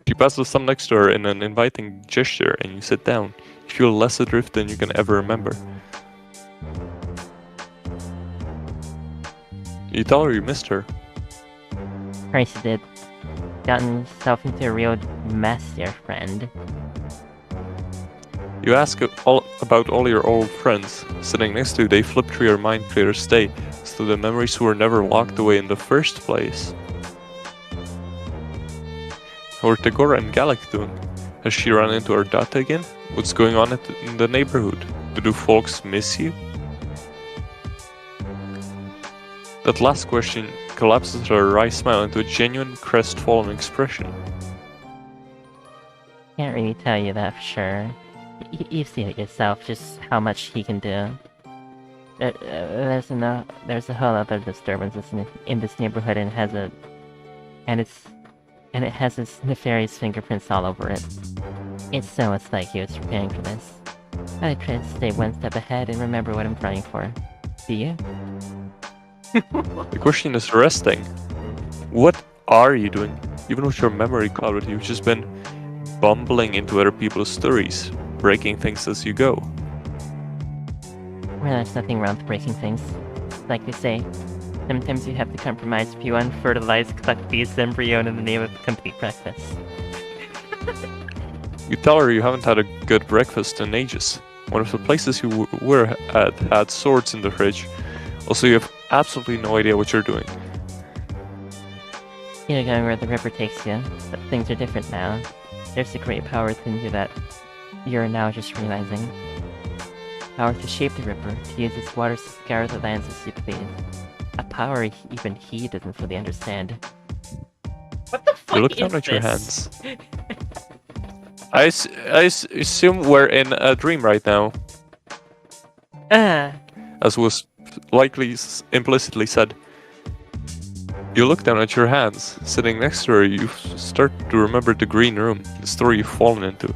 She passes some next to her in an inviting gesture, and you sit down. You feel less adrift than you can ever remember. You tell her you missed her. Christ did. Gotten yourself into a real mess, dear friend. You ask about all your old friends. Sitting next to you, they flip through your mind clear as day, as to the memories who were never locked away in the first place. How are Tegora and Gallic doing? Has she run into her data again? What's going on in the neighborhood? Do folks miss you? That last question collapses her wry smile into a genuine crestfallen expression. Can't really tell you that for sure. You've seen it yourself, just how much he can do. There's a whole other disturbance in this neighborhood, and it has its nefarious fingerprints all over it. It's almost like he was preparing for this. I try to stay one step ahead and remember what I'm running for. Do you? The question is resting. What are you doing? Even with your memory clouded, you've just been bumbling into other people's stories, breaking things as you go. Well, there's nothing wrong with breaking things. Like they say, sometimes you have to compromise if you unfertilized Cluckbee's embryo in the name of complete breakfast. You tell her you haven't had a good breakfast in ages. One of the places you were at had swords in the fridge. Also, you have absolutely no idea what you're doing. You're going where the river takes you, but things are different now. There's a great power within you that you're now just realizing. Power to shape the river, to use its waters to scour the lands as you please. A power even he doesn't fully understand. What the fuck You look is down at your this? hands. I assume we're in a dream right now, as was likely implicitly said. You look down at your hands. Sitting next to her, you start to remember the green room, the story you've fallen into.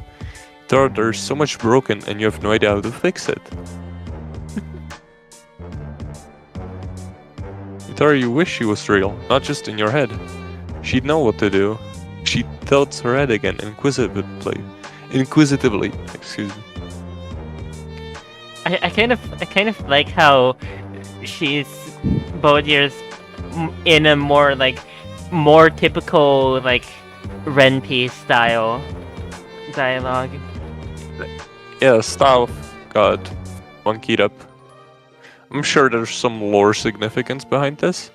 There's so much broken and you have no idea how to fix it. You tell her you wish she was real, not just in your head. She'd know what to do. She tilts her head again inquisitively, excuse me. I kind of like how she's Bodier's in a more typical Renpi style dialogue. Yeah, style got monkeyed up. I'm sure there's some lore significance behind this.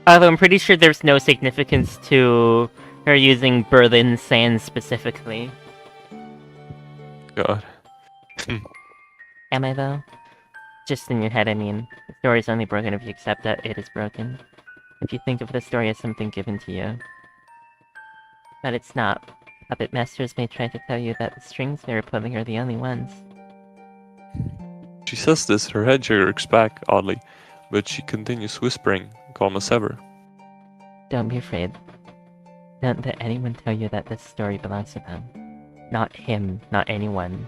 Although I'm pretty sure there's no significance to Her using Berlin Sand specifically. God. Am I though? Just in your head, I mean. The story's only broken if you accept that it is broken. If you think of the story as something given to you. But it's not. Puppet masters may try to tell you that the strings they are pulling are the only ones. She says this, her head jerks back oddly, but she continues whispering, calm as ever. Don't be afraid. Don't let anyone tell you that this story belongs to them. Not him, not anyone.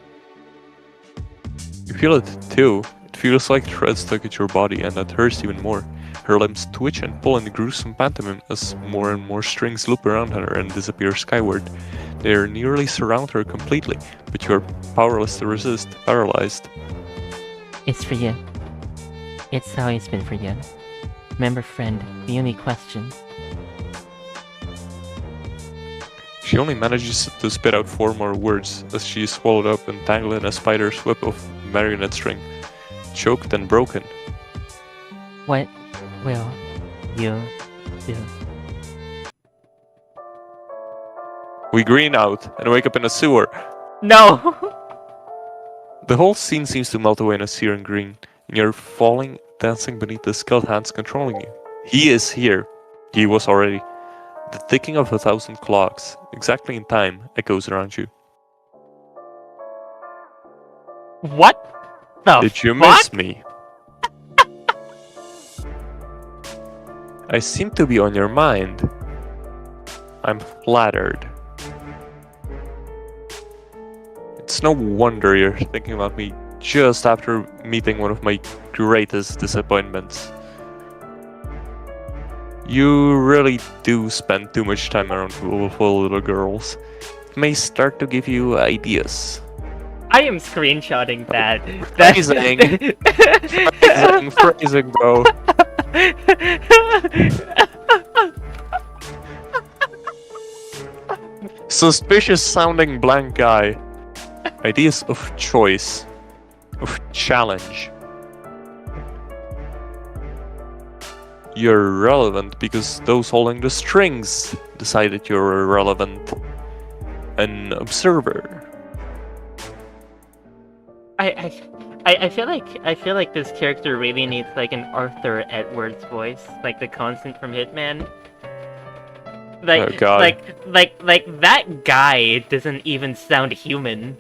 You feel it too. It feels like threads tug at your body, and that hurts even more. Her limbs twitch and pull in gruesome pantomime as more and more strings loop around her and disappear skyward. They nearly surround her completely, but you are powerless to resist, paralyzed. It's for you. It's always been for you. Remember, friend, the only question. She only manages to spit out 4 more words as she is swallowed up and tangled in a spider's web of marionette string, choked and broken. What will you do? We green out and wake up in a sewer. No! The whole scene seems to melt away in a searing green, and you're falling, dancing beneath the skilled hands controlling you. He is here. He was already. The ticking of 1,000 clocks, exactly in time, echoes around you. What the Did you fuck? miss me? I seem to be on your mind. I'm flattered. It's no wonder you're thinking about me just after meeting one of my greatest disappointments. You really do spend too much time around beautiful little girls. It may start to give you ideas. I am screenshotting that. Phrasing. Phrasing, bro. Suspicious sounding blank guy. Ideas of choice. Of challenge. You're relevant because those holding the strings decided you're irrelevant. An observer. I feel like this character really needs like an Arthur Edwards voice, like the constant from Hitman. Like, Oh, God. like that guy doesn't even sound human.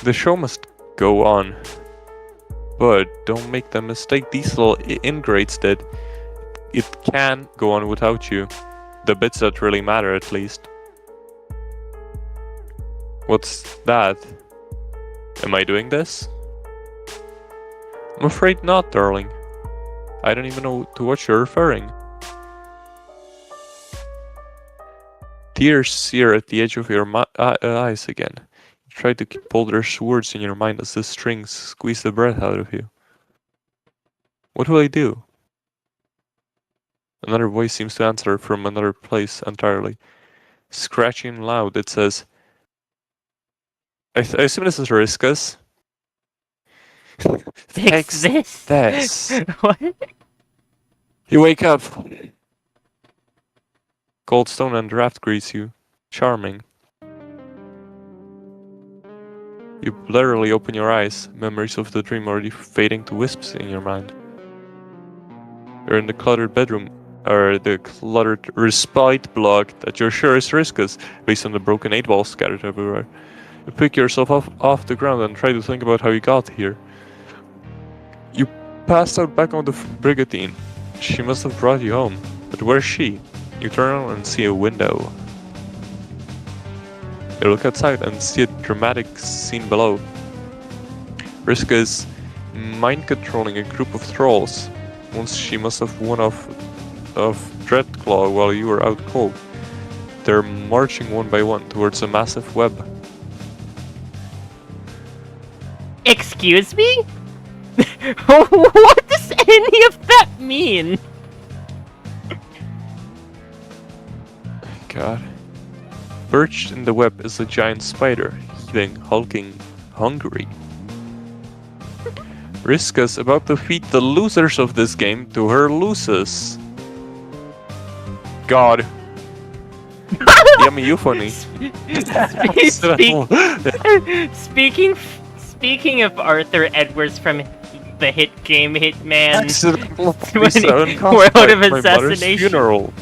The show must go on. But don't make the mistake these little ingrates did. It can go on without you. The bits that really matter, at least. What's that? Am I doing this? I'm afraid not, darling. I don't even know to what you're referring. Tears sear at the edge of your eyes again. You try to pull their words in your mind as the strings squeeze the breath out of you. What will I do? Another voice seems to answer from another place entirely. Scratching loud, it says, I assume this is Riskus. Fix this. This. What? You wake up. Cold stone and draft greets you. Charming. You blurrily open your eyes, memories of the dream already fading to wisps in your mind. You're in the cluttered bedroom, or the cluttered respite block that you're sure is Riskus, based on the broken 8-balls scattered everywhere. You pick yourself off the ground and try to think about how you got here. You passed out back on the brigantine. She must have brought you home. But where's she? You turn around and see a window. You look outside and see a dramatic scene below. Riska is mind-controlling a group of trolls. Once she must have won off of Dreadclaw while you were out cold. They're marching one by one towards a massive web. Excuse me? What does any of that mean? God. Perched in the web is a giant spider, heaving, hulking, hungry. Riska's about to feed the losers of this game to her losers. God. Yummy euphony. Speaking of Arthur Edwards from the hit game Hitman, Accidental World of my mother's Assassination. funeral.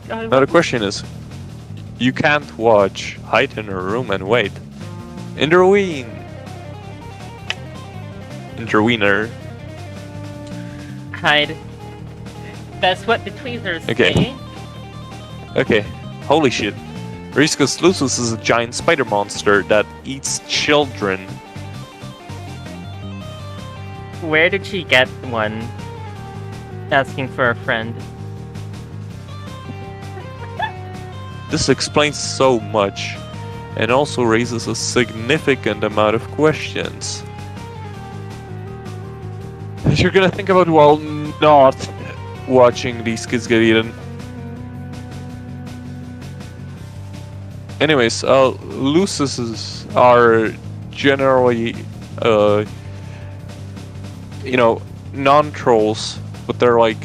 Now the question is, you can't watch, hide in her room and wait. Intervene! Intervener. Hide. That's what the tweezers Okay. say. Okay, holy shit. Riska's Lusus is a giant spider monster that eats children. Where did she get one? Asking for a friend. This explains so much, and also raises a significant amount of questions. That you're gonna think about while not watching these kids get eaten. Anyways, Lususes are generally, you know, non-trolls, but they're like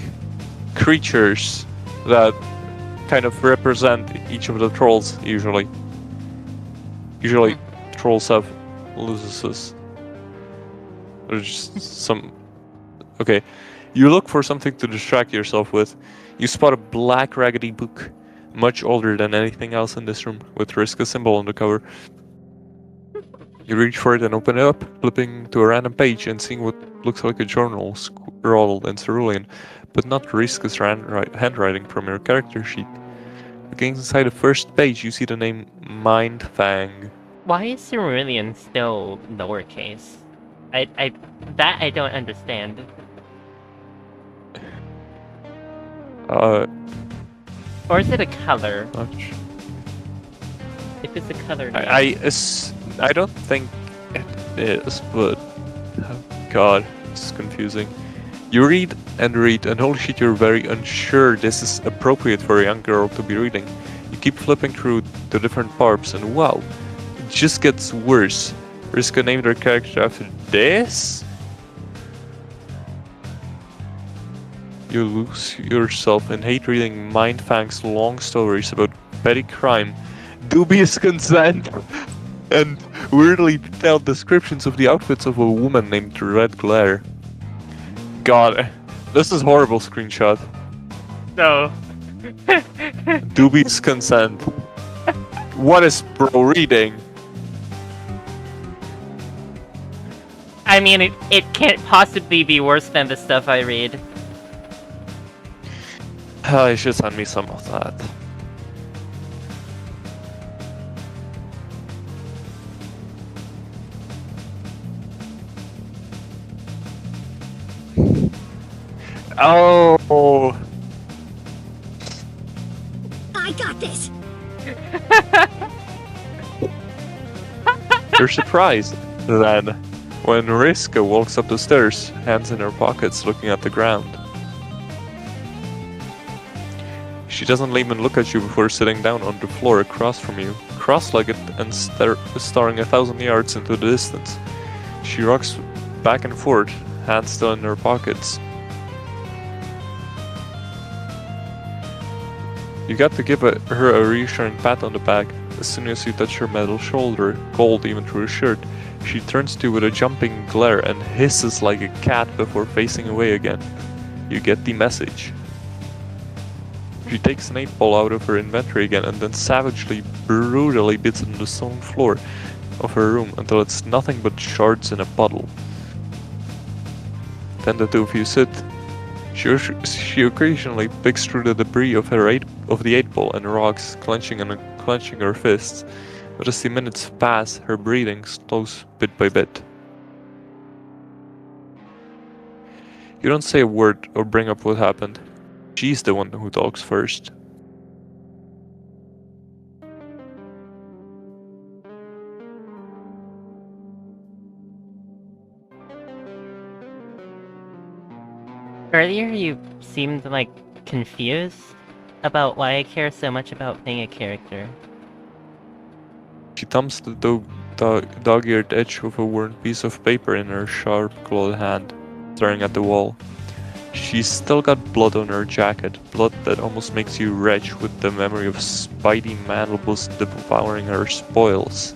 creatures that kind of represent each of the trolls, usually. Usually, trolls have Lususes. There's just some... Okay. You look for something to distract yourself with. You spot a black raggedy book, much older than anything else in this room, with Riska symbol on the cover. You reach for it and open it up, flipping to a random page and seeing what looks like a journal scrawled in cerulean, but not Riska's handwriting from your character sheet. Looking inside the first page, you see the name Mindfang. Why is cerulean still lowercase? That I don't understand. Or is it a color? Much. If it's a color name. I don't think it is, but oh god, it's confusing. You read, and holy shit, you're very unsure this is appropriate for a young girl to be reading. You keep flipping through the different parts, and wow, it just gets worse. Riska named her character after this? You lose yourself and hate reading Mindfang's long stories about petty crime, dubious consent, and weirdly detailed descriptions of the outfits of a woman named Red Glare. God, this is horrible screenshot. No. Dubious consent. What is bro reading? I mean, it can't possibly be worse than the stuff I read. You should send me some of that. Oh, I got this. you're surprised then when Riska walks up the stairs, hands in her pockets, looking at the ground. She doesn't even look at you before sitting down on the floor across from you, cross-legged and staring 1,000 yards into the distance. She rocks back and forth, hands still in her pockets. You got to give her a reassuring pat on the back. As soon as you touch her metal shoulder, cold even through her shirt, she turns to you with a jumping glare and hisses like a cat before facing away again. You get the message. She takes an 8-ball out of her inventory again and then savagely, brutally beats it on the stone floor of her room until it's nothing but shards in a puddle. Then the two of you sit. She occasionally picks through the debris of the 8-ball and rocks, clenching her fists. But as the minutes pass, her breathing slows bit by bit. You don't say a word or bring up what happened. She's the one who talks first. Earlier you seemed like confused. about why I care so much about playing a character. She thumbs the dog-eared edge of a worn piece of paper in her sharp-clawed hand, staring at the wall. She's still got blood on her jacket, blood that almost makes you retch with the memory of Spidey mandibles devouring her spoils.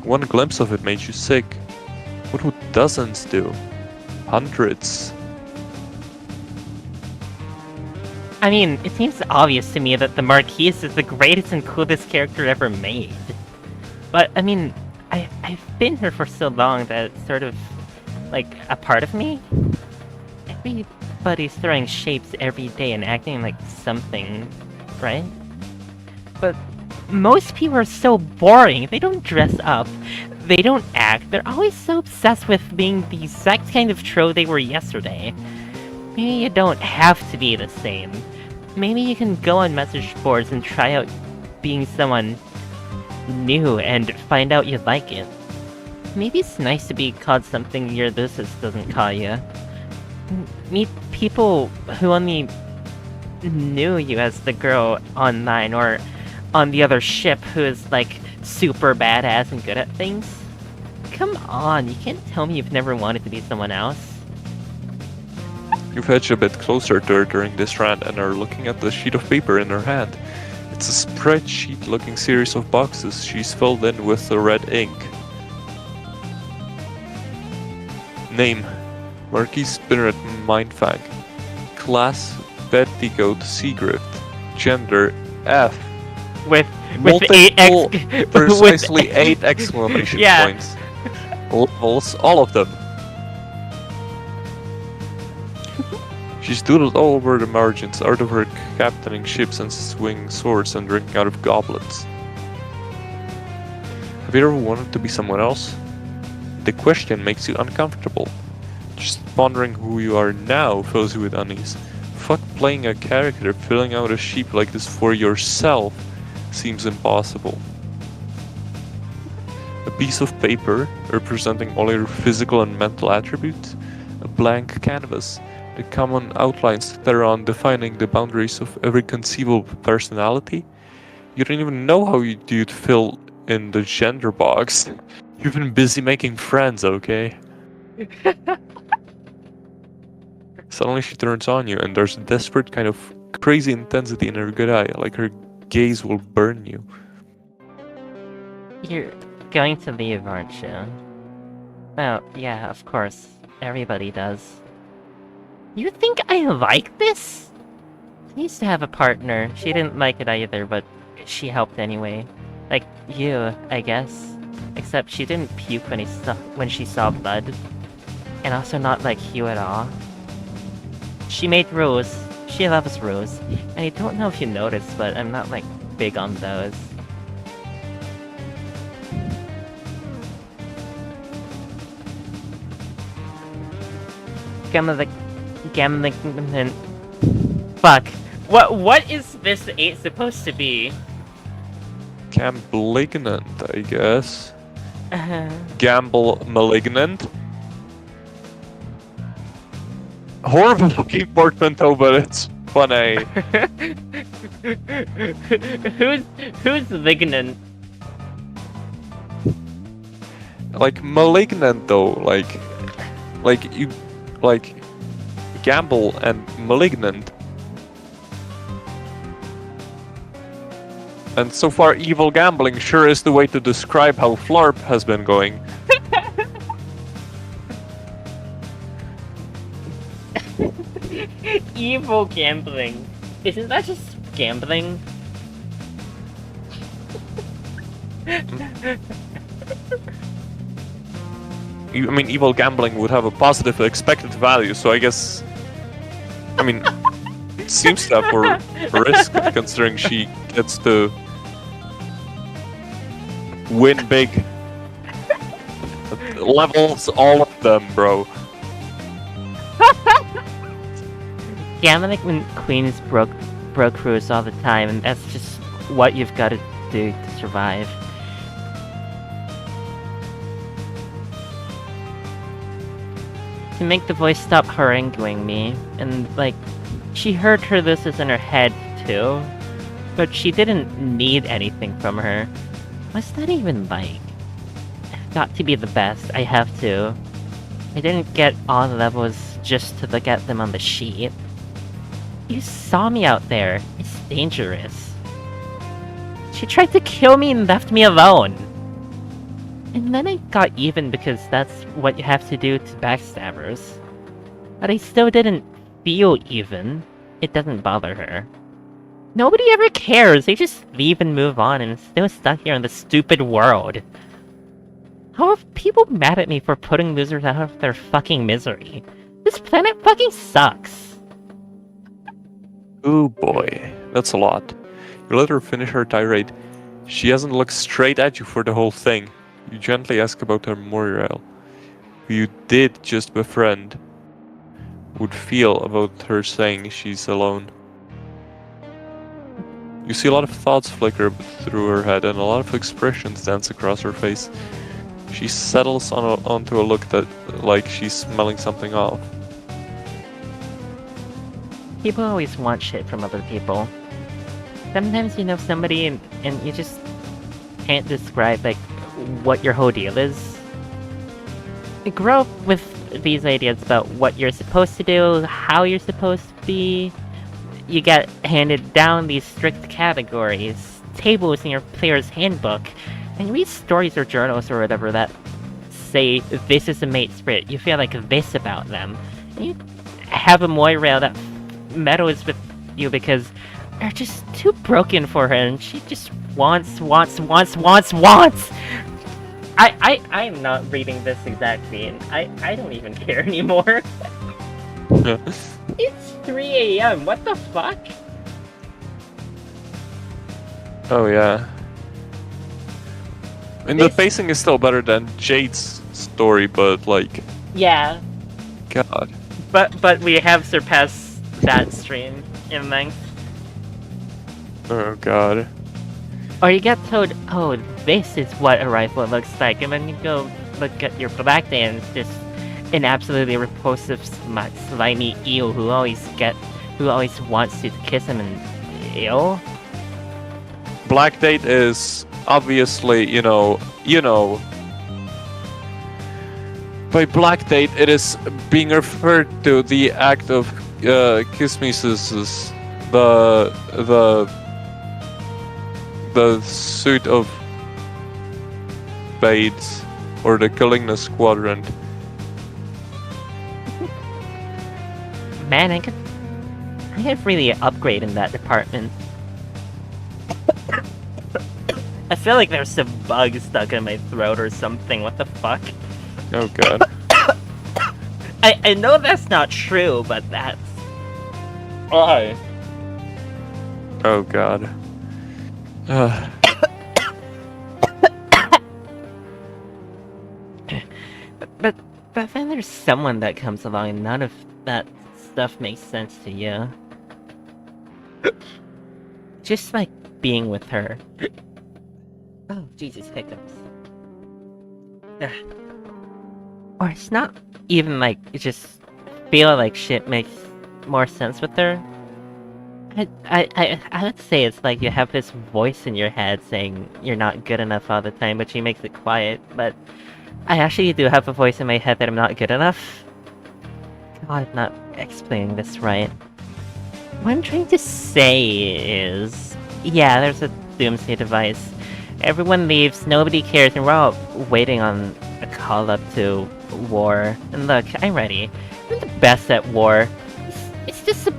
One glimpse of it made you sick. What would dozens do? Hundreds. I mean, it seems obvious to me that the Marquise is the greatest and coolest character ever made. But, I mean, I've been here for so long that it's sort of, like, a part of me. Everybody's throwing shapes every day and acting like something, right? But most people are so boring. They don't dress up. They don't act. They're always so obsessed with being the exact kind of troll they were yesterday. Maybe you don't have to be the same. Maybe you can go on message boards and try out being someone new and find out you like it. Maybe it's nice to be called something your Lucis doesn't call you. Meet people who only knew you as the girl online or on the other ship who is like super badass and good at things. Come on, you can't tell me you've never wanted to be someone else. You've edged a bit closer to her during this rant and are looking at the sheet of paper in her hand. It's a spreadsheet-looking series of boxes she's filled in with the red ink. Name: Marquise Spinneret Mindfang. Class: Petticoat Seagrift. Gender: F. With Multiple, 8 precisely 8 exclamation Yeah. points. Levels, all of them. She's doodled all over the margins, out of her captaining ships and swinging swords and drinking out of goblets. Have you ever wanted to be someone else? The question makes you uncomfortable. Just pondering who you are now fills you with unease. Fuck playing a character, filling out a sheet like this for yourself seems impossible. A piece of paper representing all your physical and mental attributes, a blank canvas, the common outlines that are on defining the boundaries of every conceivable personality. You don't even know how you'd fill in the gender box. You've been busy making friends, okay? Suddenly she turns on you and there's a desperate kind of crazy intensity in her good eye, like her gaze will burn you. You're going to leave, aren't you? Well, yeah, of course. Everybody does. You think I like this? I used to have a partner. She didn't like it either, but she helped anyway. Like you, I guess. Except she didn't puke when she saw blood. And also not like you at all. She made rules. She loves rules. And I don't know if you noticed, but I'm not like big on those. Gambling. Fuck. What is this 8 supposed to be? Malignant, I guess. Gamble malignant. Horrible looking portmanteau, but it's funny. Who's malignant? Like malignant though, like you like gamble and malignant. And so far evil gambling sure is the way to describe how Flarp has been going. Evil gambling. Isn't that just gambling? I mean, evil gambling would have a positive expected value, so I guess... I mean, it seems to have more risk, considering she gets to win big. Levels all of them, bro. Gambling when queens broke rules all the time, and that's just what you've got to do to survive. To make the voice stop haranguing me, and like, She heard her this is in her head, too. But she didn't need anything from her. What's that even like? I've got to be the best, I have to. I didn't get all the levels just to look at them on the sheet. You saw me out there. It's dangerous. She tried to kill me and left me alone. And then I got even because that's what you have to do to backstabbers. But I still didn't feel even. It doesn't bother her. Nobody ever cares. They just leave and move on and still stuck here in this stupid world. How are people mad at me for putting losers out of their fucking misery? This planet fucking sucks. Oh boy, that's a lot. You let her finish her tirade. She hasn't looked straight at you for the whole thing. You gently ask about her morale. Who you did just befriend would feel about her saying she's alone. You see a lot of thoughts flicker through her head and a lot of expressions dance across her face. She settles onto a look that like she's smelling something off. People always want shit from other people. Sometimes you know somebody and you just can't describe like what your whole deal is. You grow up with these ideas about what you're supposed to do, how you're supposed to be. You get handed down these strict categories, tables in your player's handbook, and you read stories or journals or whatever that say this is a mate spirit. You feel like this about them. And you have a Moira that meddles with you because they're just too broken for her and she just wants. I'm not reading this exactly and I don't even care anymore. It's 3 AM, what the fuck? Oh yeah. And the pacing is still better than Jade's story, but like... Yeah. God. But we have surpassed that stream in length. Oh god. Or you get told, oh, this is what a rifle looks like, and then you go look at your Black Day and it's just an absolutely repulsive, slimy eel who always wants you to kiss him and ew. Black Date is obviously, you know. By Black Date, it is being referred to the act of kismesis, the suit of Bates, or the Killingness Quadrant. Man, I could really upgrade in that department. I feel like there's some bug stuck in my throat or something, what the fuck? Oh god. I know that's not true, but that's... Why? Oh god. But then there's someone that comes along and none of that stuff makes sense to you. Just like being with her. Oh, Jesus, hiccups. Ugh. Or it's not even like, you just feel like shit makes more sense with her. I would say it's like you have this voice in your head saying you're not good enough all the time, but she makes it quiet, but I actually do have a voice in my head that I'm not good enough. God, I'm not explaining this right. What I'm trying to say is... Yeah, there's a doomsday device. Everyone leaves, nobody cares, and we're all waiting on a call up to war. And look, I'm ready. I'm the best at war. It's just a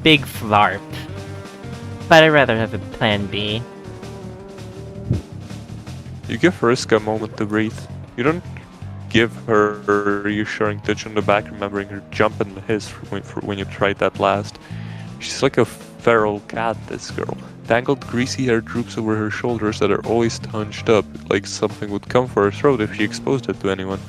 big flarp. But I'd rather have a plan B. You give Vriska a moment to breathe. You don't give her a reassuring touch on the back, remembering her jump and hiss for when you tried that last. She's like a feral cat, this girl. Tangled, greasy hair droops over her shoulders that are always hunched up, like something would come for her throat if she exposed it to anyone.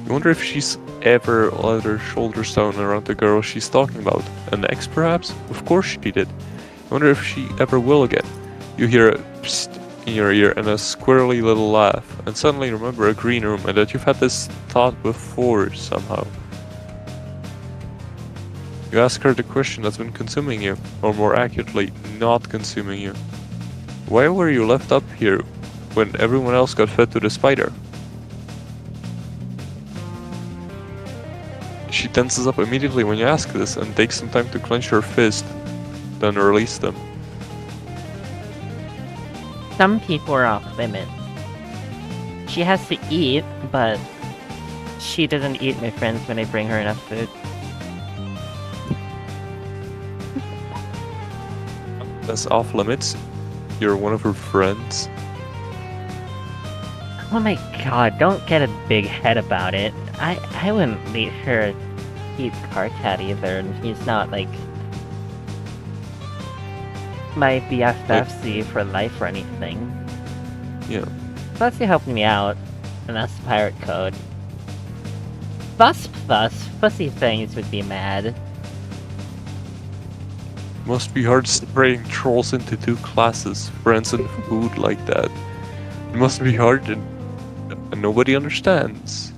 You wonder if she's ever let her shoulders down around the girl she's talking about. An ex, perhaps? Of course she did. I wonder if she ever will again. You hear a psst in your ear and a squirrely little laugh, and suddenly remember a green room and that you've had this thought before somehow. You ask her the question that's been consuming you, or more accurately, not consuming you. Why were you left up here when everyone else got fed to the spider? She tenses up immediately when you ask this and takes some time to clench her fist, then release them. Some people are off limits. She has to eat, but she doesn't eat my friends when I bring her enough food. That's off limits. You're one of her friends. Oh my god, don't get a big head about it. I wouldn't let her eat Karkat either, and he's not like my BFFC for life or anything. Yeah. Plus you helped me out, and that's pirate code. Plus, pussy things would be mad. Must be hard separating trolls into two classes, friends and food like that. It must be hard and nobody understands.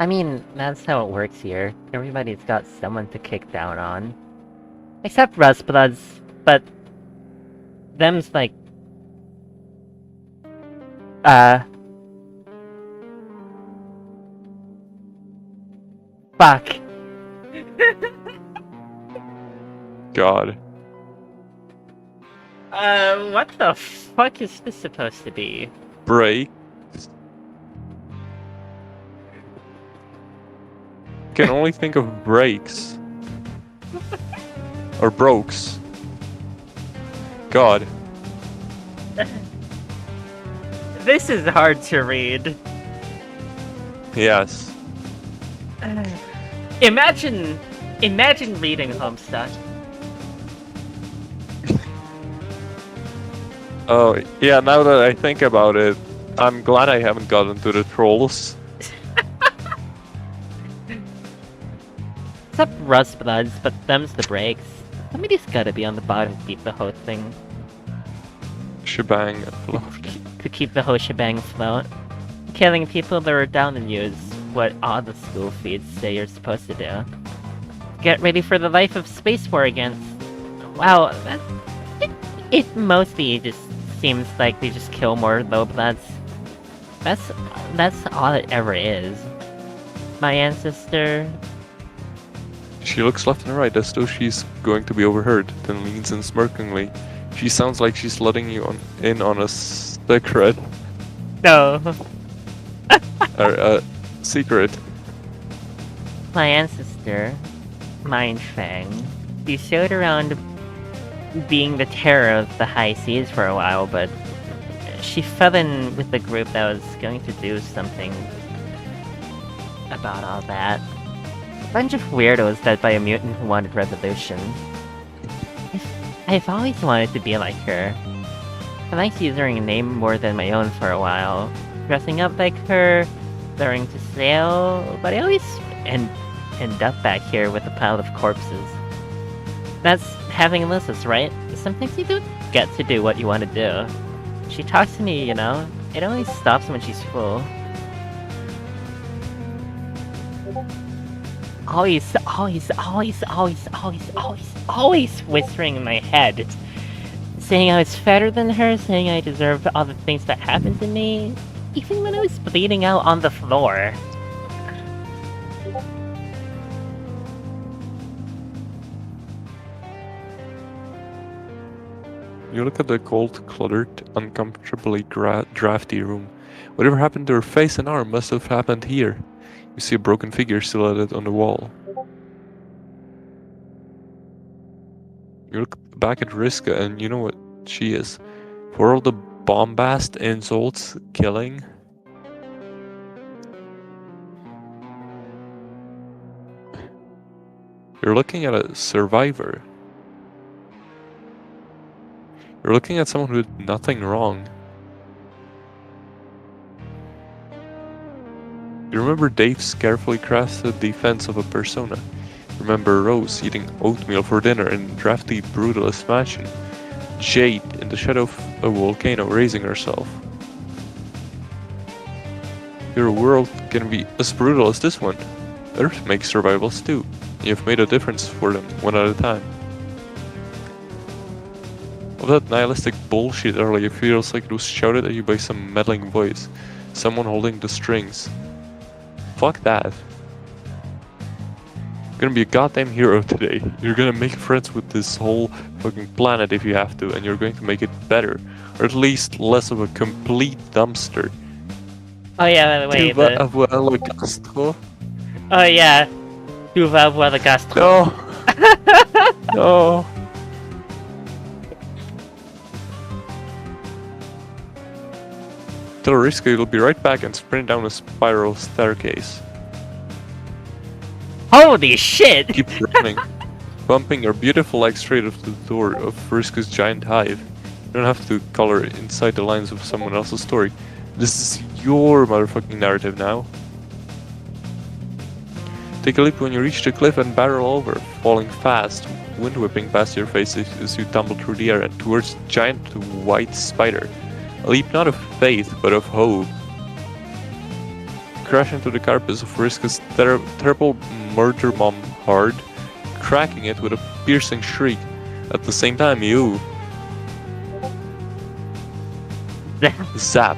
I mean, that's how it works here. Everybody's got someone to kick down on. Except Rustbloods, but them's like fuck. God. What the fuck is this supposed to be? Break. Can only think of breaks. Or brokes. God. This is hard to read. Yes. Imagine reading Homestuck. Oh, yeah, now that I think about it, I'm glad I haven't gotten to the trolls. Except Rustbloods, but them's the breaks. Somebody's gotta be on the bottom to keep the whole thing. Shebang afloat. To keep the whole shebang afloat. Killing people that are down on you is what all the school feeds say you're supposed to do. Get ready for the life of Space War against... Wow, it mostly just seems like they just kill more lowbloods. That's all it ever is. My ancestor... She looks left and right as though she's going to be overheard, then leans in smirkingly. She sounds like she's letting you in on a secret. No. Or a secret. My ancestor, Mind Fang, he showed around being the terror of the high seas for a while, but she fell in with the group that was going to do something about all that. A bunch of weirdos led by a mutant who wanted revolution. I've always wanted to be like her. I liked using a name more than my own for a while. Dressing up like her, learning to sail, but I always end up back here with a pile of corpses. That's having Alyssa's, right? Sometimes you don't get to do what you want to do. She talks to me, you know? It only stops when she's full. Always whispering in my head. Saying I was fatter than her, saying I deserved all the things that happened to me. Even when I was bleeding out on the floor. You look at the cold, cluttered, uncomfortably drafty room. Whatever happened to her face and arm must have happened here. You see a broken figure silhouetted on the wall. You look back at Riska and you know what she is. For all the bombast, insults, killing. You're looking at a survivor. You're looking at someone who did nothing wrong. You remember Dave's carefully crafted defense of a persona. Remember Rose eating oatmeal for dinner in drafty brutalist mansion. Jade in the shadow of a volcano raising herself. Your world can be as brutal as this one. Earth makes survivals too. You've made a difference for them, one at a time. All that nihilistic bullshit earlier feels like it was shouted at you by some meddling voice. Someone holding the strings. Fuck that. You're gonna be a goddamn hero today. You're gonna make friends with this whole fucking planet if you have to, and you're going to make it better. Or at least less of a complete dumpster. Oh yeah, by the way, Tu vas avoir le gastro. oh yeah, tu vas avoir le gastro. No! No! Tell Riska you'll be right back and sprint down a spiral staircase. Holy shit! Keep running, bumping your beautiful legs straight off the door of Riska's giant hive. You don't have to color inside the lines of someone else's story. This is your motherfucking narrative now. Take a leap when you reach the cliff and barrel over, falling fast, wind whipping past your face as you tumble through the air and towards the giant white spider. A leap not of faith, but of hope. Crash into the carapace of Riska's terrible murder mom hard, cracking it with a piercing shriek. At the same time, you... zap.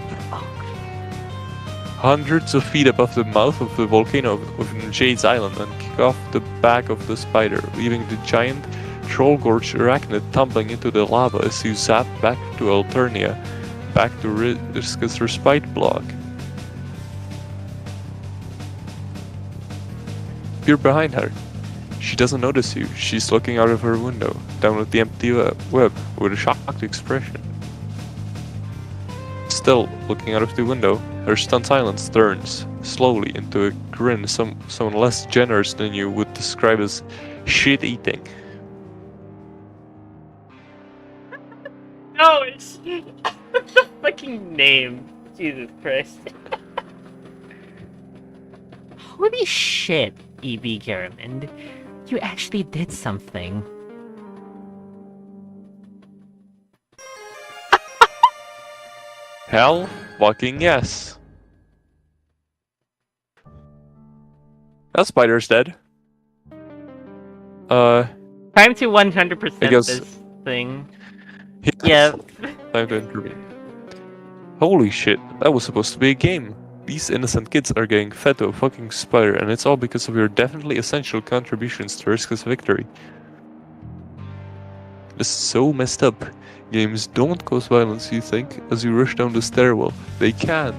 Hundreds of feet above the mouth of the volcano of Jade's Island and kick off the back of the spider, leaving the giant troll-gorged arachnid tumbling into the lava as you zap back to Alternia, back to Riska's respite block. You're behind her. She doesn't notice you. She's looking out of her window, down at the empty web, with a shocked expression. Still looking out of the window, her stunned silence turns, slowly, into a grin someone less generous than you would describe as shit-eating. No, it's the fucking name. Jesus Christ. Holy shit, E.B. Garland. You actually did something. Hell fucking yes. That spider's dead. Time to 100% I guess- this thing. Yes. Yeah. Time to intervene. Holy shit, that was supposed to be a game. These innocent kids are getting fed to a fucking spider, and it's all because of your definitely essential contributions to Riska's victory. This is so messed up. Games don't cause violence, you think, as you rush down the stairwell. They can't.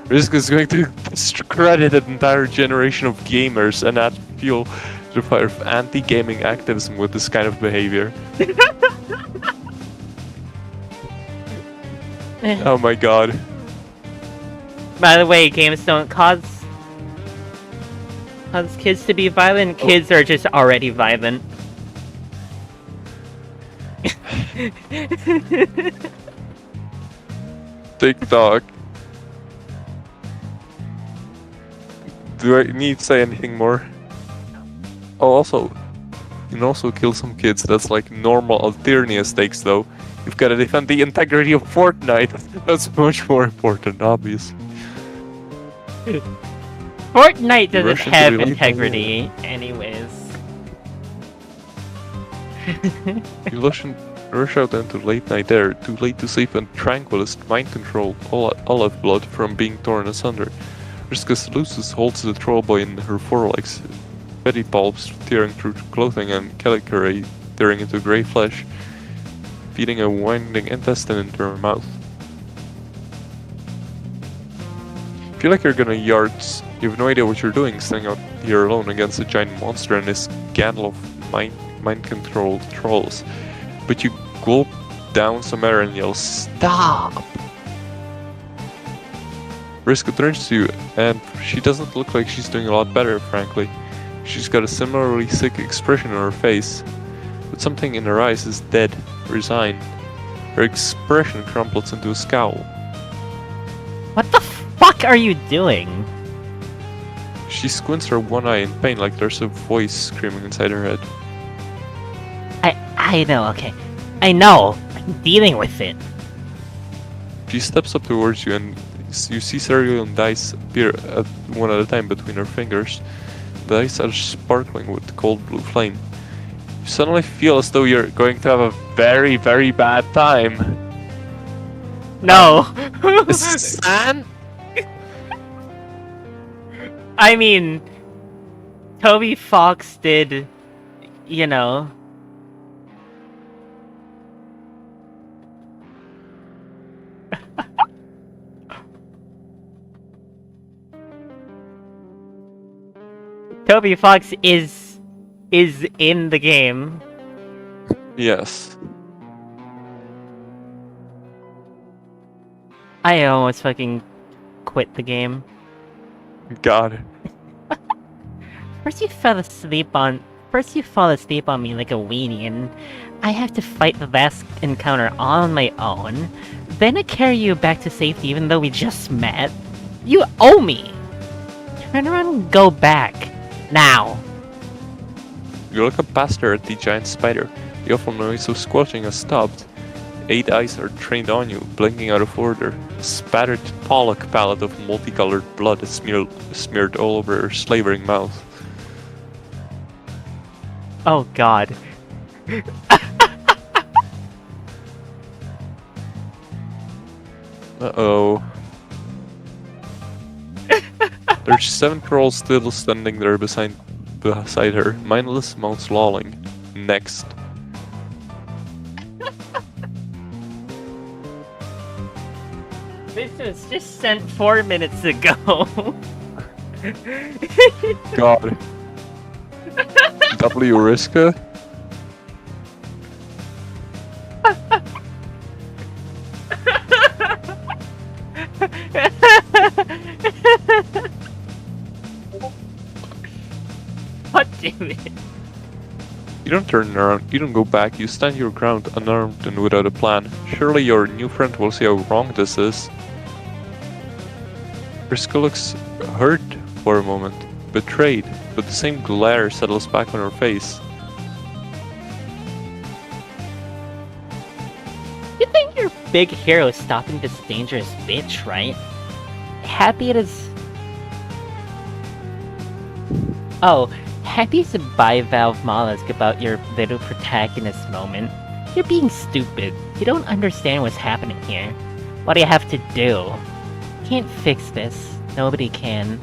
Riska is going to discredit an entire generation of gamers and add fuel to the fire of anti-gaming activism with this kind of behavior. Oh my god. By the way, games don't cause kids to be violent. Kids are just already violent. TikTok. Do I need to say anything more? Oh, also, you can also kill some kids. That's like normal Alternia stakes, though. You've got to defend the integrity of Fortnite. That's much more important, obviously. Fortnite doesn't Rush into have the elite integrity, anyways. You rush out into late night air, too late to sleep, and tranquilist mind control olive blood from being torn asunder. Riska Lucis holds the troll boy in her forelegs, petty bulbs tearing through clothing and caliculae tearing into grey flesh, feeding a winding intestine into her mouth. You feel like you're gonna yards. You have no idea what you're doing, standing out here alone against a giant monster and his scandal of mind-controlled trolls. But you gulp down some air and yell, "Stop!" Riska turns to you, and she doesn't look like she's doing a lot better, frankly. She's got a similarly sick expression on her face, but something in her eyes is dead, resigned. Her expression crumples into a scowl. What the fuck are you doing? She squints her one eye in pain like there's a voice screaming inside her head. I know, okay. I know! I'm dealing with it. She steps up towards you and you see cereal and dice appear one at a time between her fingers. The dice are sparkling with cold blue flame. You suddenly feel as though you're going to have a very, very bad time. No! San? I mean, Toby Fox did, you know. Toby Fox is in the game. Yes. I almost fucking quit the game. God. First you fall asleep on me like a weenie, and I have to fight the last encounter all on my own. Then I carry you back to safety even though we just met. You owe me! Turn around and go back. Now! You look up past her at the giant spider. The awful noise of squelching has stopped. 8 eyes are trained on you, blinking out of order. A spattered Pollock palette of multicolored blood is smeared all over her slavering mouth. Oh god. Uh-oh. There's 7 trolls still standing there beside her, mindless mouths lolling. Next. This was just sent 4 minutes ago. God. W. Riska? God damn it. You don't turn around, you don't go back, you stand your ground unarmed and without a plan. Surely your new friend will see how wrong this is. Riska looks hurt for a moment, betrayed, but the same glare settles back on her face. You think your big hero is stopping this dangerous bitch, right? Happy it is... Oh, happy as a bivalve mollusk about your little protagonist moment. You're being stupid. You don't understand what's happening here. What do you have to do? Can't fix this. Nobody can.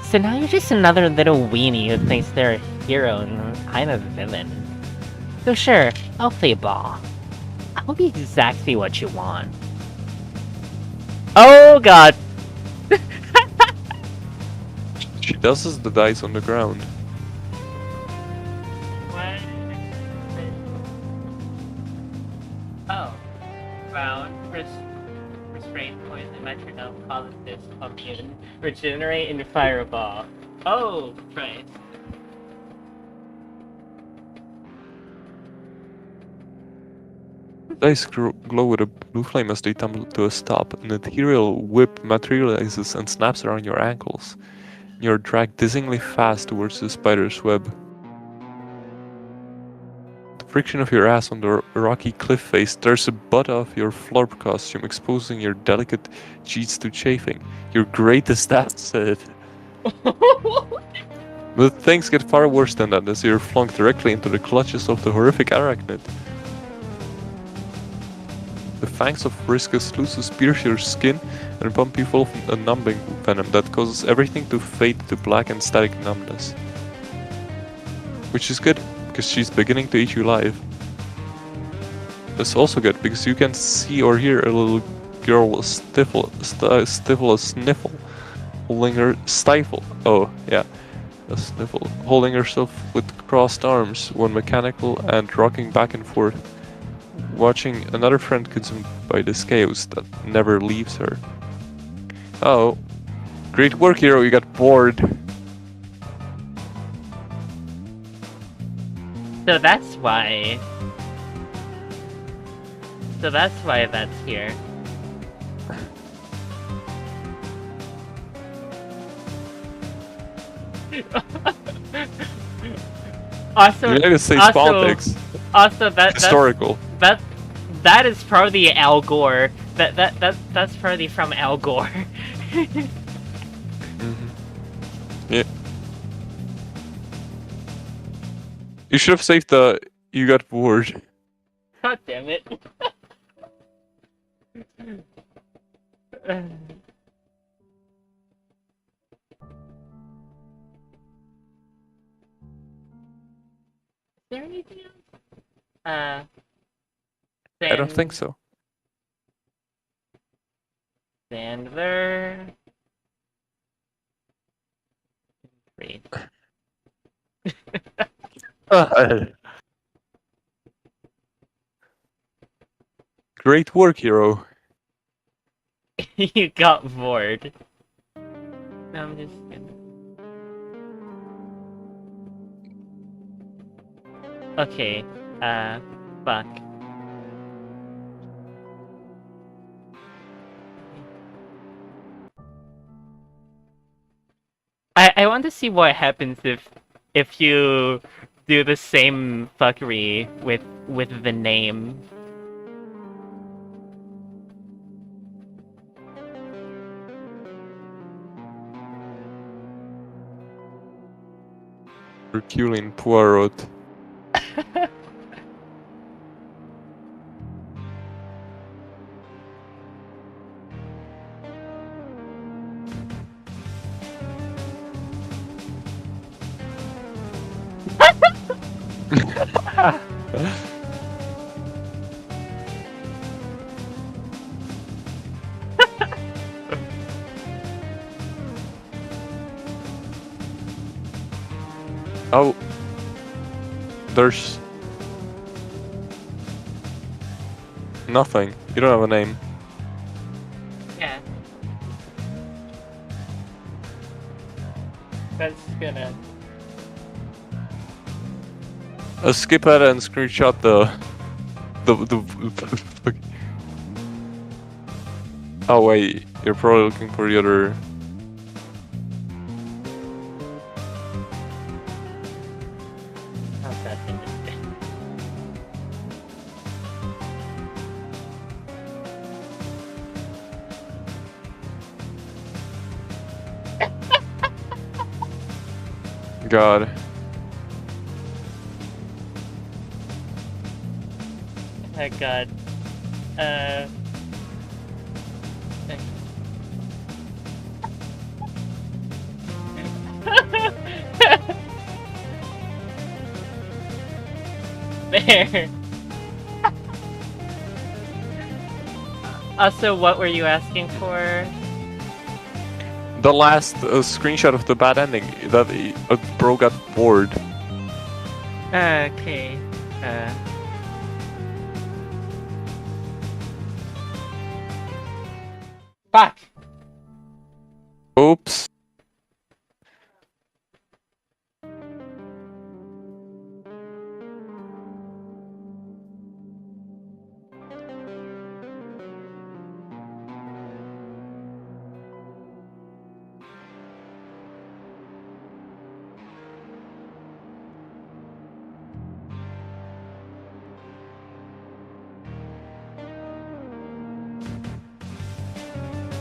So now you're just another little weenie who thinks they're a hero and I'm a villain. So sure, I'll play ball. I'll be exactly what you want. Oh god! She dusts the dice on the ground. Oh. Round. Restraint poison. Metronome causes this commune. Regenerate in fireball. Oh, Christ. Dice glow with a blue flame as they tumble to a stop. An ethereal whip materializes and snaps around your ankles. You're dragged dizzyingly fast towards the spider's web. The friction of your ass on the rocky cliff face tears the butt off your florp costume, exposing your delicate cheeks to chafing. Your greatest asset. But things get far worse than that as you're flung directly into the clutches of the horrific arachnid. The fangs of Riska's sluices pierce your skin and pump you full of a numbing venom that causes everything to fade to black and static numbness. Which is good, because she's beginning to eat you alive. It's also good, because you can see or hear a little girl stifle a sniffle, holding her stifle. Oh, yeah, a sniffle, holding herself with crossed arms, one mechanical and rocking back and forth, watching another friend consumed by this chaos that never leaves her. Oh, great work, hero, you got bored. So that's why that's here. Also, United States also, politics. also that's Historical. that is probably Al Gore. That's probably from Al Gore. Yeah. You should have saved the "you got bored." God damn it. Is there anything else? I don't think so. Sandler. Great. Great work, hero. You got bored. No, I'm just kidding. Okay, fuck. I want to see what happens if you do the same fuckery with the name. Herculean Poirot. Oh, there's nothing. You don't have a name. Yeah. That's gonna... Skip ahead and screenshot the Oh wait, you're probably looking for the other. How's that thing? God. Oh god. There. Also, what were you asking for? The last screenshot of the bad ending that bro got bored. Okay. Fuck. Oops.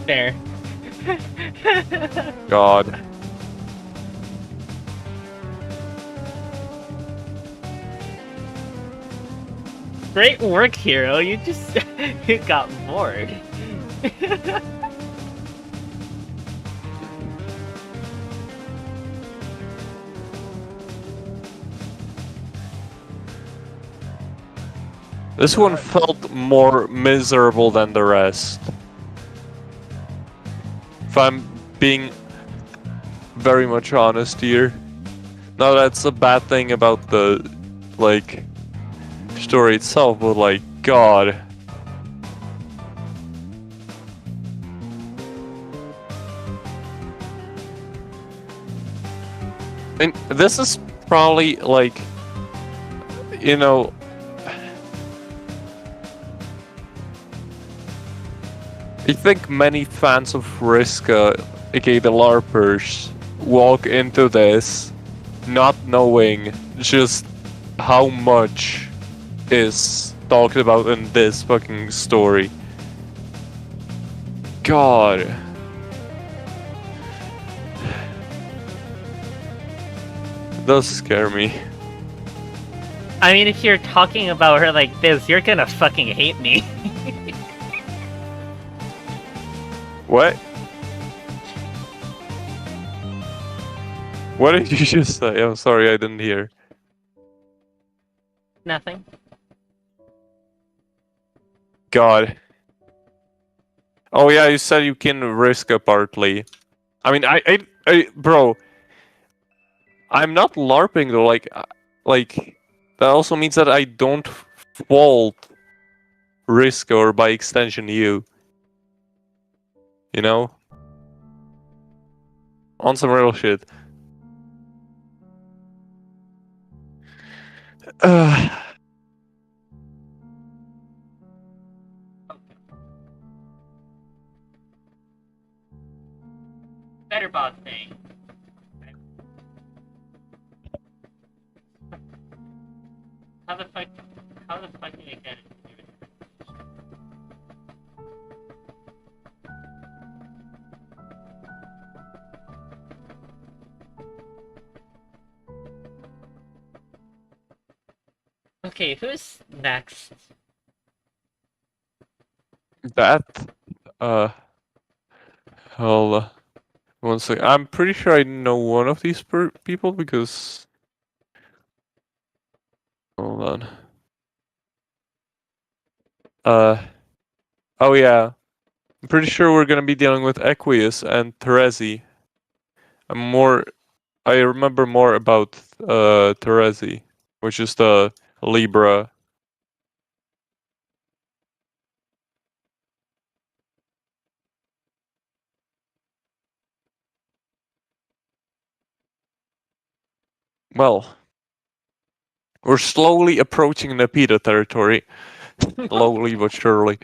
There. God. Great work, hero. You just you got bored. This one felt more miserable than the rest. If I'm being very much honest here. Now that's a bad thing about the, like, story itself, but like, God. And this is probably, like, you know, I think many fans of Risk, aka the LARPers, walk into this not knowing just how much is talked about in this fucking story. God. It does scare me. I mean, if you're talking about her like this, you're gonna fucking hate me. What? What did you just say? I'm sorry, I didn't hear. Nothing. God. Oh yeah, you said you can risk it partly. I mean, bro, I'm not LARPing though. Like that also means that I don't fault Risk or by extension you. You know, on some real shit. Better boss thing. How the fuck do you get it? Okay, who's next? That hold on. One second. I'm pretty sure I know one of these people because. Hold on. Oh yeah. I'm pretty sure we're gonna be dealing with Equius and Terezi. I remember more about Terezi, which is the Libra. Well, we're slowly approaching Nepeta territory. Slowly but surely.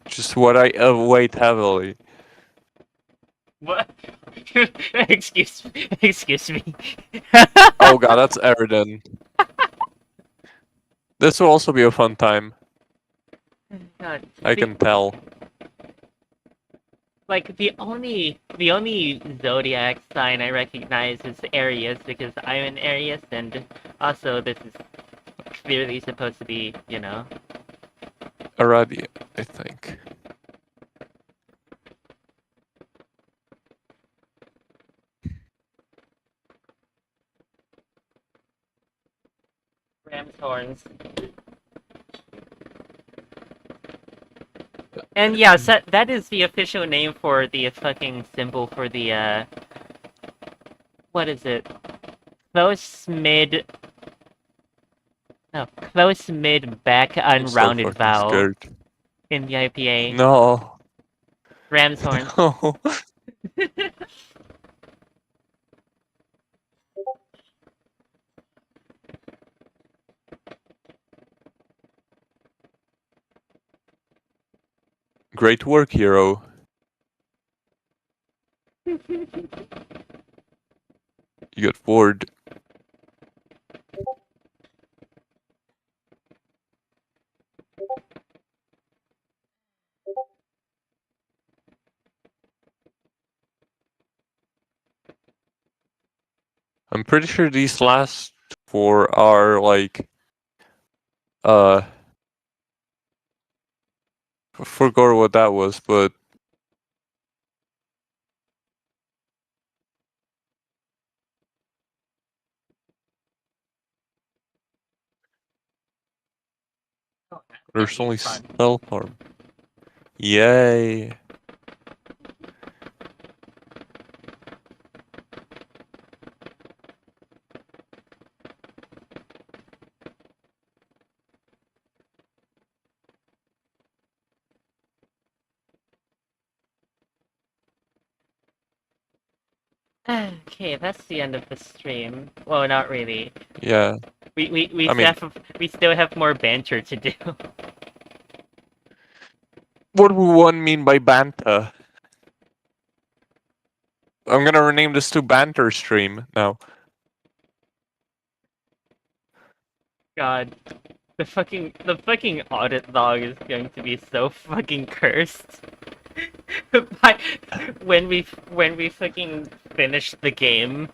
Just what I await heavily. What? Excuse me. Oh god, that's Eridan. This will also be a fun time. God, I can tell. like the only zodiac sign I recognize is Aries because I'm an Aries, and also this is clearly supposed to be, you know. Aradia, I think. Ram's horns. And yeah, so that is the official name for the fucking symbol for the what is it? Close mid back I'm so unrounded fucking vowel scared. in the IPA. No. Ram's horns. No. Great work, hero. You got Ford. I'm pretty sure these last four are like I forgot what that was, but there's only stealth arm. Yay. Okay, that's the end of the stream. Well, not really. Yeah. We I mean, we still have more banter to do. what would one mean by banta? I'm gonna rename this to Banter Stream now. God. The fucking audit log is going to be so fucking cursed. when we fucking finish the game.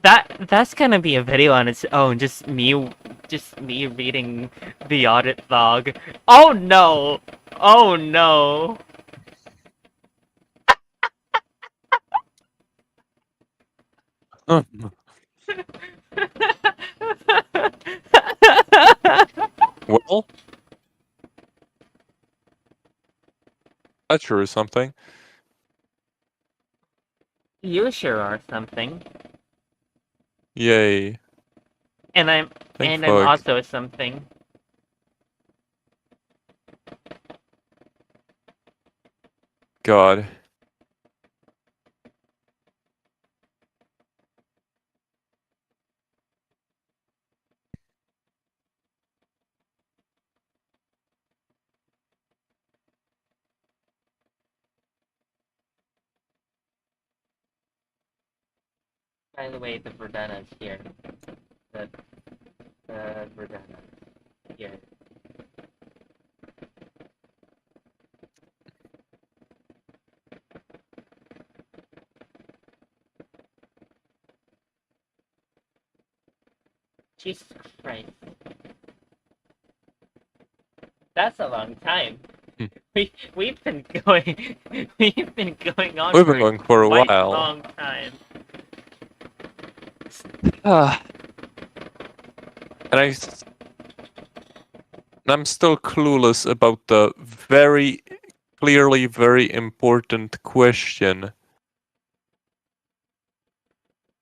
that that's gonna be a video on its own, just me reading the audit log. Oh no! Oh no! Well, that sure is something. You sure are something. Yay. And I'm Thank I'm fuck. also something. God. By the way, the Verdana's here. The Verdana's here. Jesus Christ. That's a long time. Hmm. We've been going we've been going on We've for been going for a quite while. long time. And I'm still clueless about the very clearly very important question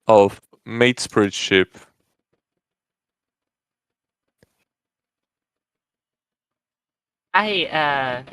of matesprideship. I